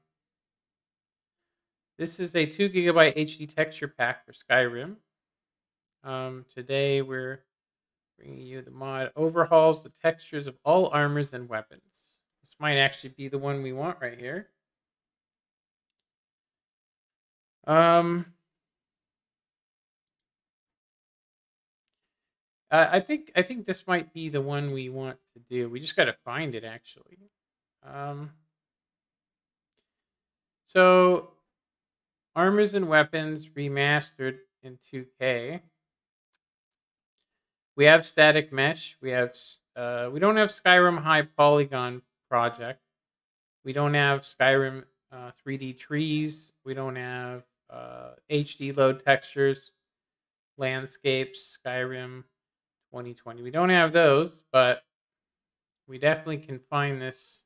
This is a 2 GB HD texture pack for Skyrim. Today we're bringing you the mod overhauls the textures of all armors and weapons. This might actually be the one we want right here. I think this might be the one we want to do. We just got to find it actually. So armors and weapons remastered in 2K. We have static mesh. We have we don't have Skyrim high polygon project. We don't have Skyrim 3D trees. We don't have HD load textures, landscapes, Skyrim 2020. We don't have those, but we definitely can find this.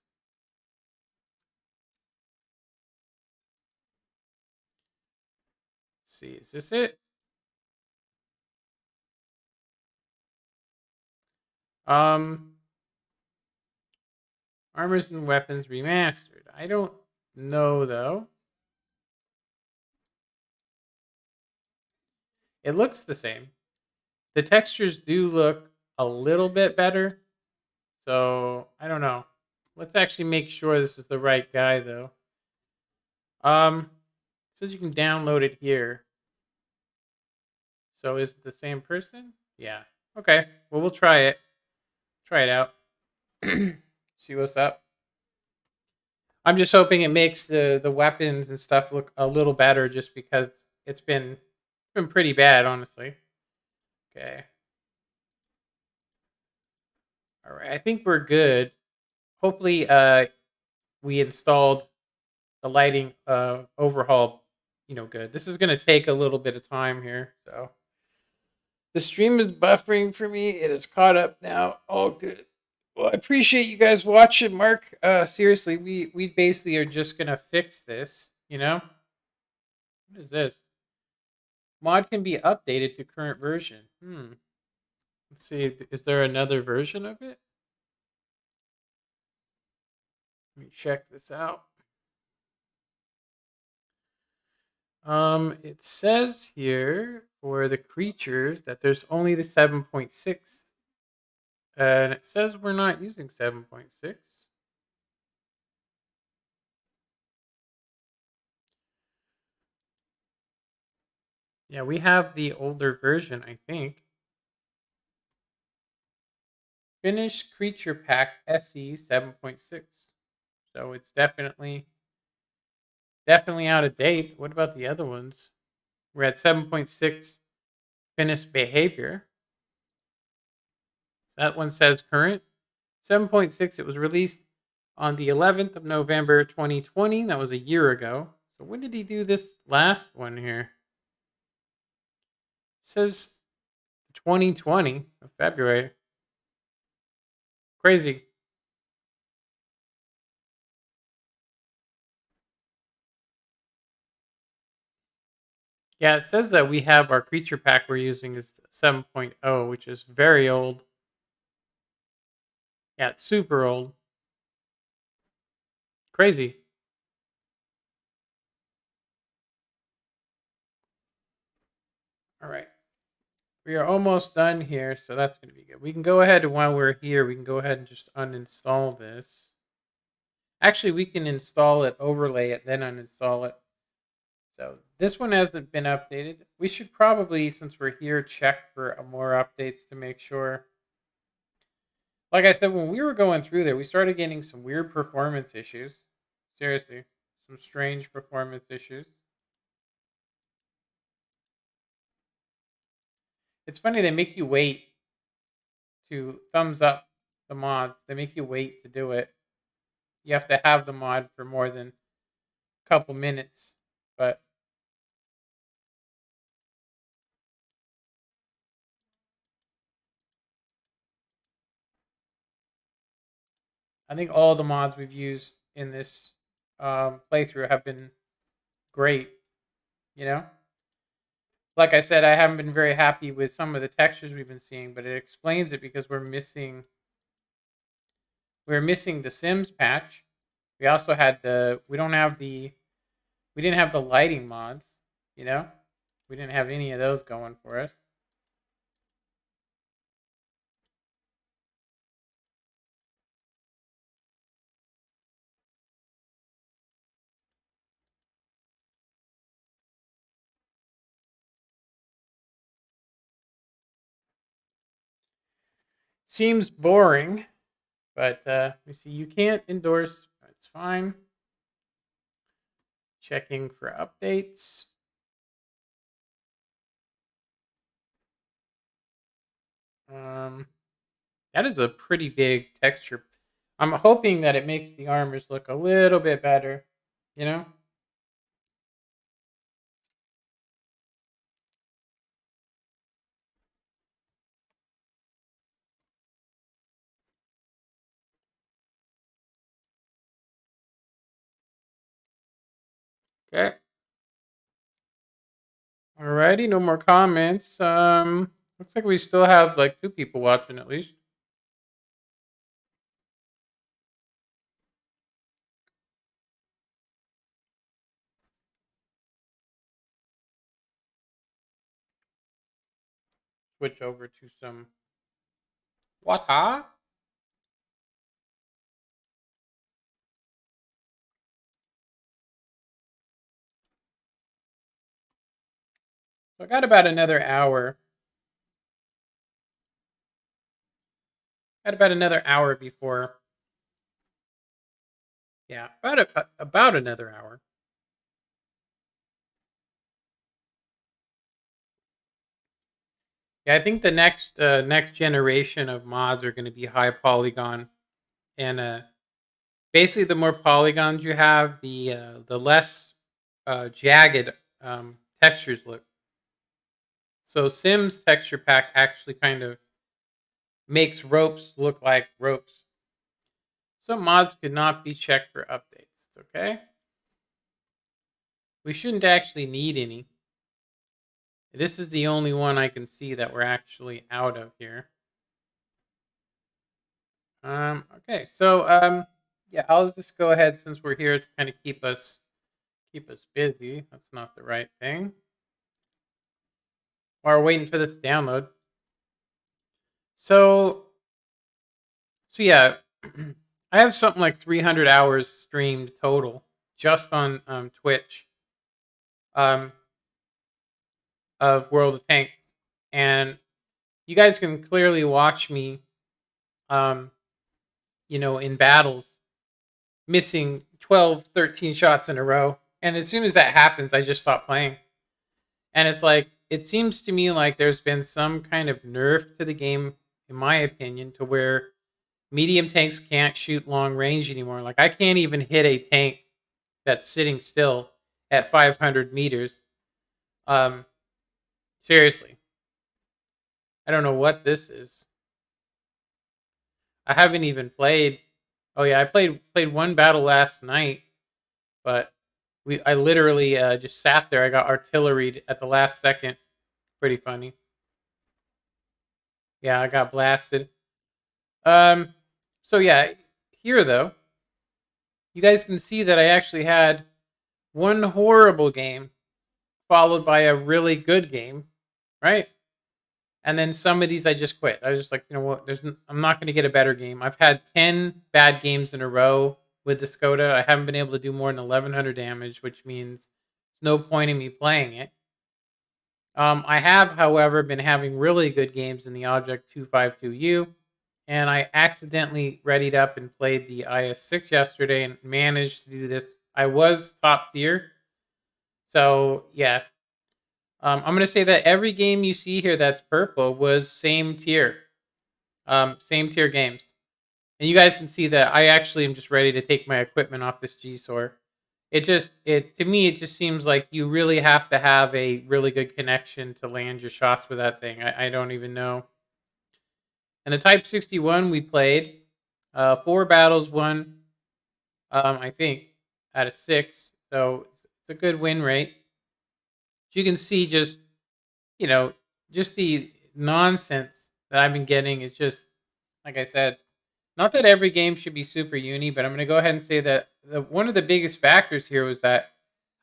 Let's see, is this it? Armors and weapons remastered. I don't know though. It looks the same. The textures do look a little bit better. So I don't know. Let's actually make sure this is the right guy though. It says you can download it here. So is it the same person? Yeah. Okay. Well, we'll try it. Try it out. See what's up. I'm just hoping it makes the weapons and stuff look a little better, just because it's been pretty bad, honestly. Okay. All right. I think we're good. Hopefully, we installed the lighting overhaul. Good. This is going to take a little bit of time here, so the stream is buffering for me. It is caught up now. All good. Well, I appreciate you guys watching, Mark. Seriously, we basically are just gonna fix this, What is this? Mod can be updated to current version. Let's see, is there another version of it? Let me check this out. It says here for the creatures that there's only the 7.6. And it says we're not using 7.6. Yeah, we have the older version, I think. Finished Creature Pack SE 7.6. So it's definitely out of date. What about the other ones? We're at 7.6 finished behavior. That one says current. 7.6, it was released on the 11th of November 2020. That was a year ago. So when did he do this last one here? It says 2020 of February. Crazy. Yeah, it says that we have our creature pack we're using is 7.0, which is very old. Yeah, it's super old. Crazy. All right. We are almost done here, so that's going to be good. We can go ahead, and while we're here, we can go ahead and just uninstall this. Actually, we can install it, overlay it, then uninstall it. So this one hasn't been updated. We should probably, since we're here, check for more updates to make sure. Like I said, when we were going through there, we started getting some weird performance issues. Seriously, some strange performance issues. It's funny they make you wait to thumbs up the mods. They make you wait to do it. You have to have the mod for more than a couple minutes, but I think all the mods we've used in this playthrough have been great. You know, like I said, I haven't been very happy with some of the textures we've been seeing, but it explains it because we're missing the Sims patch. We also had we didn't have the lighting mods. You know, we didn't have any of those going for us. Seems boring, but we see you can't endorse. It's fine. Checking for updates. That is a pretty big texture. I'm hoping that it makes the armors look a little bit better. You know. Okay. Alrighty, no more comments. Looks like we still have like 2 people watching at least. Switch over to some water. So I got about another hour. Got about another hour before. Yeah, about another hour. Yeah, I think the next generation of mods are going to be high polygon, and basically the more polygons you have, the less jagged textures look. So Sims texture pack actually kind of makes ropes look like ropes. Some mods could not be checked for updates. It's okay. We shouldn't actually need any. This is the only one I can see that we're actually out of here. Okay, so yeah, I'll just go ahead since we're here to kind of keep us busy. That's not the right thing. While we're waiting for this to download. So yeah, I have something like 300 hours streamed total just on Twitch of World of Tanks, and you guys can clearly watch me, in battles, missing 12, 13 shots in a row, and as soon as that happens, I just stop playing. And it's like, it seems to me like there's been some kind of nerf to the game, in my opinion, to where medium tanks can't shoot long range anymore. Like, I can't even hit a tank that's sitting still at 500 meters. Seriously. I don't know what this is. I haven't even played. Oh yeah, I played one battle last night, but I literally just sat there. I got artilleried at the last second. Pretty funny. Yeah, I got blasted. So yeah, here though, you guys can see that I actually had one horrible game followed by a really good game, right? And then some of these I just quit. I was just like, you know what? I'm not going to get a better game. I've had 10 bad games in a row with the Skoda. I haven't been able to do more than 1100 damage, which means there's no point in me playing it. I have, however, been having really good games in the Object 252U, and I accidentally readied up and played the IS6 yesterday and managed to do this. I was top tier. So, yeah. I'm gonna say that every game you see here that's purple was same tier. Same tier games. And you guys can see that I actually am just ready to take my equipment off this G-Sor. It to me, it just seems like you really have to have a really good connection to land your shots with that thing. I don't even know. And the Type 61 we played, 4 battles won, I think, out of 6. So it's a good win rate. You can see just, you know, just the nonsense that I've been getting is just, like I said, not that every game should be super uni, but I'm going to go ahead and say that one of the biggest factors here was that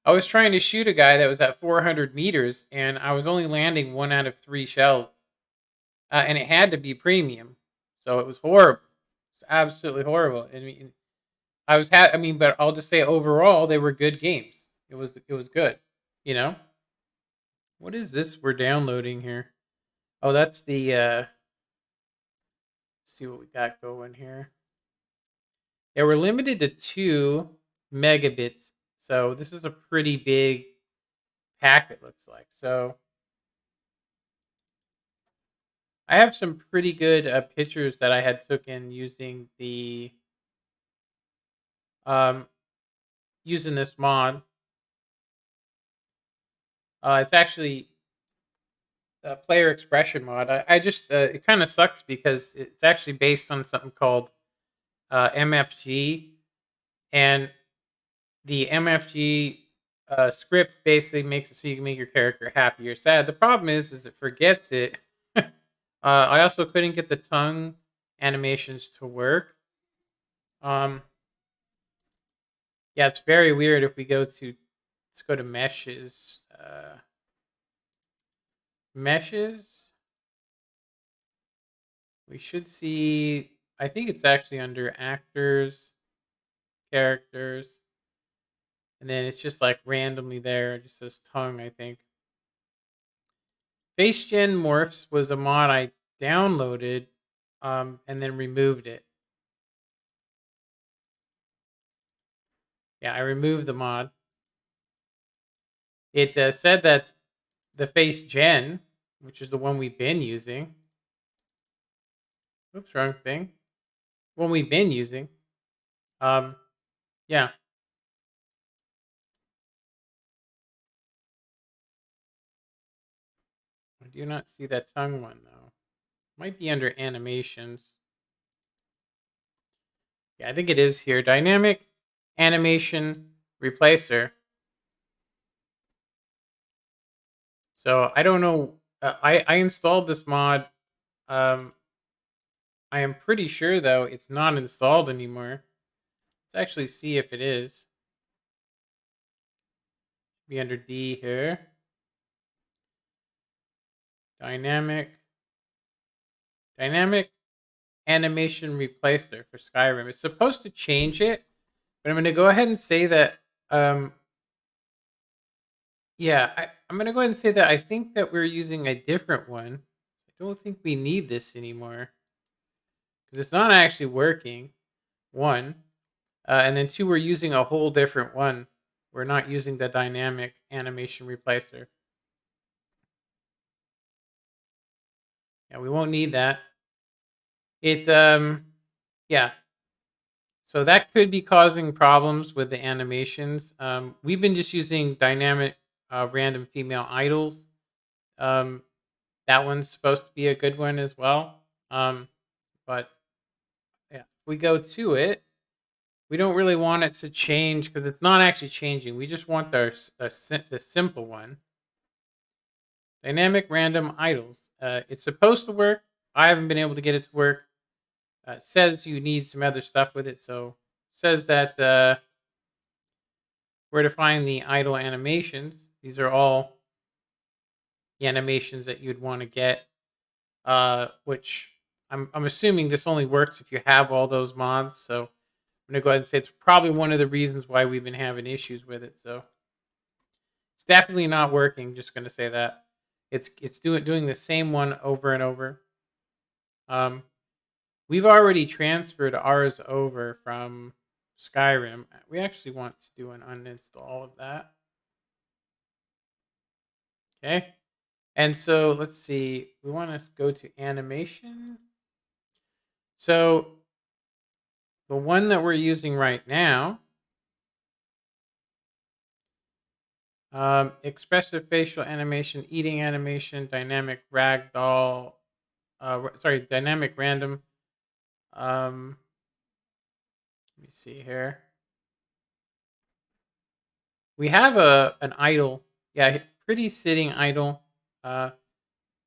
I was trying to shoot a guy that was at 400 meters, and I was only landing 1 out of 3 shells. And it had to be premium. So it was horrible. It's absolutely horrible. I mean, I mean, but I'll just say overall, they were good games. It was good, you know? What is this we're downloading here? Oh, that's the see what we got going here. Yeah, we're limited to 2 megabits. So this is a pretty big packet, looks like. So I have some pretty good pictures that I had taken using the using this mod. It's actually a player expression mod. I just it kind of sucks because it's actually based on something called MFG, and the MFG script basically makes it so you can make your character happy or sad. The problem is it forgets it. I also couldn't get the tongue animations to work. Yeah, it's very weird. If we go to, let's go to meshes. Meshes. We should see, I think it's actually under actors, characters. And then it's just like randomly there. It just says tongue, I think. Face Gen Morphs was a mod I downloaded and then removed it. Yeah, I removed the mod. It said that the Face Gen, which is the one we've been using. Oops, wrong thing. One we've been using. Yeah. I do not see that tongue one though. Might be under animations. Yeah, I think it is here. Dynamic animation replacer. So I don't know. I installed this mod. I am pretty sure though it's not installed anymore. Let's actually see if it is. Be under D here. Dynamic animation replacer for Skyrim. It's supposed to change it, but I'm going to go ahead and say that yeah, I'm going to go ahead and say that I think that we're using a different one. I don't think we need this anymore because it's not actually working. 1. And then 2, we're using a whole different one. We're not using the dynamic animation replacer. Yeah, we won't need that. It, yeah. So that could be causing problems with the animations. We've been just using dynamic random female idols. That one's supposed to be a good one as well. But yeah, if we go to it, we don't really want it to change because it's not actually changing. We just want the simple one. Dynamic random idols. It's supposed to work. I haven't been able to get it to work. It says you need some other stuff with it. So it says that where to find the idle animations. These are all the animations that you'd want to get. Which I'm assuming this only works if you have all those mods. So I'm gonna go ahead and say it's probably one of the reasons why we've been having issues with it. So it's definitely not working. Just gonna say that it's doing the same one over and over. We've already transferred ours over from Skyrim. We actually want to do an uninstall of that. Okay. And so let's see. We want to go to animation. So the one that we're using right now, expressive facial animation, eating animation, dynamic ragdoll, dynamic random. Let me see here. We have an idle, yeah, pretty sitting idle, and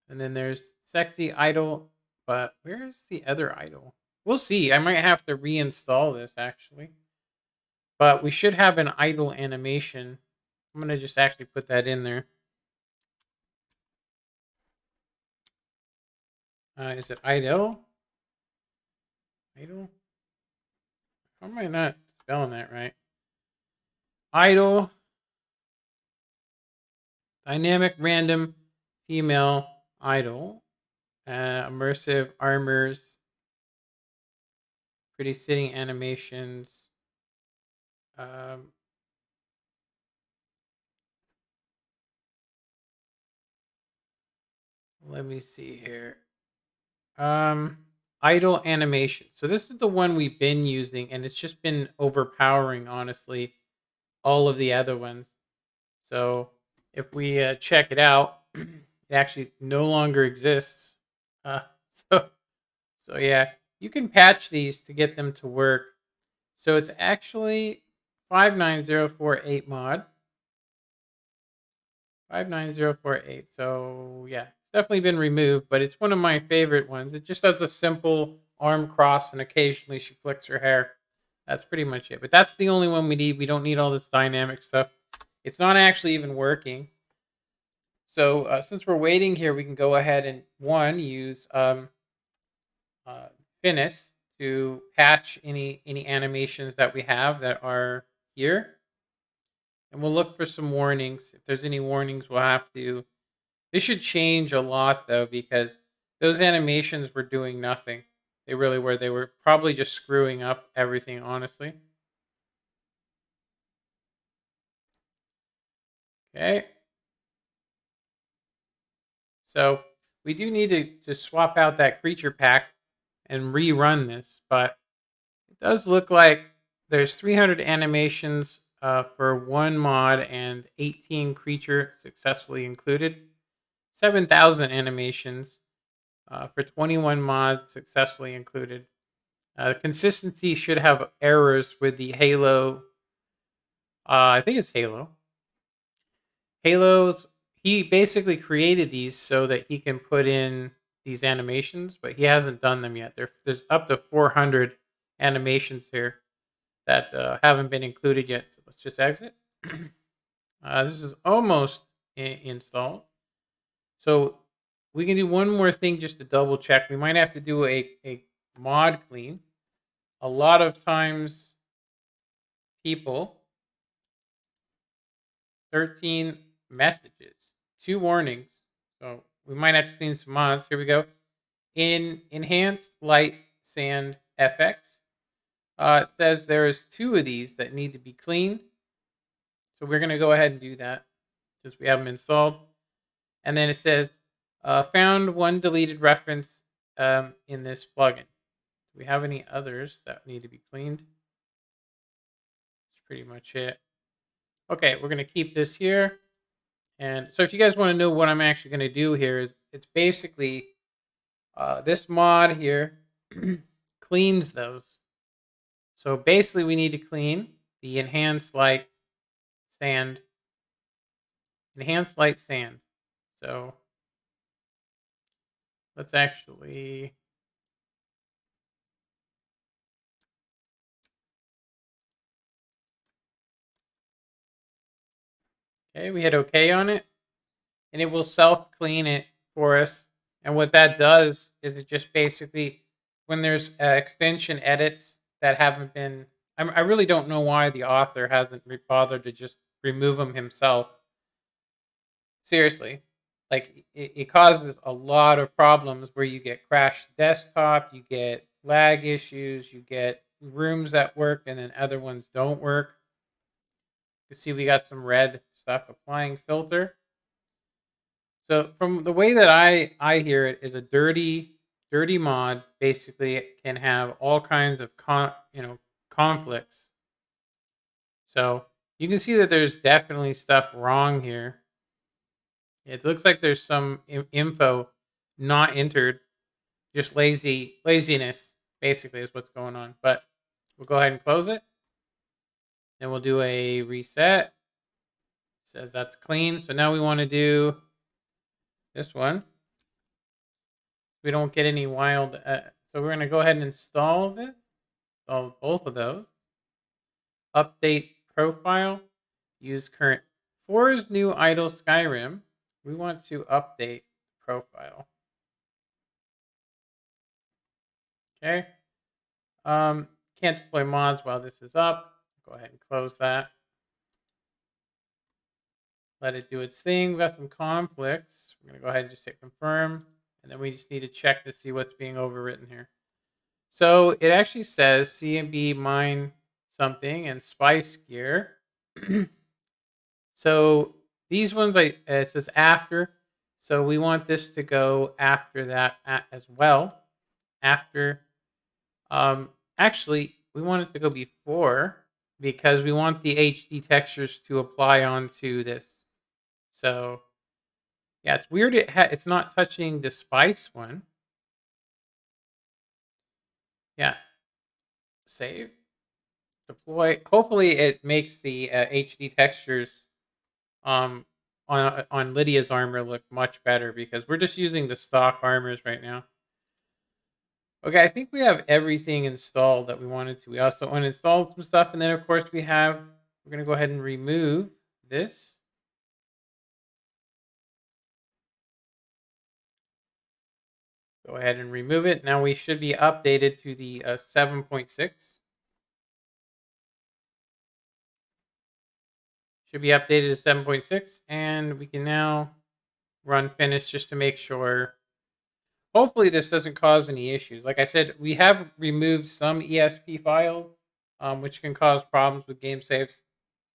then there's sexy idle. But where's the other idle? We'll see. I might have to reinstall this actually, but we should have an idle animation. I'm gonna just actually put that in there. Is it idle? Idle? How am I not spelling that right? Idle. Dynamic random female idle. Immersive armors. Pretty sitting animations. Let me see here. Idle animation. So this is the one we've been using, and it's just been overpowering, honestly, all of the other ones. So if we check it out, it actually no longer exists. Uh, so so yeah, you can patch these to get them to work. So it's actually 59048 mod. 59048. So yeah, it's definitely been removed, but it's one of my favorite ones. It just does a simple arm cross and occasionally she flicks her hair. That's pretty much it. But that's the only one we need. We don't need all this dynamic stuff. It's not actually even working. So since we're waiting here, we can go ahead and use Finis to patch any animations that we have that are here. And we'll look for some warnings. If there's any warnings, we'll have to. This should change a lot though, because those animations were doing nothing. They really were. They were probably just screwing up everything, honestly. Okay. So we do need to swap out that creature pack and rerun this, but it does look like there's 300 animations for one mod and 18 creature successfully included. 7,000 animations for 21 mods successfully included. Consistency should have errors with the Halo. I think it's Halo. Halo's, he basically created these so that he can put in these animations, but he hasn't done them yet. There's up to 400 animations here that haven't been included yet. So let's just exit. This is almost installed. So we can do one more thing just to double check. We might have to do a mod clean. A lot of times people, 13 messages, 2 warnings. So we might have to clean some mods. Here we go. In Enhanced Light Sand FX, it says there's 2 of these that need to be cleaned. So we're going to go ahead and do that because we have them installed. And then it says, found one deleted reference in this plugin. Do we have any others that need to be cleaned? That's pretty much it. Okay, we're going to keep this here. And so if you guys want to know what I'm actually going to do here, is it's basically this mod here cleans those. So basically we need to clean the Enhanced Light Sand. Enhanced Light Sand. So let's actually... Okay, we hit OK on it, and it will self-clean it for us. And what that does is it just basically, when there's extension edits that haven't been... I really don't know why the author hasn't bothered to just remove them himself. Seriously. Like, it causes a lot of problems where you get crashed desktop, you get lag issues, you get rooms that work and then other ones don't work. You can see we got some red stuff. Applying filter. So from the way that I hear it is a dirty mod basically can have all kinds of conflicts. So you can see that there's definitely stuff wrong here. It looks like there's some info not entered. Just laziness basically is what's going on. But we'll go ahead and close it. Then we'll do a reset. Says that's clean. So now we want to do this one. We don't get any wild. So we're going to go ahead and install this. Install both of those. Update profile. Use current. For his new idle Skyrim, we want to update profile. Okay. Can't deploy mods while this is up. Go ahead and close that. Let it do its thing. We've got some conflicts. We're going to go ahead and just hit confirm. And then we just need to check to see what's being overwritten here. So it actually says CMB mine something and spice gear. So these ones, it says after. So we want this to go after that as well. After. Actually, we want it to go before because we want the HD textures to apply onto this. So yeah, it's weird. It's not touching the spice one. Yeah. Save. Deploy. Hopefully it makes the HD textures on Lydia's armor look much better because we're just using the stock armors right now. Okay, I think we have everything installed that we wanted to. We also uninstalled some stuff, and then of course we're going to go ahead and remove this. Go ahead and remove it. Now we should be updated to the 7.6. Should be updated to 7.6, and we can now run finish just to make sure. Hopefully this doesn't cause any issues. Like I said, we have removed some ESP files, which can cause problems with game saves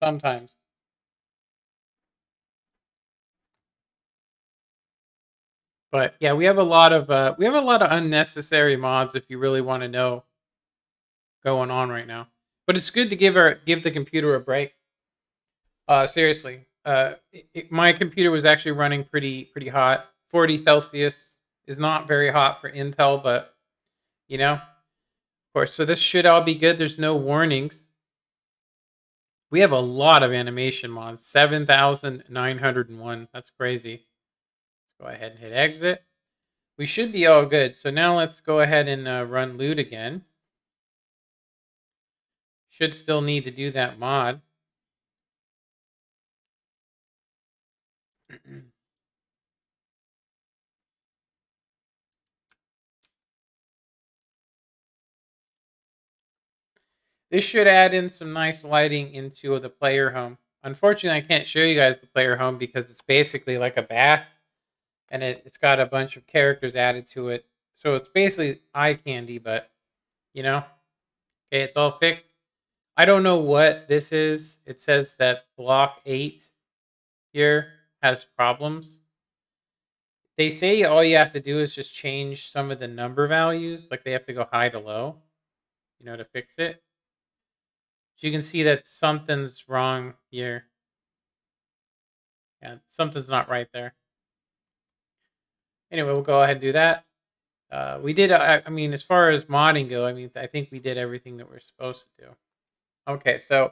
sometimes. But yeah, we have a lot of unnecessary mods if you really want to know going on right now. But it's good to give the computer a break. Seriously, my computer was actually running pretty hot. 40 Celsius is not very hot for Intel, but of course. So this should all be good. There's no warnings. We have a lot of animation mods. 7,901. That's crazy. Go ahead and hit exit. We should be all good. So now let's go ahead and run loot again. Should still need to do that mod. This should add in some nice lighting into the player home. Unfortunately, I can't show you guys the player home because it's basically like a bath. And it's got a bunch of characters added to it. So it's basically eye candy, but, okay, it's all fixed. I don't know what this is. It says that block 8 here has problems. They say all you have to do is just change some of the number values. Like they have to go high to low, to fix it. So you can see that something's wrong here. Yeah, something's not right there. Anyway, we'll go ahead and do that. We did, as far as modding go, I think we did everything that we're supposed to do. Okay, so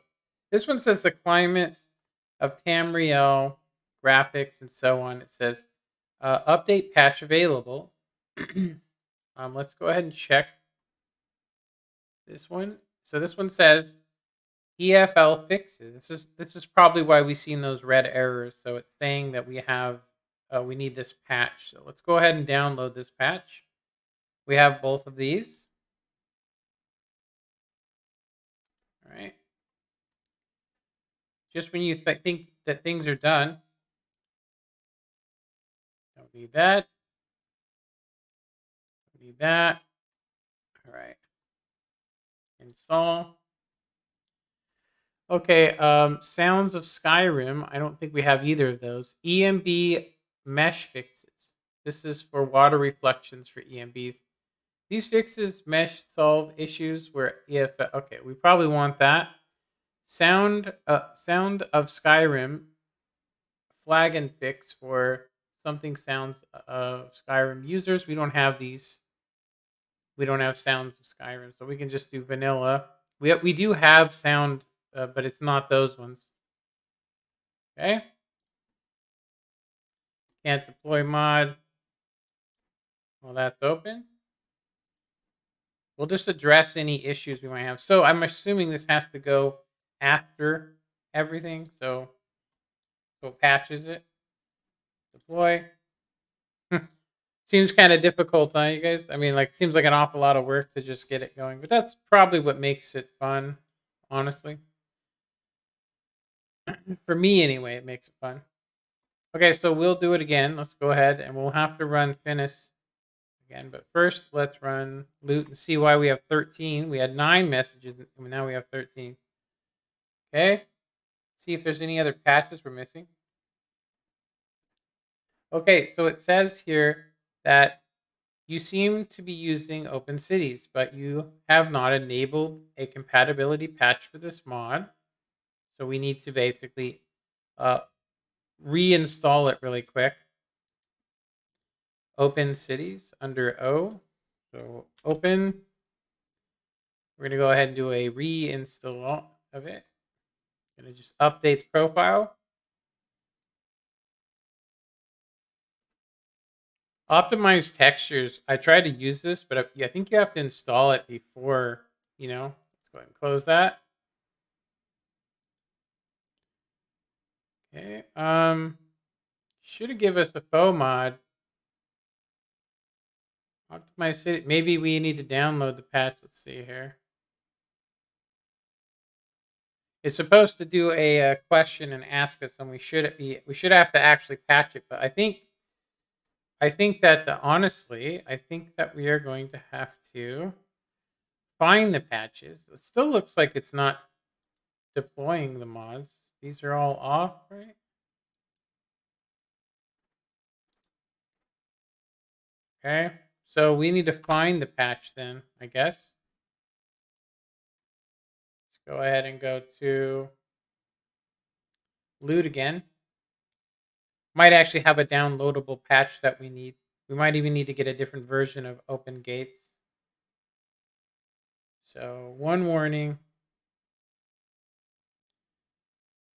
this one says the climate of Tamriel, graphics, and so on. It says, update patch available. Let's go ahead and check this one. So this one says, EFL fixes. This is probably why we've seen those red errors. So it's saying that we need this patch. So let's go ahead and download this patch. We have both of these. All right. Just when you think that things are done. Don't need that. Don't need that. All right. Install. Okay, Sounds of Skyrim. I don't think we have either of those. EMB mesh fixes. This is for water reflections for EMBs. These fixes mesh solve issues where if okay, we probably want that. Sound of Skyrim flag and fix for something sounds of Skyrim users. We don't have these. We don't have sounds of Skyrim, so we can just do vanilla. We do have sound, but it's not those ones. Okay. Can't deploy mod. Well, that's open. We'll just address any issues we might have. So I'm assuming this has to go after everything. So patches it. Deploy. Seems kind of difficult, huh, you guys? I mean, like, seems like an awful lot of work to just get it going. But that's probably what makes it fun, honestly. For me, anyway, it makes it fun. Okay, so we'll do it again. Let's go ahead, and we'll have to run Finis again. But first, let's run loot and see why we have 13. We had 9 messages, and now we have 13. Okay, see if there's any other patches we're missing. Okay, so it says here that you seem to be using Open Cities, but you have not enabled a compatibility patch for this mod. So we need to basically reinstall it really quick. Open Cities under O. So open. We're going to go ahead and do a reinstall of it. Going to just update the profile. Optimize textures. I tried to use this, but I think you have to install it before, you know. Let's go ahead and close that. Okay. Should have given us a faux mod. Optimize city. Maybe we need to download the patch. Let's see here. It's supposed to do a question and ask us, and we should have to actually patch it. But I think that honestly, I think that we are going to have to find the patches. It still looks like it's not deploying the mods. These are all off, right? Okay, so we need to find the patch then, I guess. Let's go ahead and go to loot again. Might actually have a downloadable patch that we need. We might even need to get a different version of Open Gates. So one warning.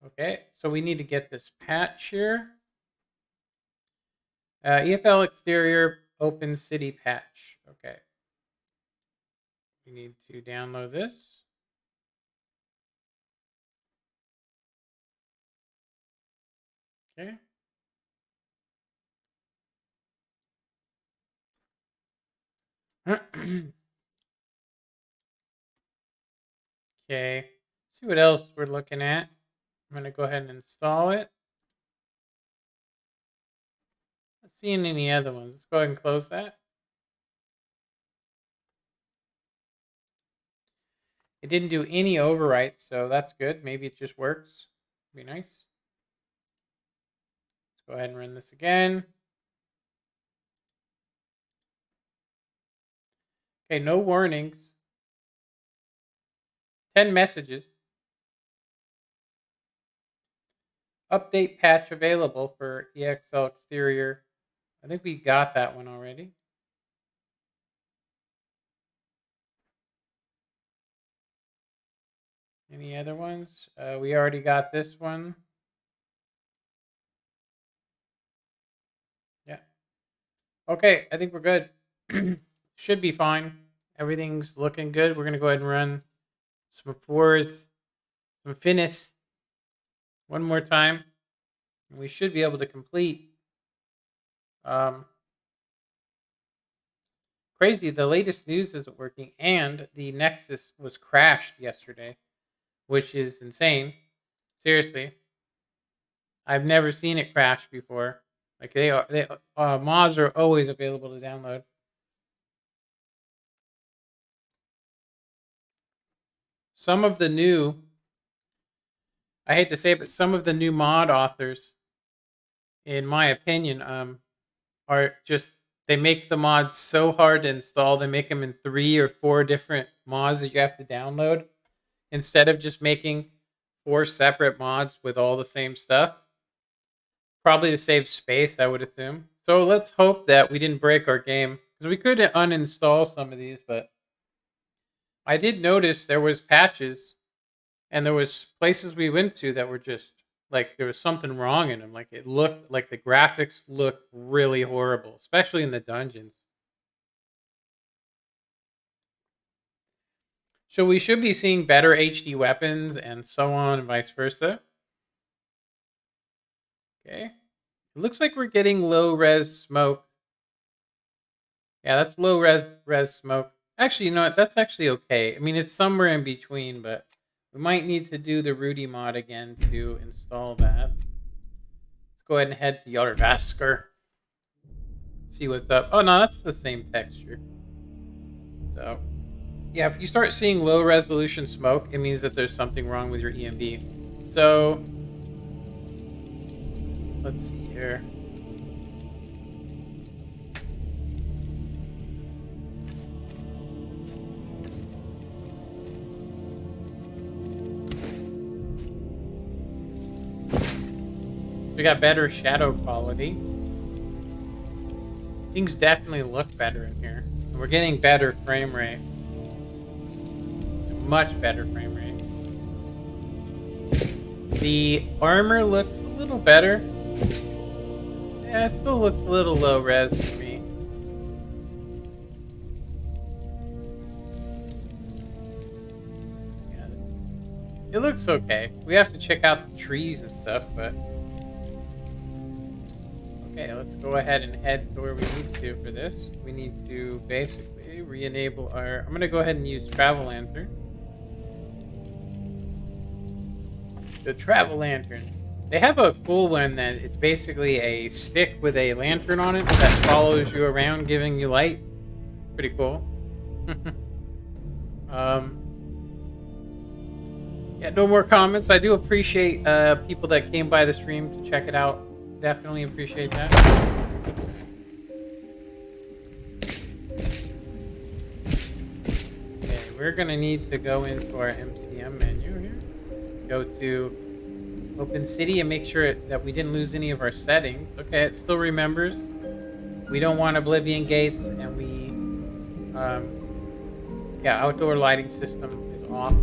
Okay, so we need to get this patch here. EFL exterior open city patch. Okay. We need to download this. Okay. Okay. See what else we're looking at. I'm going to go ahead and install it. Not seeing any other ones. Let's go ahead and close that. It didn't do any overwrites, so that's good. Maybe it just works. Be nice. Let's go ahead and run this again. Okay, no warnings. 10 messages. Update patch available for EXL exterior. I think we got that one already. Any other ones? We already got this one. Yeah. Okay, I think we're good. Should be fine. Everything's looking good. We're going to go ahead and run some fours, some Finis one more time. And we should be able to complete. Crazy, the latest news isn't working, and the Nexus was crashed yesterday, which is insane. Seriously. I've never seen it crash before. Like mods are always available to download. Some of the new, I hate to say it, but some of the new mod authors in my opinion, are just they make the mods so hard to install. They make them in 3 or 4 different mods that you have to download instead of just making 4 separate mods with all the same stuff. Probably to save space, I would assume. So let's hope that we didn't break our game, because we could uninstall some of these, but I did notice there was patches and there was places we went to that were just like there was something wrong in them. Like it looked like the graphics looked really horrible, especially in the dungeons. So we should be seeing better HD weapons and so on and vice versa. Okay. It looks like we're getting low res smoke. Yeah, that's low res smoke. Actually, you know what? That's actually okay. I mean, it's somewhere in between, but we might need to do the Rudy mod again to install that. Let's go ahead and head to Yarvasker. See what's up. Oh, no, that's the same texture. So, yeah, if you start seeing low resolution smoke, it means that there's something wrong with your EMB. So, let's see here. We got better shadow quality. Things definitely look better in here. And we're getting better frame rate. Much better frame rate. The armor looks a little better. Yeah, it still looks a little low res for me. Yeah, it looks okay. We have to check out the trees and stuff, but okay, let's go ahead and head to where we need to for this. We need to basically re-enable our... I'm going to go ahead and use Travel Lantern. The Travel Lantern. They have a cool one that it's basically a stick with a lantern on it that follows you around giving you light. Pretty cool. Yeah, no more comments. I do appreciate people that came by the stream to check it out. Definitely appreciate that. Okay, we're gonna need to go into our MCM menu here. Go to Open City and make sure that we didn't lose any of our settings. Okay, it still remembers. We don't want Oblivion Gates, and we, yeah, outdoor lighting system is off.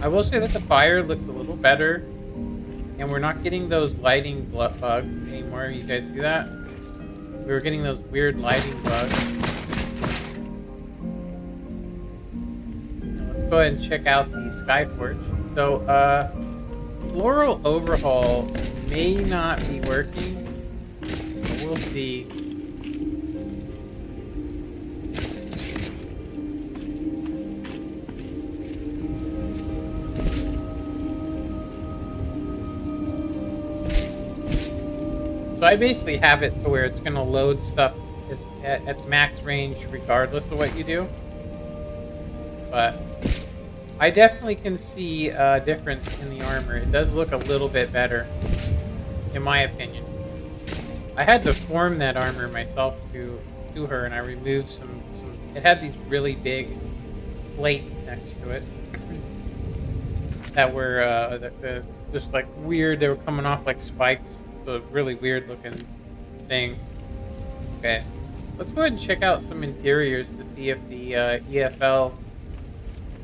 I will say that the fire looks a little better. And we're not getting those lighting bugs anymore. You guys see that? We were getting those weird lighting bugs. Now let's go ahead and check out the Skyforge. So, Floral Overhaul may not be working. But we'll see. So I basically have it to where it's going to load stuff at max range regardless of what you do. But I definitely can see a difference in the armor. It does look a little bit better, in my opinion. I had to form that armor myself to her, and I removed some it had these really big plates next to it that were just like weird. They were coming off like spikes. A really weird looking thing. Okay, let's go ahead and check out some interiors to see if the EFL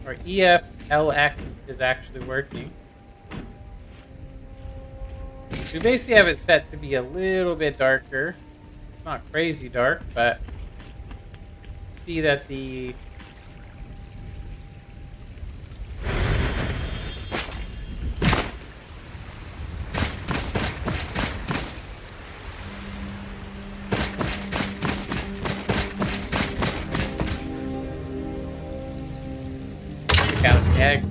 or IVIICHAELxx is actually working. We basically have it set to be a little bit darker. It's not crazy dark, but see that the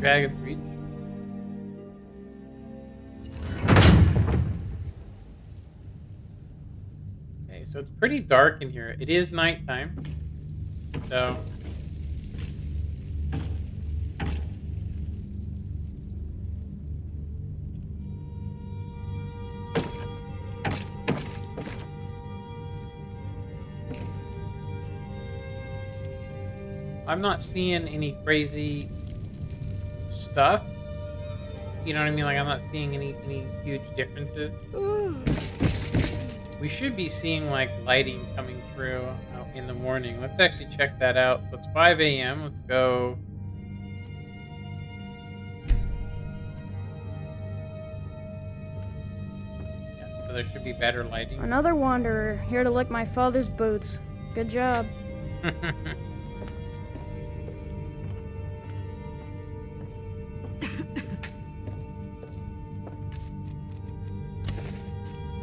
Dragon Breach. Okay, so it's pretty dark in here. It is nighttime, so I'm not seeing any crazy stuff. You know what I mean? Like, I'm not seeing any huge differences. We should be seeing, like, lighting coming through in the morning. Let's actually check that out. So it's 5 a.m. Let's go. Yeah, so there should be better lighting. Another wanderer, here to lick my father's boots. Good job.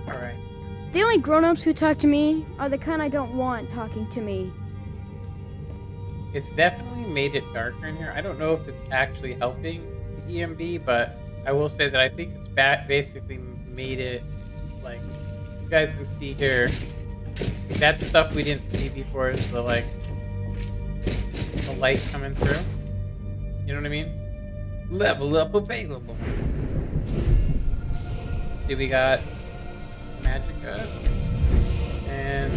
Alright. The only grown-ups who talk to me are the kind I don't want talking to me. It's definitely made it darker in here. I don't know if it's actually helping the EMB, but I will say that I think it's basically made it, like, you guys can see here, that stuff we didn't see before is the, like, the light coming through. You know what I mean? Level up available. See, we got Magicka and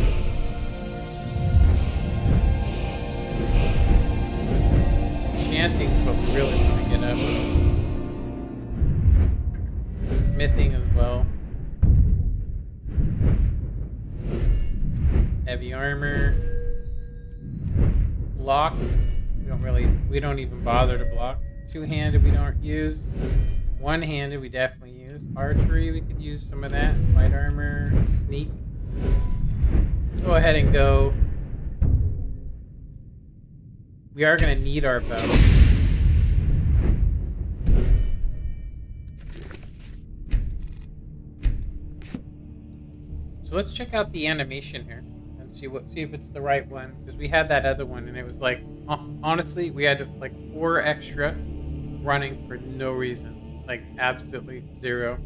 Chanting's what we really want to get up. Smithing as well. Heavy armor. Block. We don't even bother to block. Two-handed we don't use. One-handed we definitely use. Archery we could use some of that. Light armor. Sneak. Go ahead and go. We are going to need our bow. So let's check out the animation here and see if it's the right one, because we had that other one and it was like, honestly, we had like 4 extra running for no reason, like absolutely zero.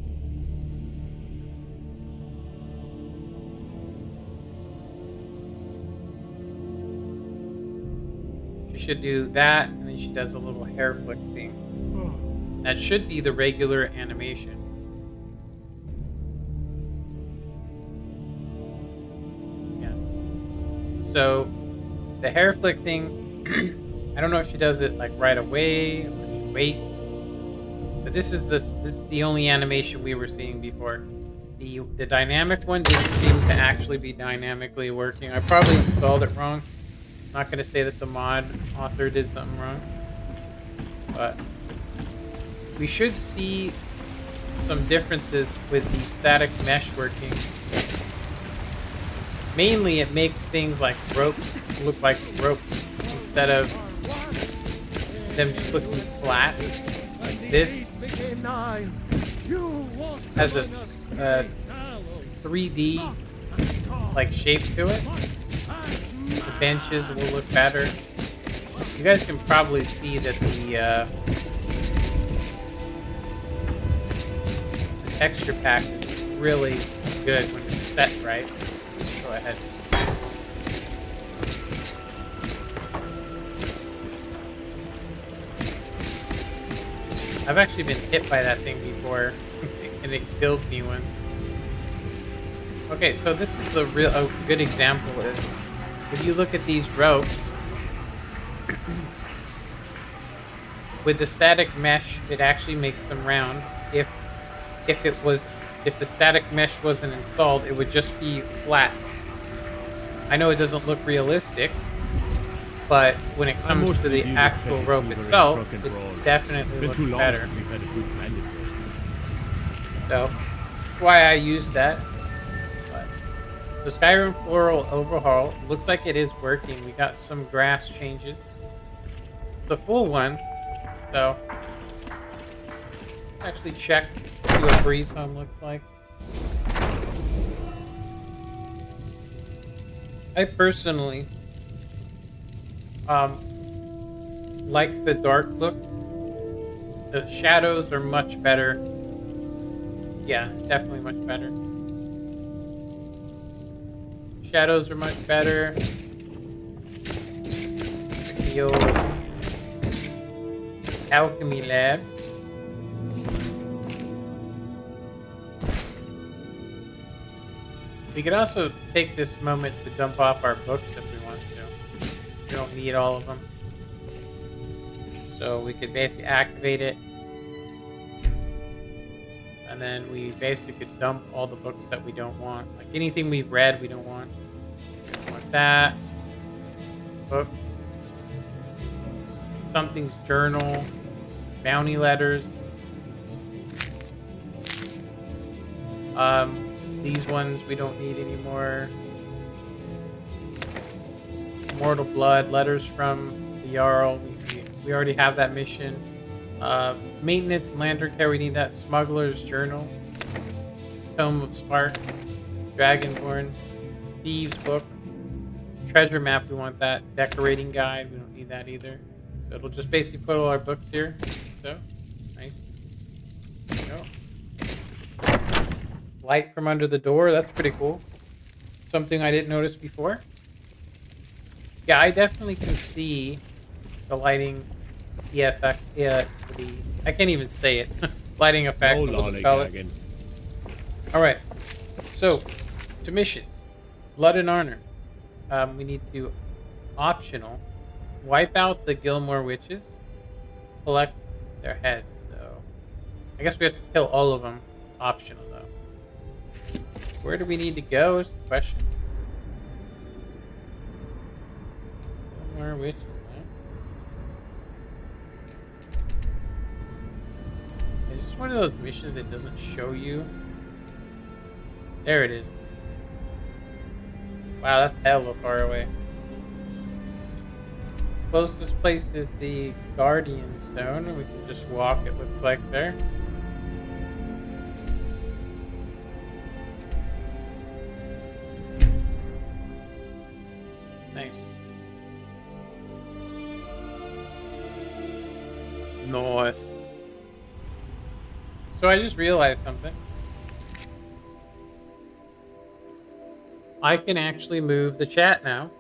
She should do that, and then she does a little hair flick thing. That should be the regular animation. So the hair flick thing, I don't know if she does it like right away or she waits. But this is the only animation we were seeing before. The dynamic one didn't seem to actually be dynamically working. I probably installed it wrong. I'm not going to say that the mod author did something wrong. But we should see some differences with the static mesh working. Mainly, it makes things like ropes look like ropes instead of them just looking flat. Like this has a 3D like shape to it. The benches will look better. You guys can probably see that the texture pack is really good when it's set right. Go ahead. I've actually been hit by that thing before, and it killed me once. Okay, so this is a good example is, if you look at these ropes, with the static mesh, it actually makes them round. If the static mesh wasn't installed, it would just be flat. I know it doesn't look realistic, but when it comes to the actual rope itself, it definitely looks better. So, that's why I used that. But the Skyrim floral overhaul looks like it is working. We got some grass changes. The full one, so actually check what a breeze home looks like. I personally like the dark look. The shadows are much better. Yeah, definitely much better. Shadows are much better. The old alchemy lab. We could also take this moment to dump off our books if we want to. We don't need all of them. So we could basically activate it. And then we basically could dump all the books that we don't want. Like anything we've read, we don't want. We don't want that. Books. Something's journal. Bounty letters. These ones we don't need anymore. Mortal Blood. Letters from the Jarl. We already have that mission. Maintenance and lantern care, we need that. Smuggler's Journal, Tome of Sparks, Dragonborn, Thieves Book, Treasure Map, we want that. Decorating Guide, we don't need that either. So it'll just basically put all our books here. So, nice. There we go. Light from under the door, that's pretty cool. Something I didn't notice before. Yeah, I definitely can see the lighting. The effect, I can't even say it. Lighting effect. Alright. So, to missions. Blood and Honor. We need to, optional, wipe out the Gilmore witches. Collect their heads. So, I guess we have to kill all of them. It's optional, though. Where do we need to go is the question. Gilmore witches. Is this one of those missions that doesn't show you? There it is. Wow, that's hella far away. Closest place is the Guardian Stone, and we can just walk, it looks like there. Nice. Nice. So I just realized something. I can actually move the chat now,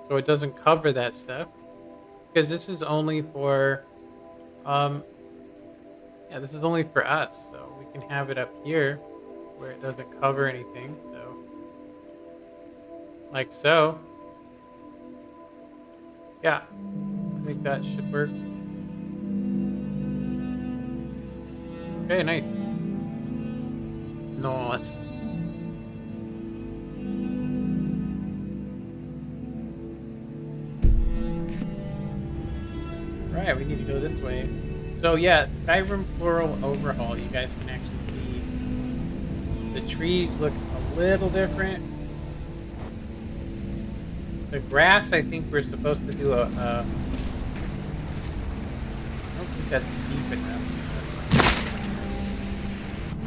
so it doesn't cover that stuff. Because this is only for, yeah, this is only for us. So we can have it up here, where it doesn't cover anything. So, like so. Yeah, I think that should work. Okay, nice. Nice. Right, we need to go this way. So yeah, Skyrim Floral Overhaul. You guys can actually see the trees look a little different. The grass, I think we're supposed to do I don't think that's deep enough.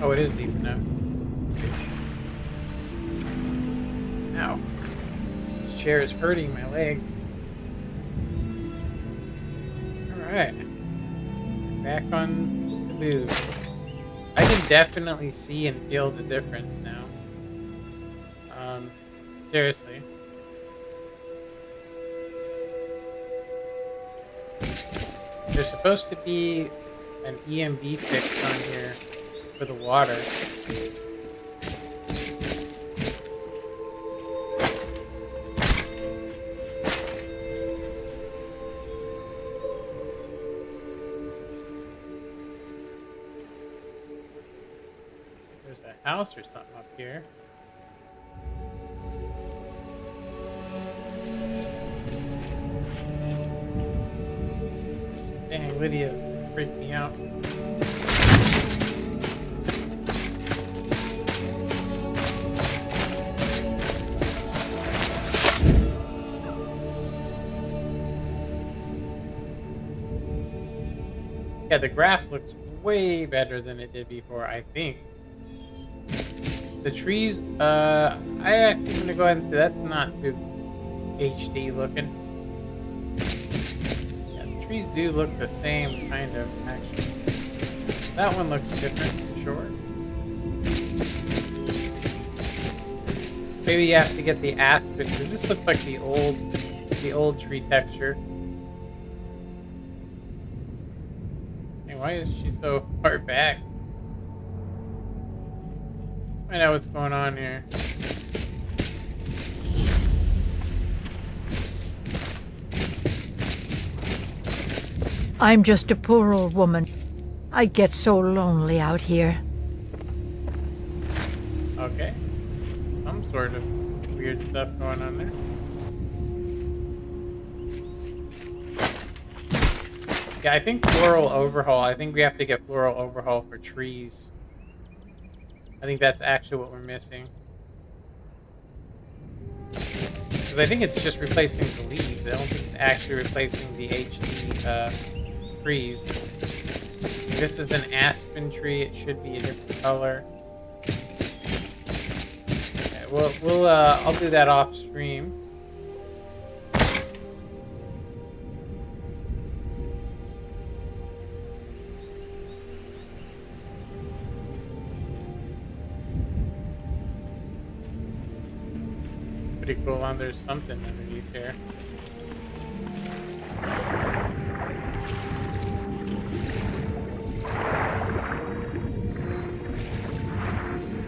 Oh, it is deep enough. Ow. This chair is hurting my leg. Alright. Back on the move. I can definitely see and feel the difference now. Seriously. There's supposed to be an EMB fix on here for the water. There's a house or something up here. Dang, Lydia freaked me out. Yeah, the grass looks way better than it did before, I think. The trees, I actually going to go ahead and say that's not too HD looking. Yeah, the trees do look the same, kind of, actually. That one looks different, for sure. Maybe you have to get the aspect. This looks like the old tree texture. Why is she so far back? Find out what's going on here. I'm just a poor old woman. I get so lonely out here. Okay. Some sort of weird stuff going on there. Yeah, I think floral overhaul. I think we have to get floral overhaul for trees. I think that's actually what we're missing. Because I think it's just replacing the leaves. I don't think it's actually replacing the HD trees. This is an aspen tree. It should be a different color. Okay, I'll do that off stream. Pretty cool. And there's something underneath here.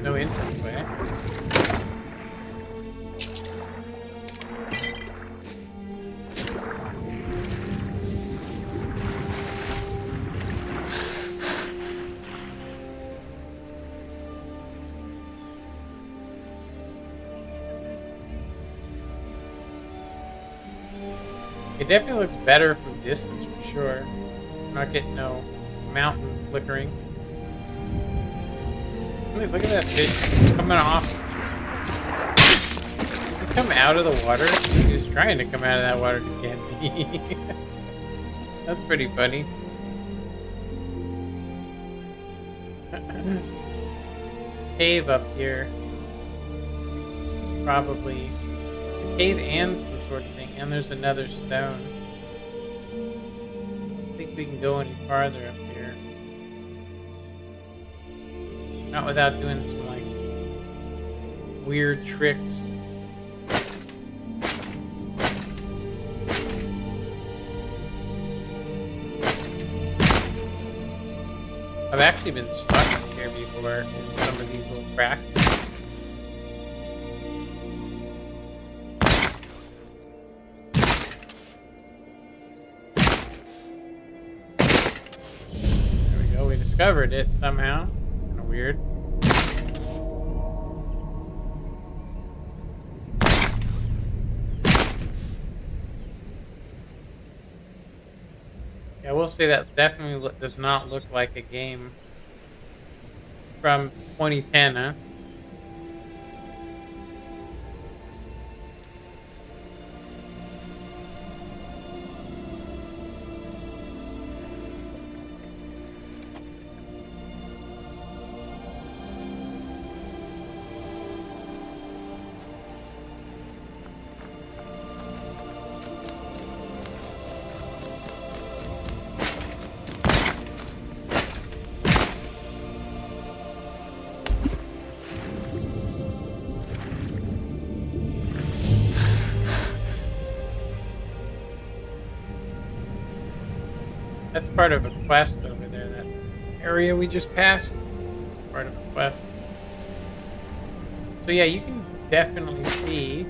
No entranceway. It definitely looks better from distance for sure. I'm not getting no mountain flickering. Look at that fish coming off. Did he come out of the water? He was trying to come out of that water to get me. That's pretty funny. Cave up here. Probably. A cave and some sort of thing. And there's another stone. I don't think we can go any farther up here. Not without doing some, like, weird tricks. I've actually been stuck in here before in some of these little cracks. There we go, we discovered it somehow. Kind of weird. Yeah, we'll say that definitely does not look like a game from 2010, huh? That's part of a quest over there, that area we just passed. Part of a quest. So yeah, you can definitely see.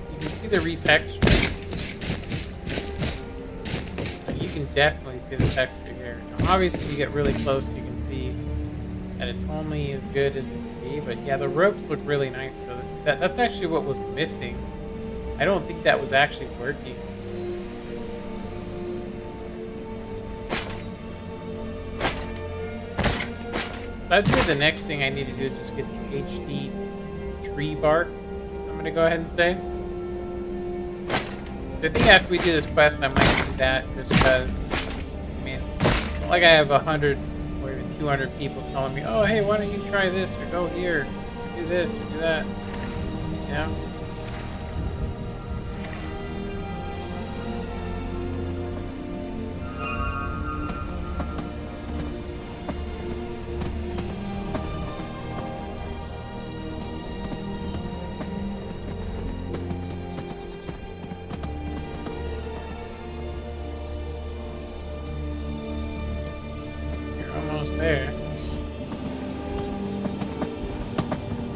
You can see the retexture. You can definitely see the texture here. Now, obviously, if you get really close, you can see that it's only as good as it can be. But yeah, the ropes look really nice. So that's actually what was missing. I don't think that was actually working. So I'd say the next thing I need to do is just get the HD tree bark. I'm going to go ahead and say. So I think after we do this quest, I might do that just because, I mean, it's not like I have 100 or even 200 people telling me, oh, hey, why don't you try this or go here, or do this or do that, you know? There.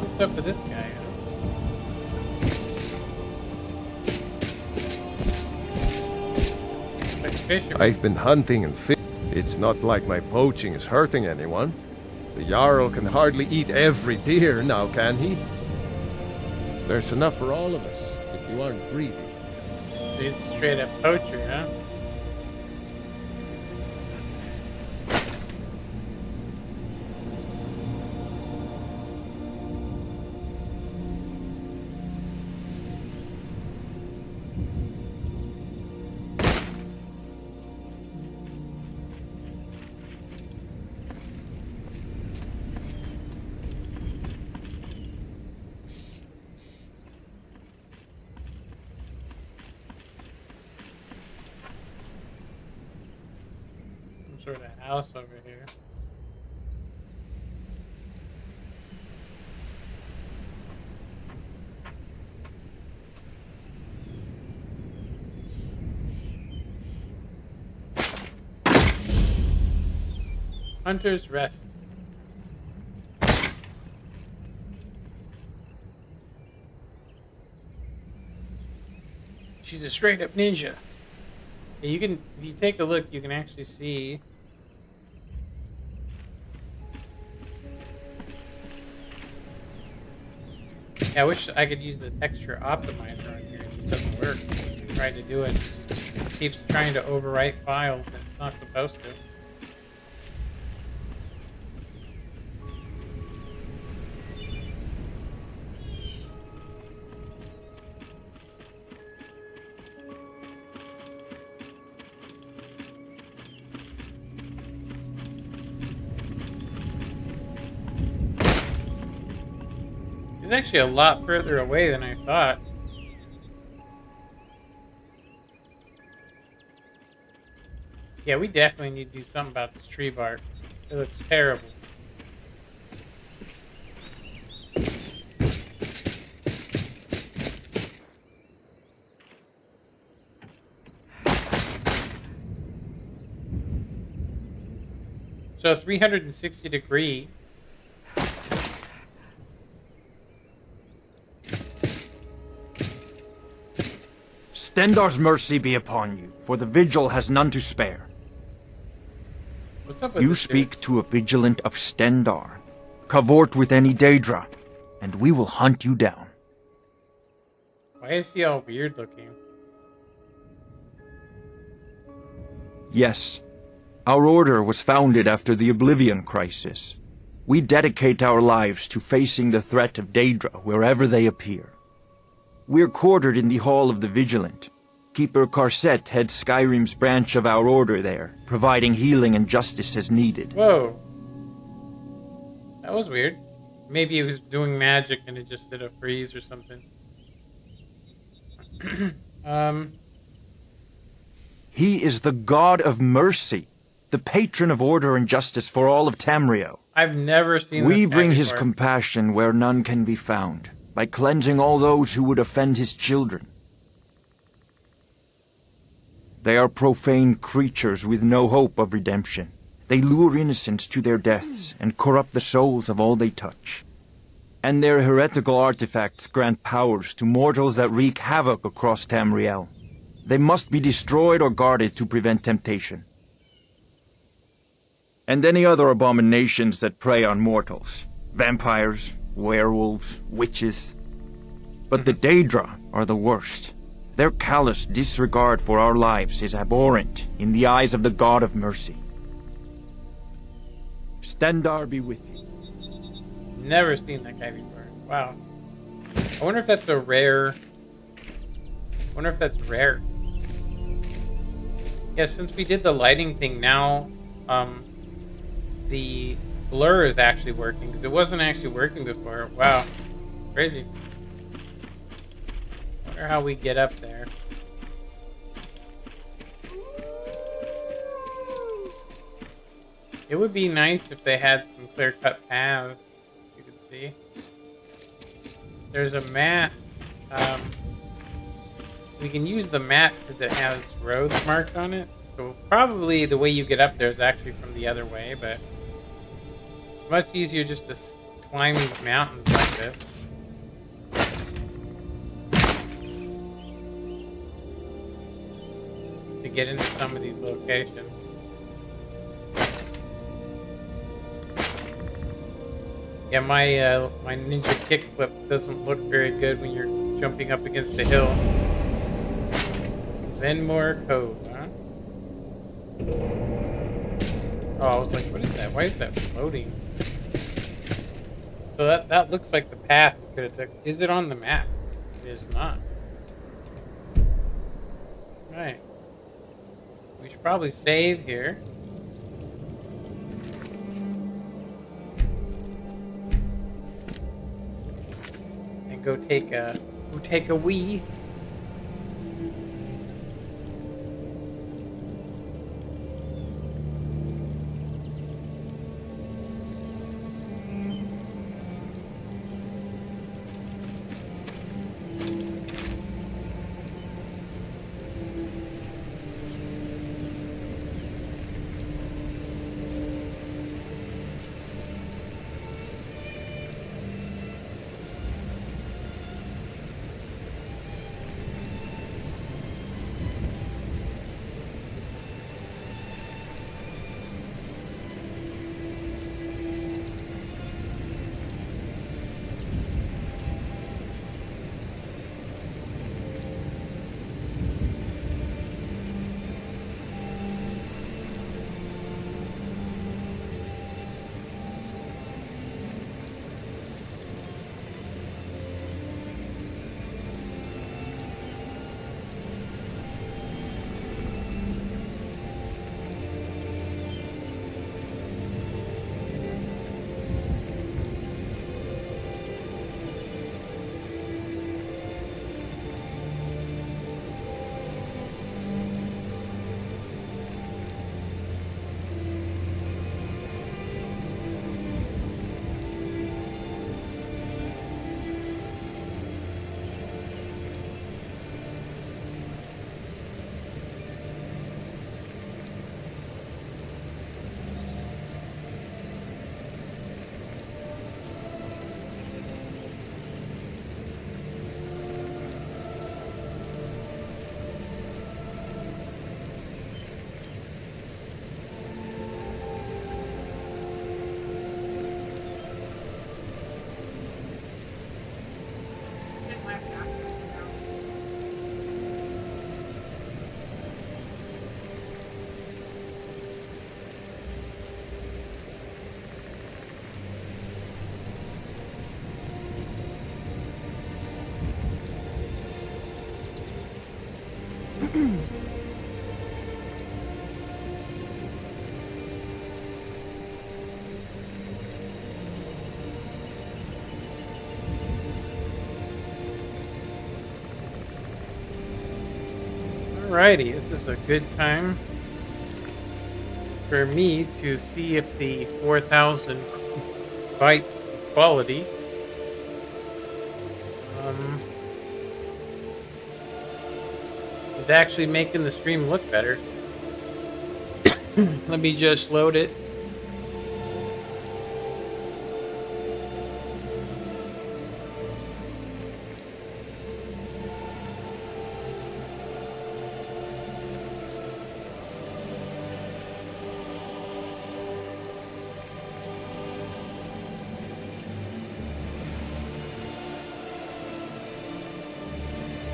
What's up with this guy? fisherman. I've been hunting and fishing. It's not like my poaching is hurting anyone. The Jarl can hardly eat every deer now, can he? There's enough for all of us, if you aren't greedy. He's a straight up poacher, huh? Sort of house over here. Hunter's Rest. She's a straight up ninja. Yeah, you can, if you take a look, you can actually see. Yeah, I wish I could use the texture optimizer on here. It just doesn't work. I tried to do it. It keeps trying to overwrite files and it's not supposed to. It's actually a lot further away than I thought. Yeah, we definitely need to do something about this tree bark. It looks terrible. So 360-degree. Stendar's mercy be upon you, for the vigil has none to spare. What's up with You this speak dude? to a vigilant of Stendar. Cavort with any Daedra, and we will hunt you down. Why is he all weird looking? Yes, our order was founded after the Oblivion Crisis. We dedicate our lives to facing the threat of Daedra wherever they appear. We're quartered in the Hall of the Vigilant. Keeper Carset heads Skyrim's branch of our order there, providing healing and justice as needed. Whoa. That was weird. Maybe he was doing magic and it just did a freeze or something. He is the god of mercy, the patron of order and justice for all of Tamriel. I've never seen We this guy bring his before. compassion where none can be found, by cleansing all those who would offend his children. They are profane creatures with no hope of redemption. They lure innocents to their deaths and corrupt the souls of all they touch. And their heretical artifacts grant powers to mortals that wreak havoc across Tamriel. They must be destroyed or guarded to prevent temptation. And any other abominations that prey on mortals. Vampires, werewolves, witches. But the Daedra are the worst. Their callous disregard for our lives is abhorrent in the eyes of the God of Mercy. Stendar be with you. Never seen that guy before. Wow. I wonder if that's a rare... Yeah, since we did the lighting thing now, the blur is actually working, because it wasn't actually working before. Wow. Crazy. Wonder how we get up there. It would be nice if they had some clear-cut paths you could see. There's a map. We can use the map because it has roads marked on it. So probably the way you get up there is actually from the other way, but it's much easier just to climb these mountains like this. to get into some of these locations. Yeah, my ninja kickflip doesn't look very good when you're jumping up against a hill. Venmore Cove, huh? Oh, I was like, what is that? Why is that floating? So that looks like the path we could have took. Is it on the map? It is not. Right. We should probably save here. And go take a wee. Alrighty, this is a good time for me to see if the 4,000 bytes quality is actually making the stream look better. Let me just load it.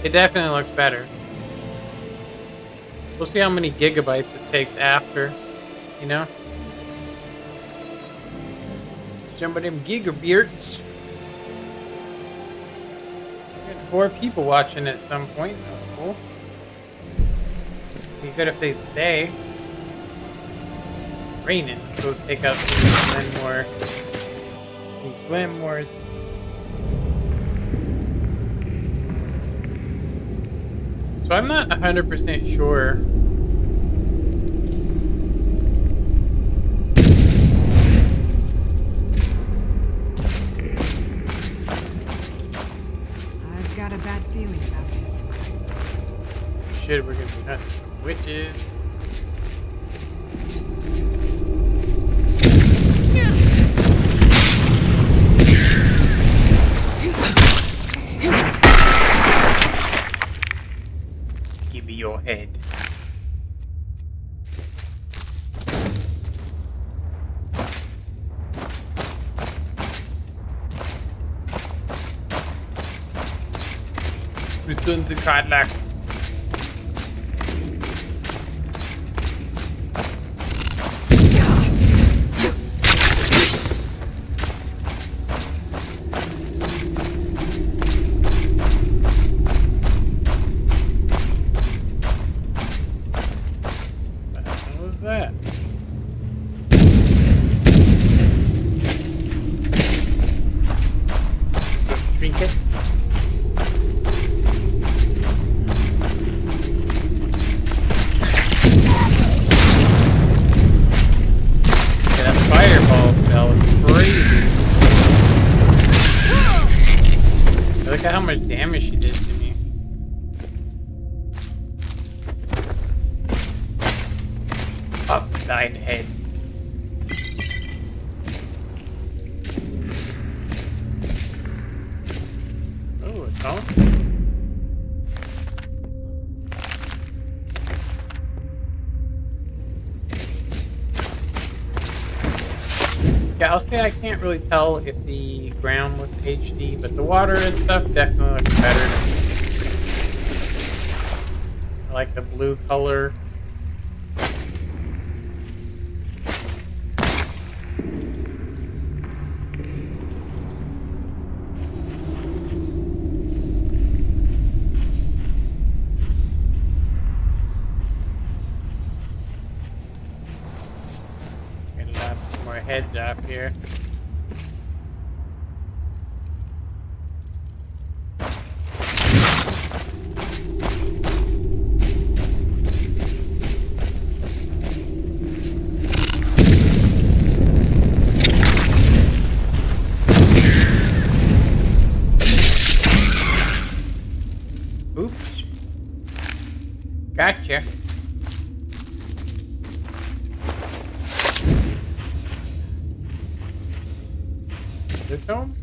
It definitely looks better. We'll see how many gigabytes it takes after, you know? Some of them gigabytes. We had 4 people watching at some point. That's cool. Be good if they'd stay. Raining. Let's go take out these Glenmores. So I'm not 100% sure. I've got a bad feeling about this. Shit, we're gonna be hunting witches. Give me your head. Redstone to Cadillac. Look at how much damage she did to me. Up thine head. Oh, it's on. Yeah, I'll say I can't really tell if the ground looks HD, but the water and stuff definitely looks better to me. I like the blue color. Heads up here. Oops. Gotcha. Redstone?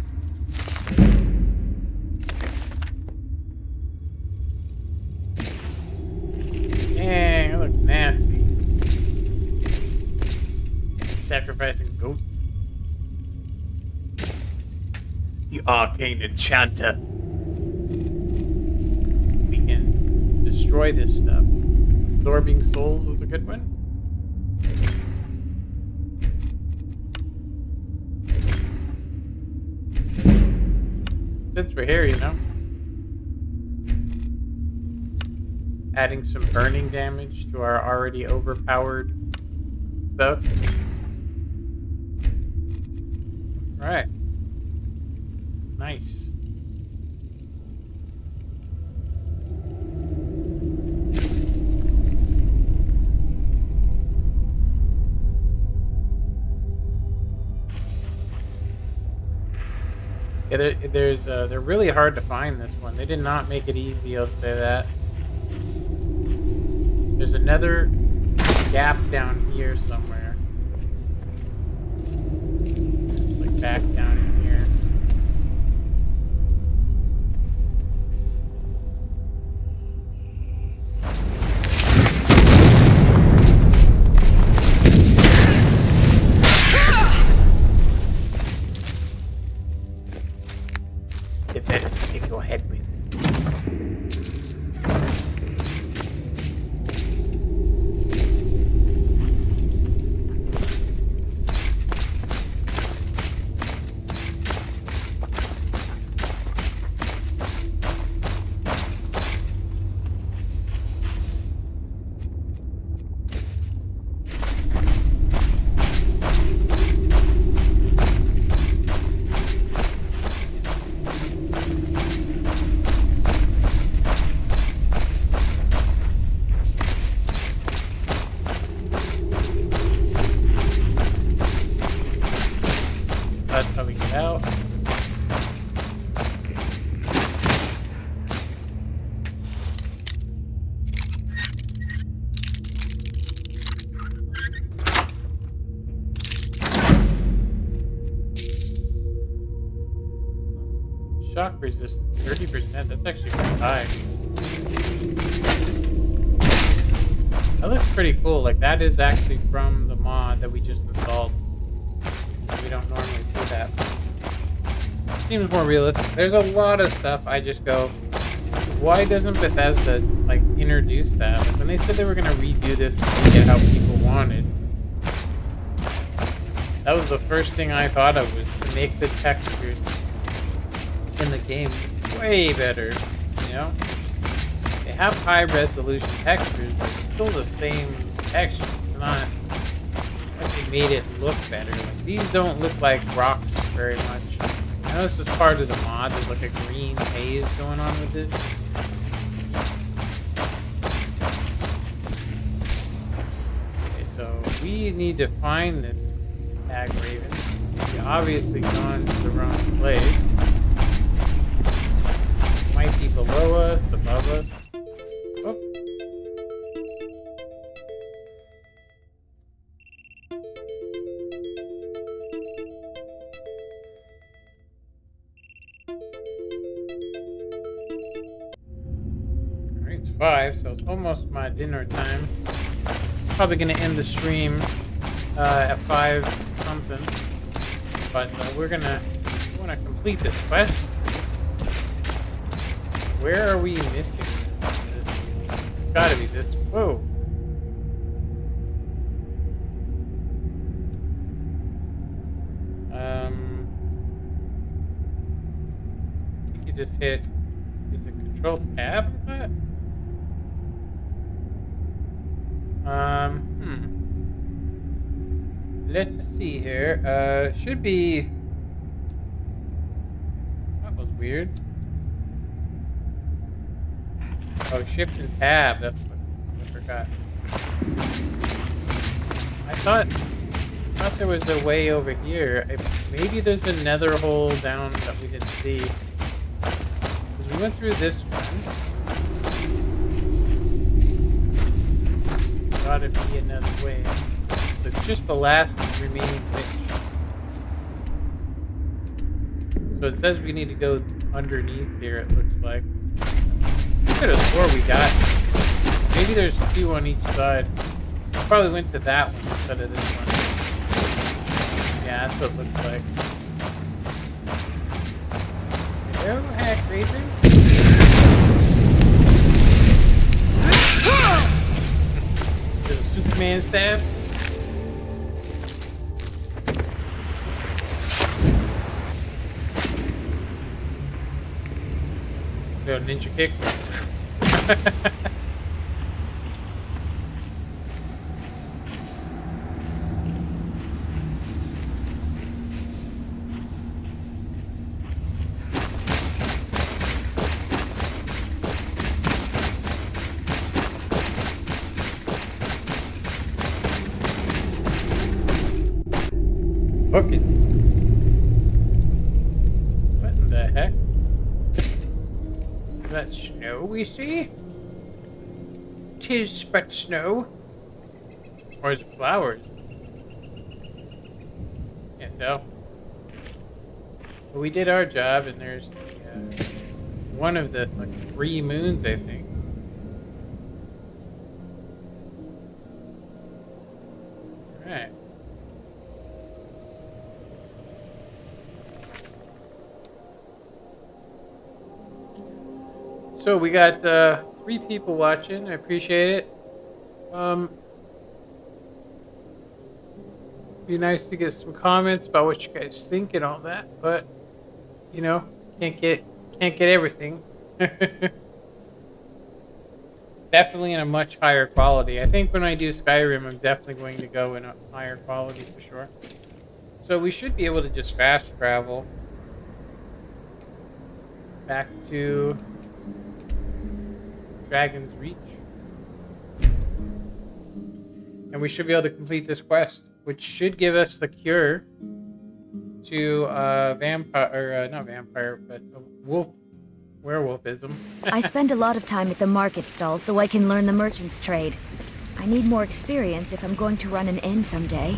Dang, that looks nasty. Sacrificing goats. The arcane enchanter. We can destroy this stuff. Absorbing souls is a good one. Since we're here, you know. Adding some burning damage to our already overpowered stuff. Alright. Nice. Yeah, they're really hard to find this one. They did not make it easy, I'll say that. There's another gap down here somewhere. Like back down in here. Get better to hit your head with. That's how we get out. Shock resist 30%. That's actually pretty high. That looks pretty cool. Like, that is actually from the mod that we just installed. We don't normally do that. Seems more realistic. There's a lot of stuff I just go, why doesn't Bethesda like introduce that? Like, when they said they were gonna redo this to make it how people wanted, that was the first thing I thought of, was to make the textures in the game way better. You know, they have high resolution textures, but it's still the same texture. It's not like they made it look better. Like, these don't look like rocks very much. I know this is part of the mod. There's like a green haze going on with this. Okay, so we need to find this Hag Raven. We've obviously gone to the wrong place. It might be below us, above us. Oh. Alright, it's 5, so it's almost my dinner time. Probably gonna end the stream at 5 something, but we want to complete this quest. Where are we missing? It's gotta be this. Whoa. I think you just hit. Is it Control Tab? What? Let's see here. Should be. That was weird. Oh, Shift and Tab. That's what I forgot. I thought there was a way over here. Maybe there's another hole down that we didn't see. Because we went through this one. Gotta be another way. So it's just the last remaining pitch. So it says we need to go underneath here, it looks like. I could have swore we got. Maybe there's 2 on each side. I probably went to that one instead of this one. Yeah, that's what it looks like. Hello, Hag Raven. Little Superman stab. Little ninja kick. Hook it. What in the heck? Is that snow we see? 'Tis but snow. Or is it flowers? Can't tell. But we did our job, and there's one of the 3 moons, I think. Alright. So we got 3 people watching. I appreciate it. Be nice to get some comments about what you guys think and all that, but you know, can't get everything. Definitely in a much higher quality. I think when I do Skyrim, I'm definitely going to go in a higher quality for sure. So we should be able to just fast travel back to Dragon's Reach. And we should be able to complete this quest, which should give us the cure to vampire, or not vampire, but werewolfism. I spend a lot of time at the market stall so I can learn the merchant's trade. I need more experience if I'm going to run an inn someday.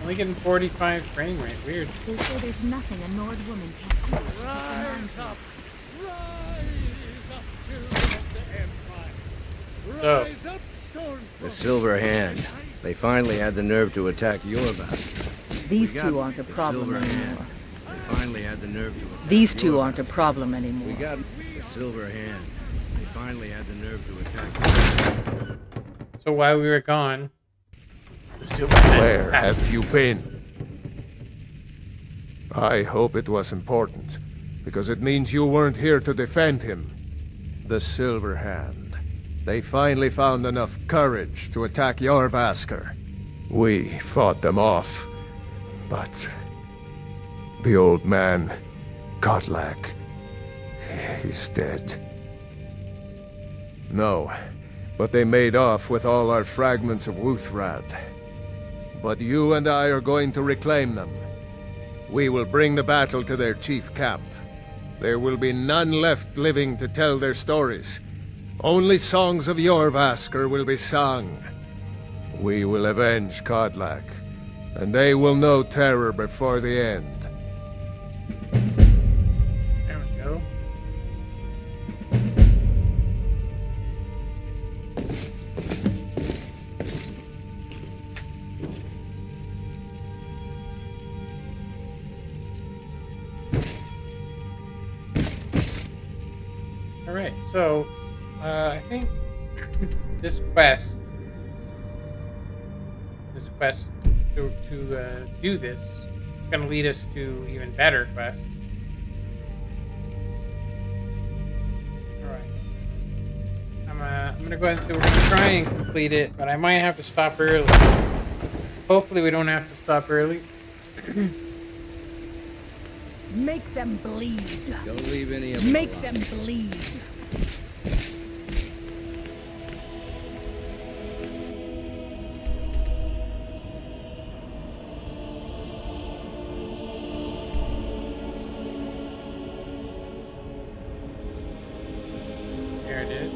Only getting 45 frame rate, weird. They say there's nothing a Nord woman can't do. Rise up! Rise up to the Empire! So, Rise up, Storm! The Silver Hand. They finally had the nerve to attack Yorba. These two aren't a problem anymore. They finally had the nerve to attack. These two aren't a problem anymore. We got the Silver Hand. They finally had the nerve to attack. So while we were gone, the Silver Where have you been? I hope it was important, because it means you weren't here to defend him. The Silver Hand. They finally found enough courage to attack Jorvaskr. We fought them off, but the old man, Godlack, he's dead. No, but they made off with all our fragments of Wuthrad. But you and I are going to reclaim them. We will bring the battle to their chief camp. There will be none left living to tell their stories. Only songs of Jorvaskr will be sung. We will avenge Godlack, and they will know terror before the end. There we go. Alright, so I think this quest to do this is going to lead us to even better quests. Alright. I'm going to go ahead and say we're going to try and complete it, but I might have to stop early. Hopefully we don't have to stop early. Make them bleed. Don't leave any of them Make alive. them bleed. There it is.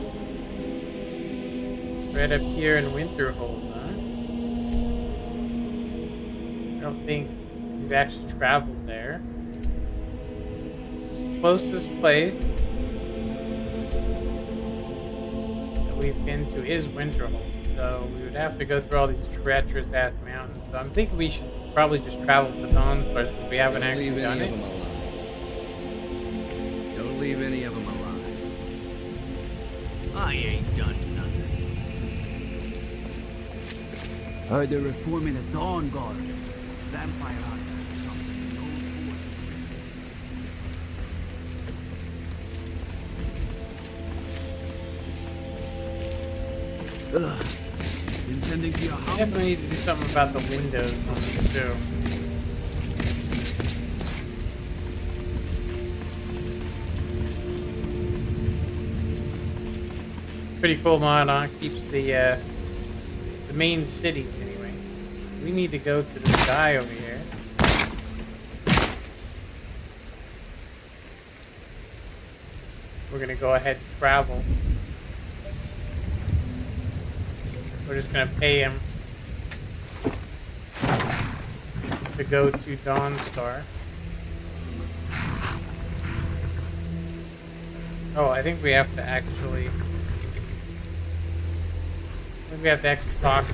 Right up here in Winterhold, huh? I don't think we've actually traveled there. Closest place that we've been to is Winterhold, so we would have to go through all these treacherous ass mountains. So I'm thinking we should probably just travel to Dawnstars because we haven't actually done it. Don't leave any of them alive. I ain't done nothing. Heard they're reforming the Dawn Guard. Vampire hunters or something. Ugh. Intending to your I house? definitely need to do something about the windows on this too. Pretty cool mod, huh? Keeps the main cities anyway. We need to go to this guy over here. We're gonna go ahead and travel. We're just gonna pay him to go to Dawnstar. Oh, I think we have to actually. Talk to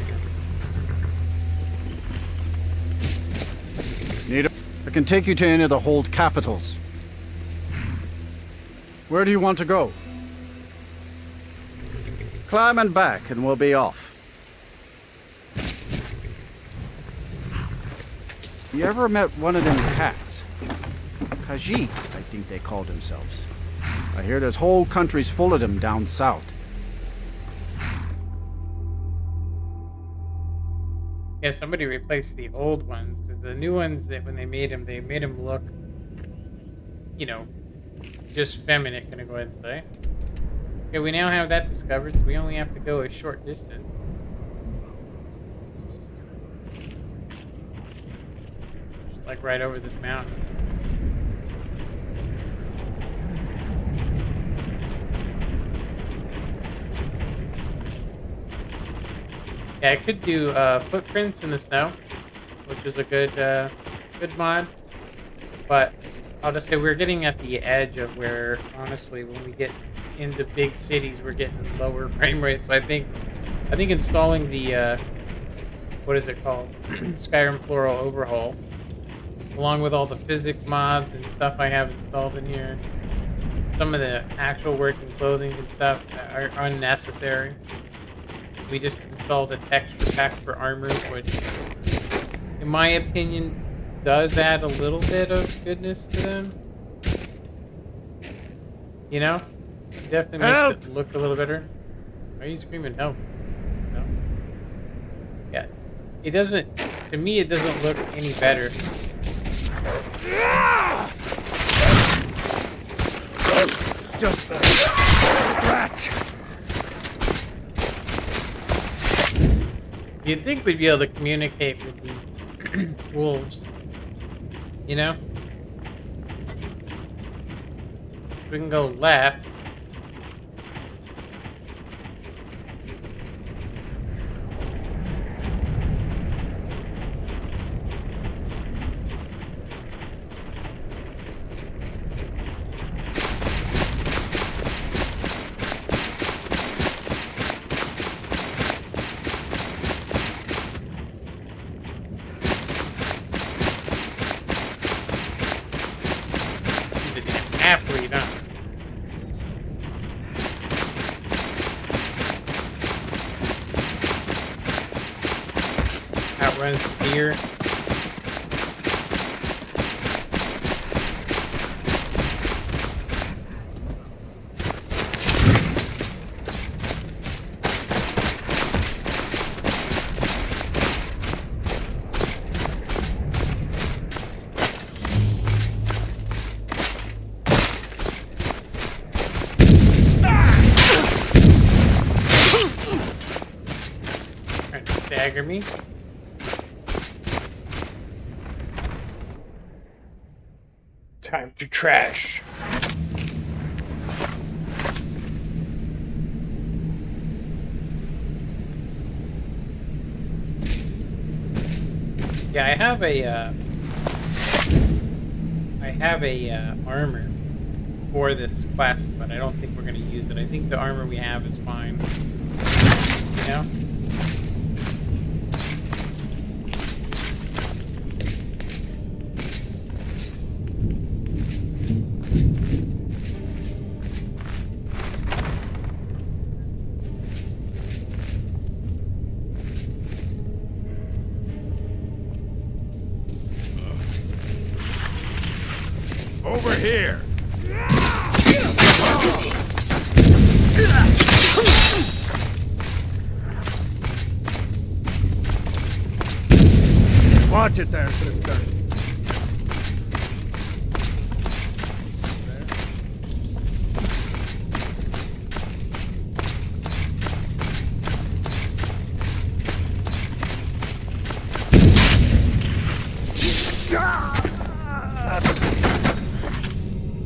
him. I can take you to any of the hold capitals. Where do you want to go? Climb and back, and we'll be off. You ever met one of them cats? Khajiit, I think they call themselves. I hear there's whole countries full of them down south. Yeah, somebody replaced the old ones because the new ones that when they made them look, you know, just feminine. Gonna go ahead and say. Okay, we now have that discovered. So we only have to go a short distance. Just like right over this mountain. Yeah, I could do footprints in the snow, which is a good mod. But I'll just say we're getting at the edge of where, honestly, when we get into big cities, we're getting lower frame rates. So I think installing the what is it called, Skyrim Floral Overhaul along with all the physics mods and stuff I have installed in here. Some of the actual working clothing and stuff are unnecessary. We just installed a texture pack for armor, which, in my opinion, does add a little bit of goodness to them. You know? It definitely makes it look a little better. Why are you screaming help? No? Yeah. It doesn't, to me, it doesn't look any better. Just a scratch. You'd think we'd be able to communicate with the wolves. You know? We can go left. Athlete, huh? Outruns the deer. Stagger me. Time to trash. Yeah, I have a armor for this quest, but I don't think we're gonna use it. I think the armor we have is fine. You know? Over here. Watch it there, sister.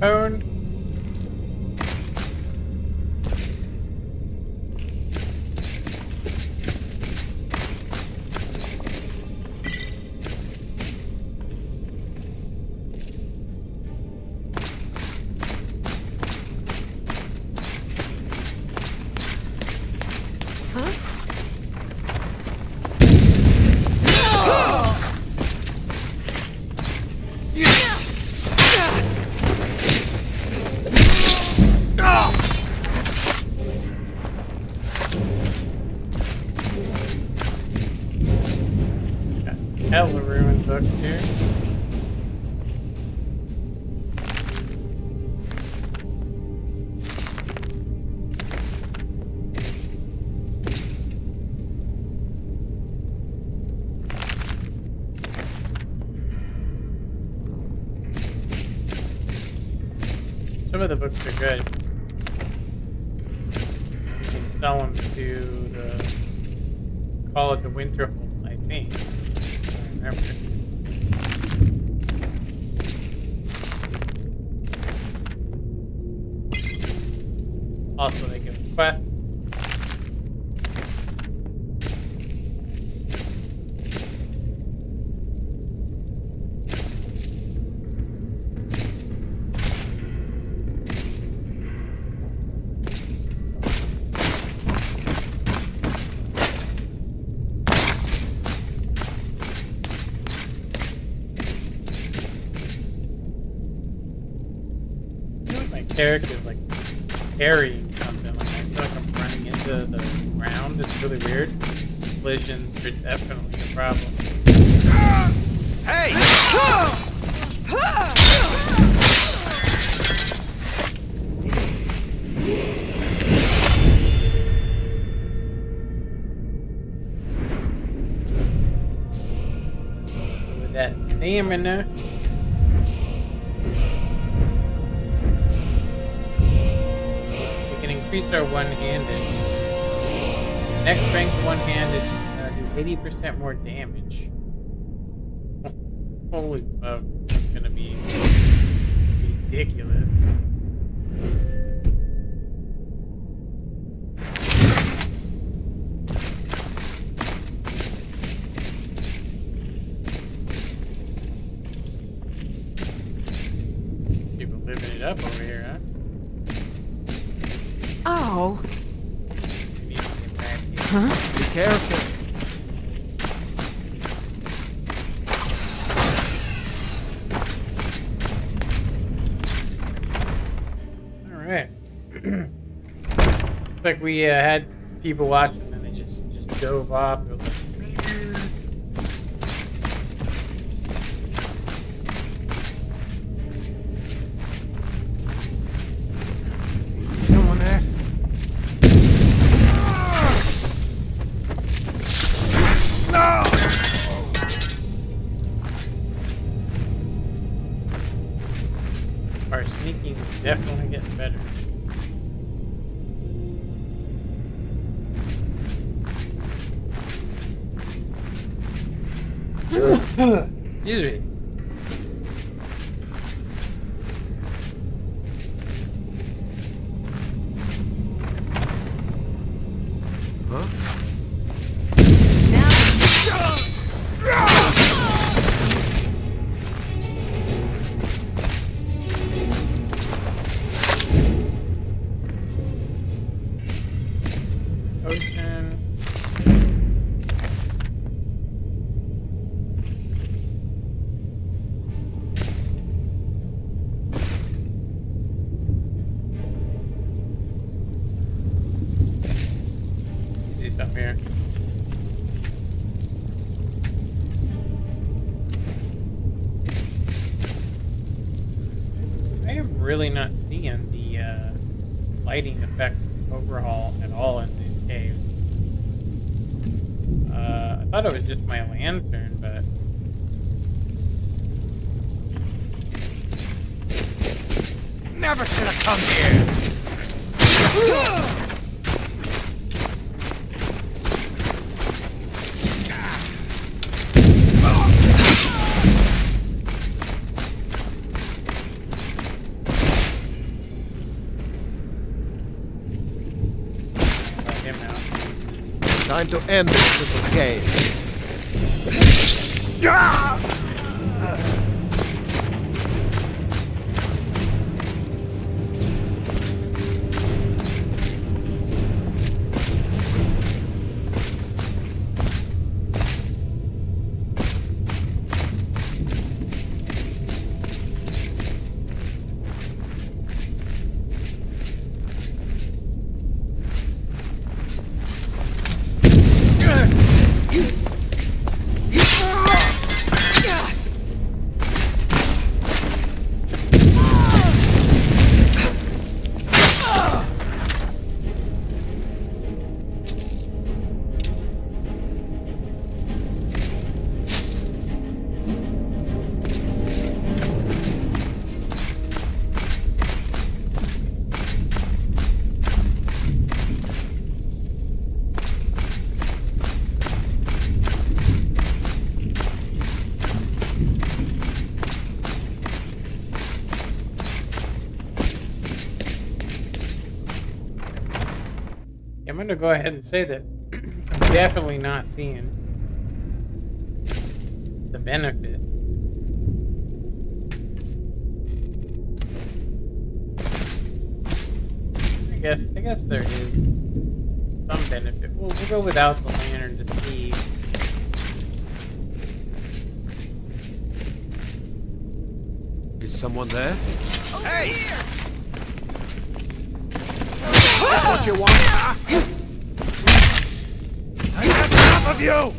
Owned. Hella ruined book here. Some of the books are good. You can sell them to the College of Winterhold, I think. Also, they give us quests. character is like carrying something. Like I feel like I'm running into the ground. It's really weird. Collisions are definitely a problem. Hey! With that stamina. We can increase our one-handed. Next strength one-handed do 80% more damage. Holy fuck, it's gonna be ridiculous. People living it up over here, huh? Oh. We need to get back here. Huh? Be careful. Alright. Looks like we had people watching and they just dove off. It was like, Someone there? No! our sneaking is definitely getting better. Excuse me. Ocean. You see something here? I am really not seeing the lighting effects overhaul at all in these caves. I thought it was just my lantern, but Never should have come here! let him out. Time to end this little game. I'm going to go ahead and say that I'm definitely not seeing the benefit. I guess there is some benefit. We'll go without the lantern to see. Is someone there? Hey! That's what you want, huh? I got enough of you!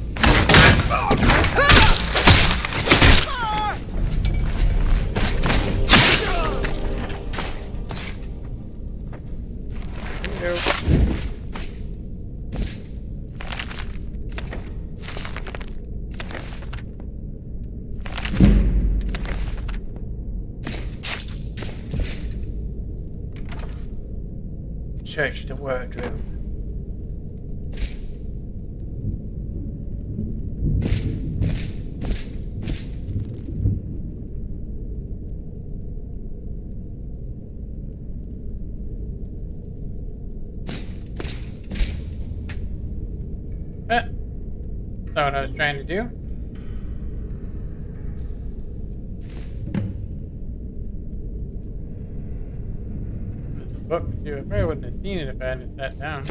Search the wardrobe. That's what I was trying to do. Book too. I probably wouldn't have seen it if I hadn't sat down.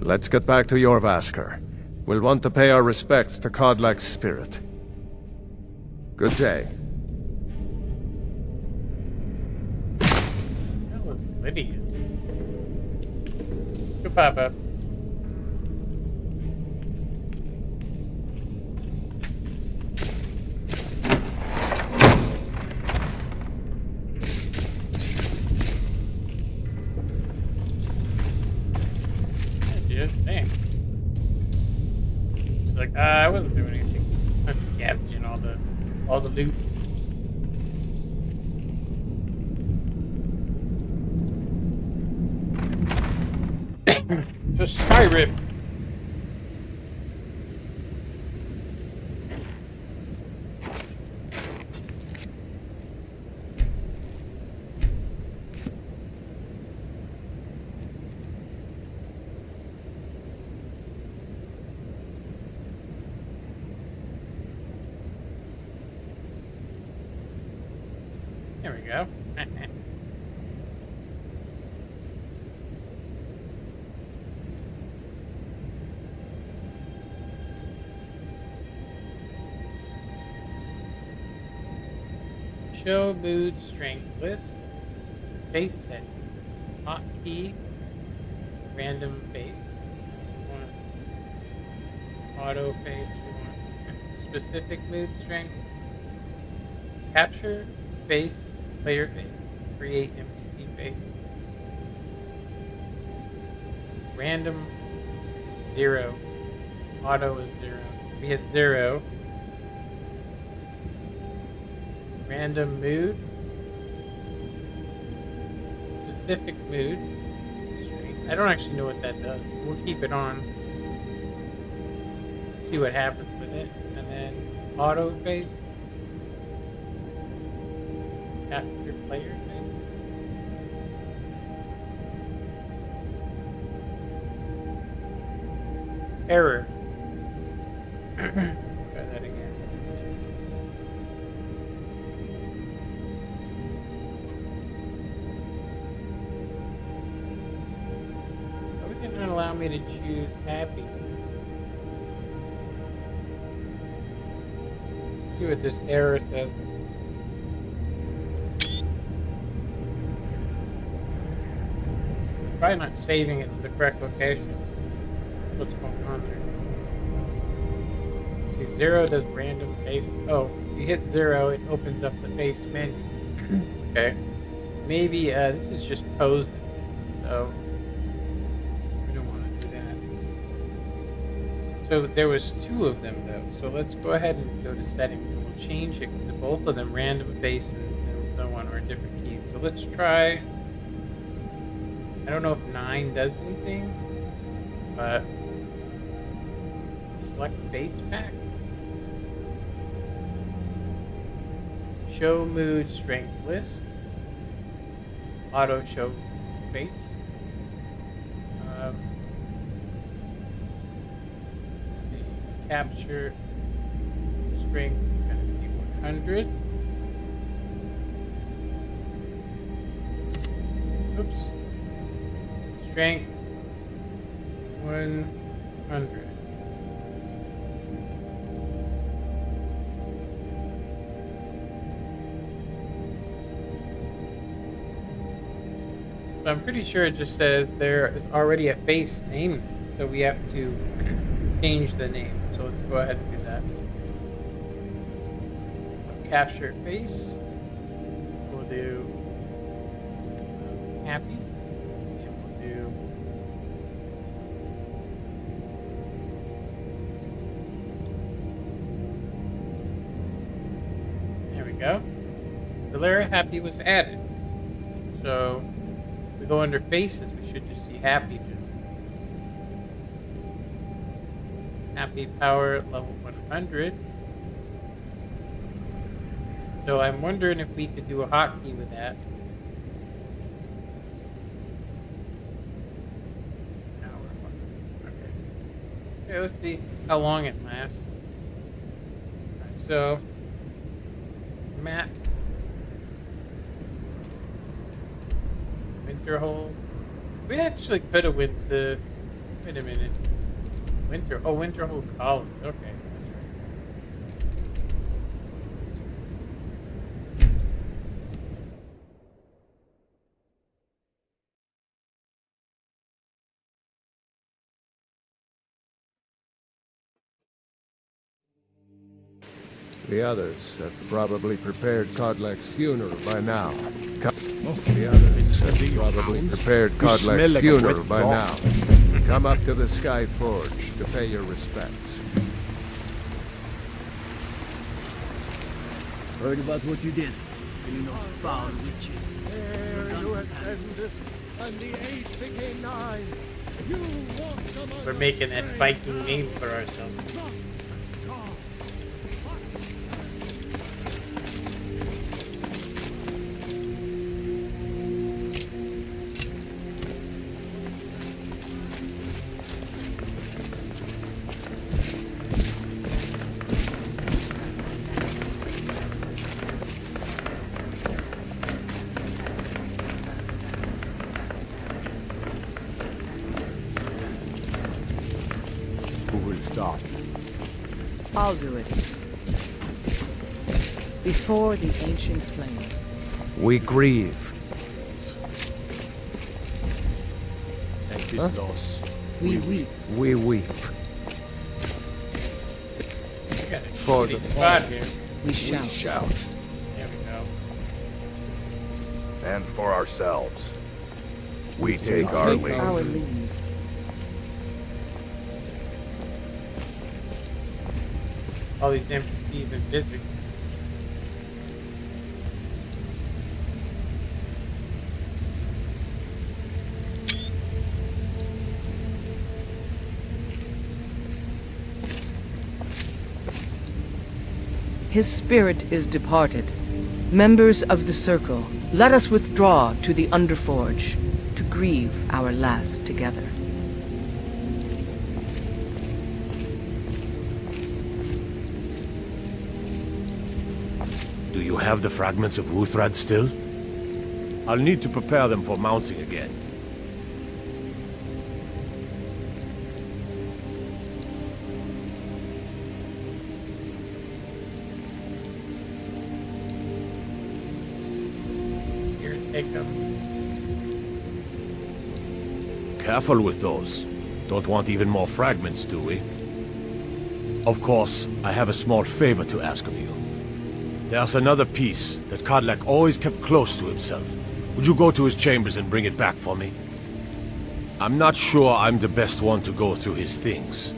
Let's get back to Jorvaskr. We'll want to pay our respects to Codlack's spirit. Good day. That was Lydia. Good pop-up. Dang. She's like, I wasn't doing anything. I'm scavenging all the loot. Just Skyrim. There we go. Show mood strength list. Face set. Hotkey. Random face. We want auto face. We want specific mood strength. Capture face. Player face. Create NPC face. Random 0. Auto is 0. We hit 0. Random mood. Specific mood. Strength. I don't actually know what that does. We'll keep it on. See what happens with it. And then auto face. Capture player face. Error. Try that again. Oh, it didn't allow me to choose happiness. Let's see what this error says. Probably not saving it to the correct location. What's going on there? See, 0 does random face. Oh, you hit 0, it opens up the face menu. Okay. Maybe this is just posing. So we don't want to do that. So there was 2 of them though. So let's go ahead and go to settings and we'll change it to both of them, random face and so on, are different keys. So let's try. I don't know if 9 does anything, but select face pack. Show mood strength list. Auto show face. See, capture strength gonna be 100. Oops. Strength 100. So I'm pretty sure it just says there is already a face named, so we have to change the name. So let's go ahead and do that. So capture face. We'll do happy. And we'll do there we go. The layer happy was added. So if we go under faces, we should just see happy. Happy power level 100. So I'm wondering if we could do a hotkey with that. No, we're fine. Okay. Okay, let's see how long it lasts. Alright, so Matt. Winterhold. We actually could have went to. Wait a minute. Winterhold College. Okay, that's right. The others have probably prepared Kodlak's funeral by now. The others have probably prepared Kodlak's funeral by now. Come up to the Sky Forge to pay your respects. Heard about what you did. Killing those foul witches. There you ascended, and the 8 became 9. You walked among We're making that Viking name for ourselves. I'll do it. Before the ancient flame. We grieve. And this loss. We weep. We weep. For the spot here. We shout. There we go. And for ourselves. We take our leave. All these NPCs and physics. His spirit is departed. Members of the Circle, let us withdraw to the Underforge to grieve our last together. Do you have the fragments of Wuthrad still? I'll need to prepare them for mounting again. Here, take them. Careful with those. Don't want even more fragments, do we? Of course, I have a small favor to ask of you. There's another piece that Kodlak always kept close to himself. Would you go to his chambers and bring it back for me? I'm not sure I'm the best one to go through his things.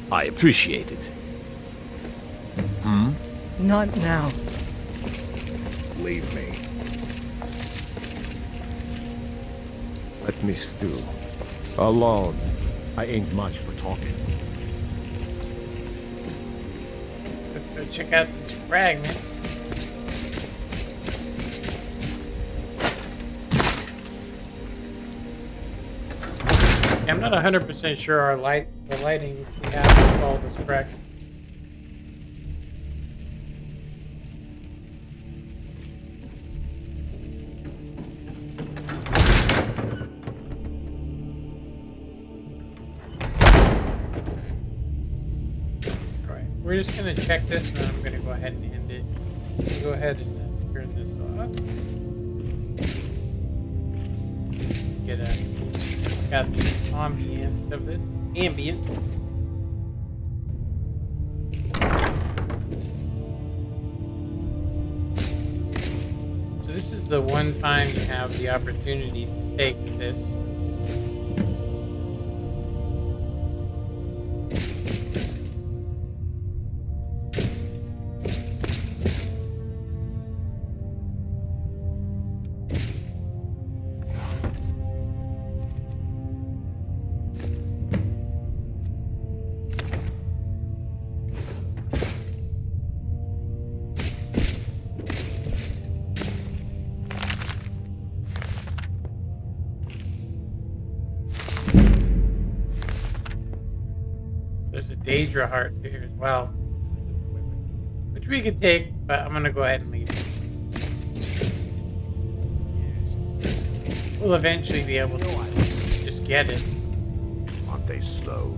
I appreciate it. Not now. Leave me. Let me stew. Alone. I ain't much for talking. Let's go check out these fragments. Yeah, I'm not 100% sure the lighting we have installed is correct. We're just gonna check this, and then I'm gonna go ahead and end it. We'll go ahead and turn this off. Get got the ambience of this. Ambience. So this is the one time you have the opportunity to take this. There's a Daedra heart here as well, which we could take, but I'm gonna go ahead and leave it. We'll eventually be able to just get it. Aren't they slow?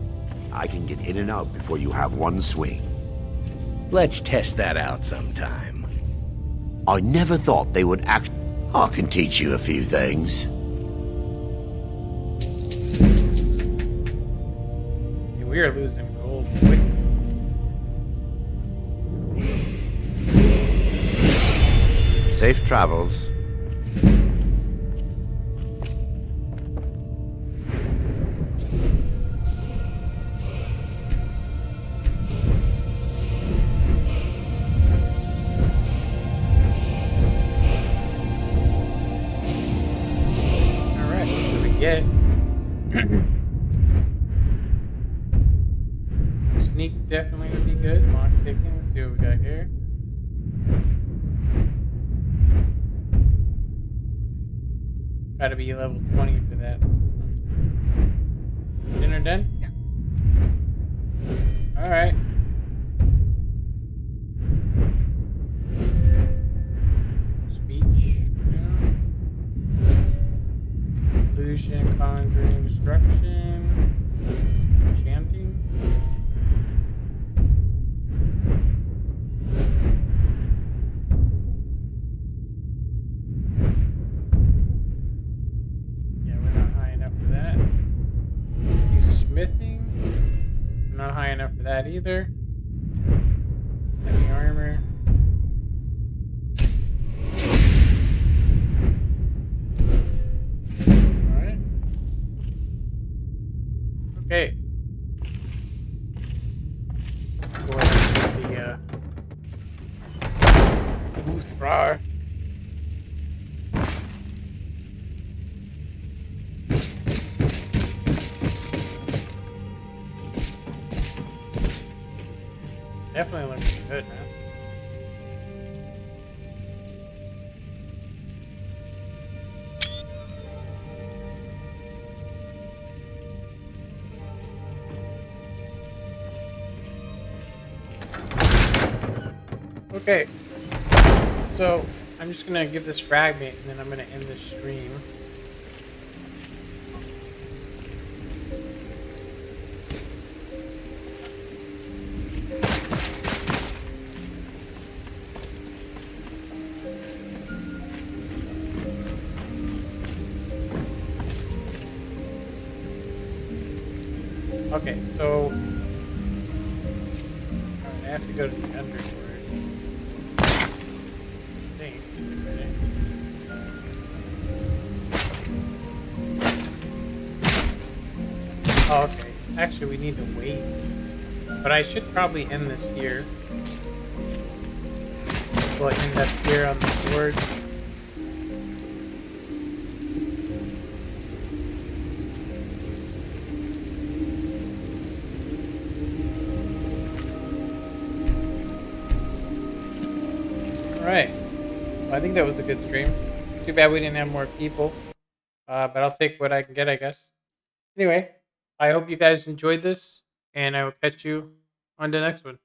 I can get in and out before you have one swing. Let's test that out sometime. I never thought they would act. I can teach you a few things. We are losing gold quick. Safe travels. Alright, what should we get? Sneak definitely would be good. Lock picking. Let's see what we got here. Gotta be level 20 for that. Dinner done? Yeah. Alright. Speech. Illusion, conjuring, destruction. Enchanting. Smithing, not high enough for that either. Heavy armor. Alright. Okay. Go ahead and get the boost bar. Definitely looks good, man. Okay, so I'm just gonna give this fragment and then I'm gonna end this stream. Okay, so I have to go to the underworld. I think. Oh, okay. Actually, we need to wait. But I should probably end this here. We'll end up here on the board. Alright. Well, I think that was a good stream. Too bad we didn't have more people. But I'll take what I can get, I guess. Anyway, I hope you guys enjoyed this, and I will catch you on the next one.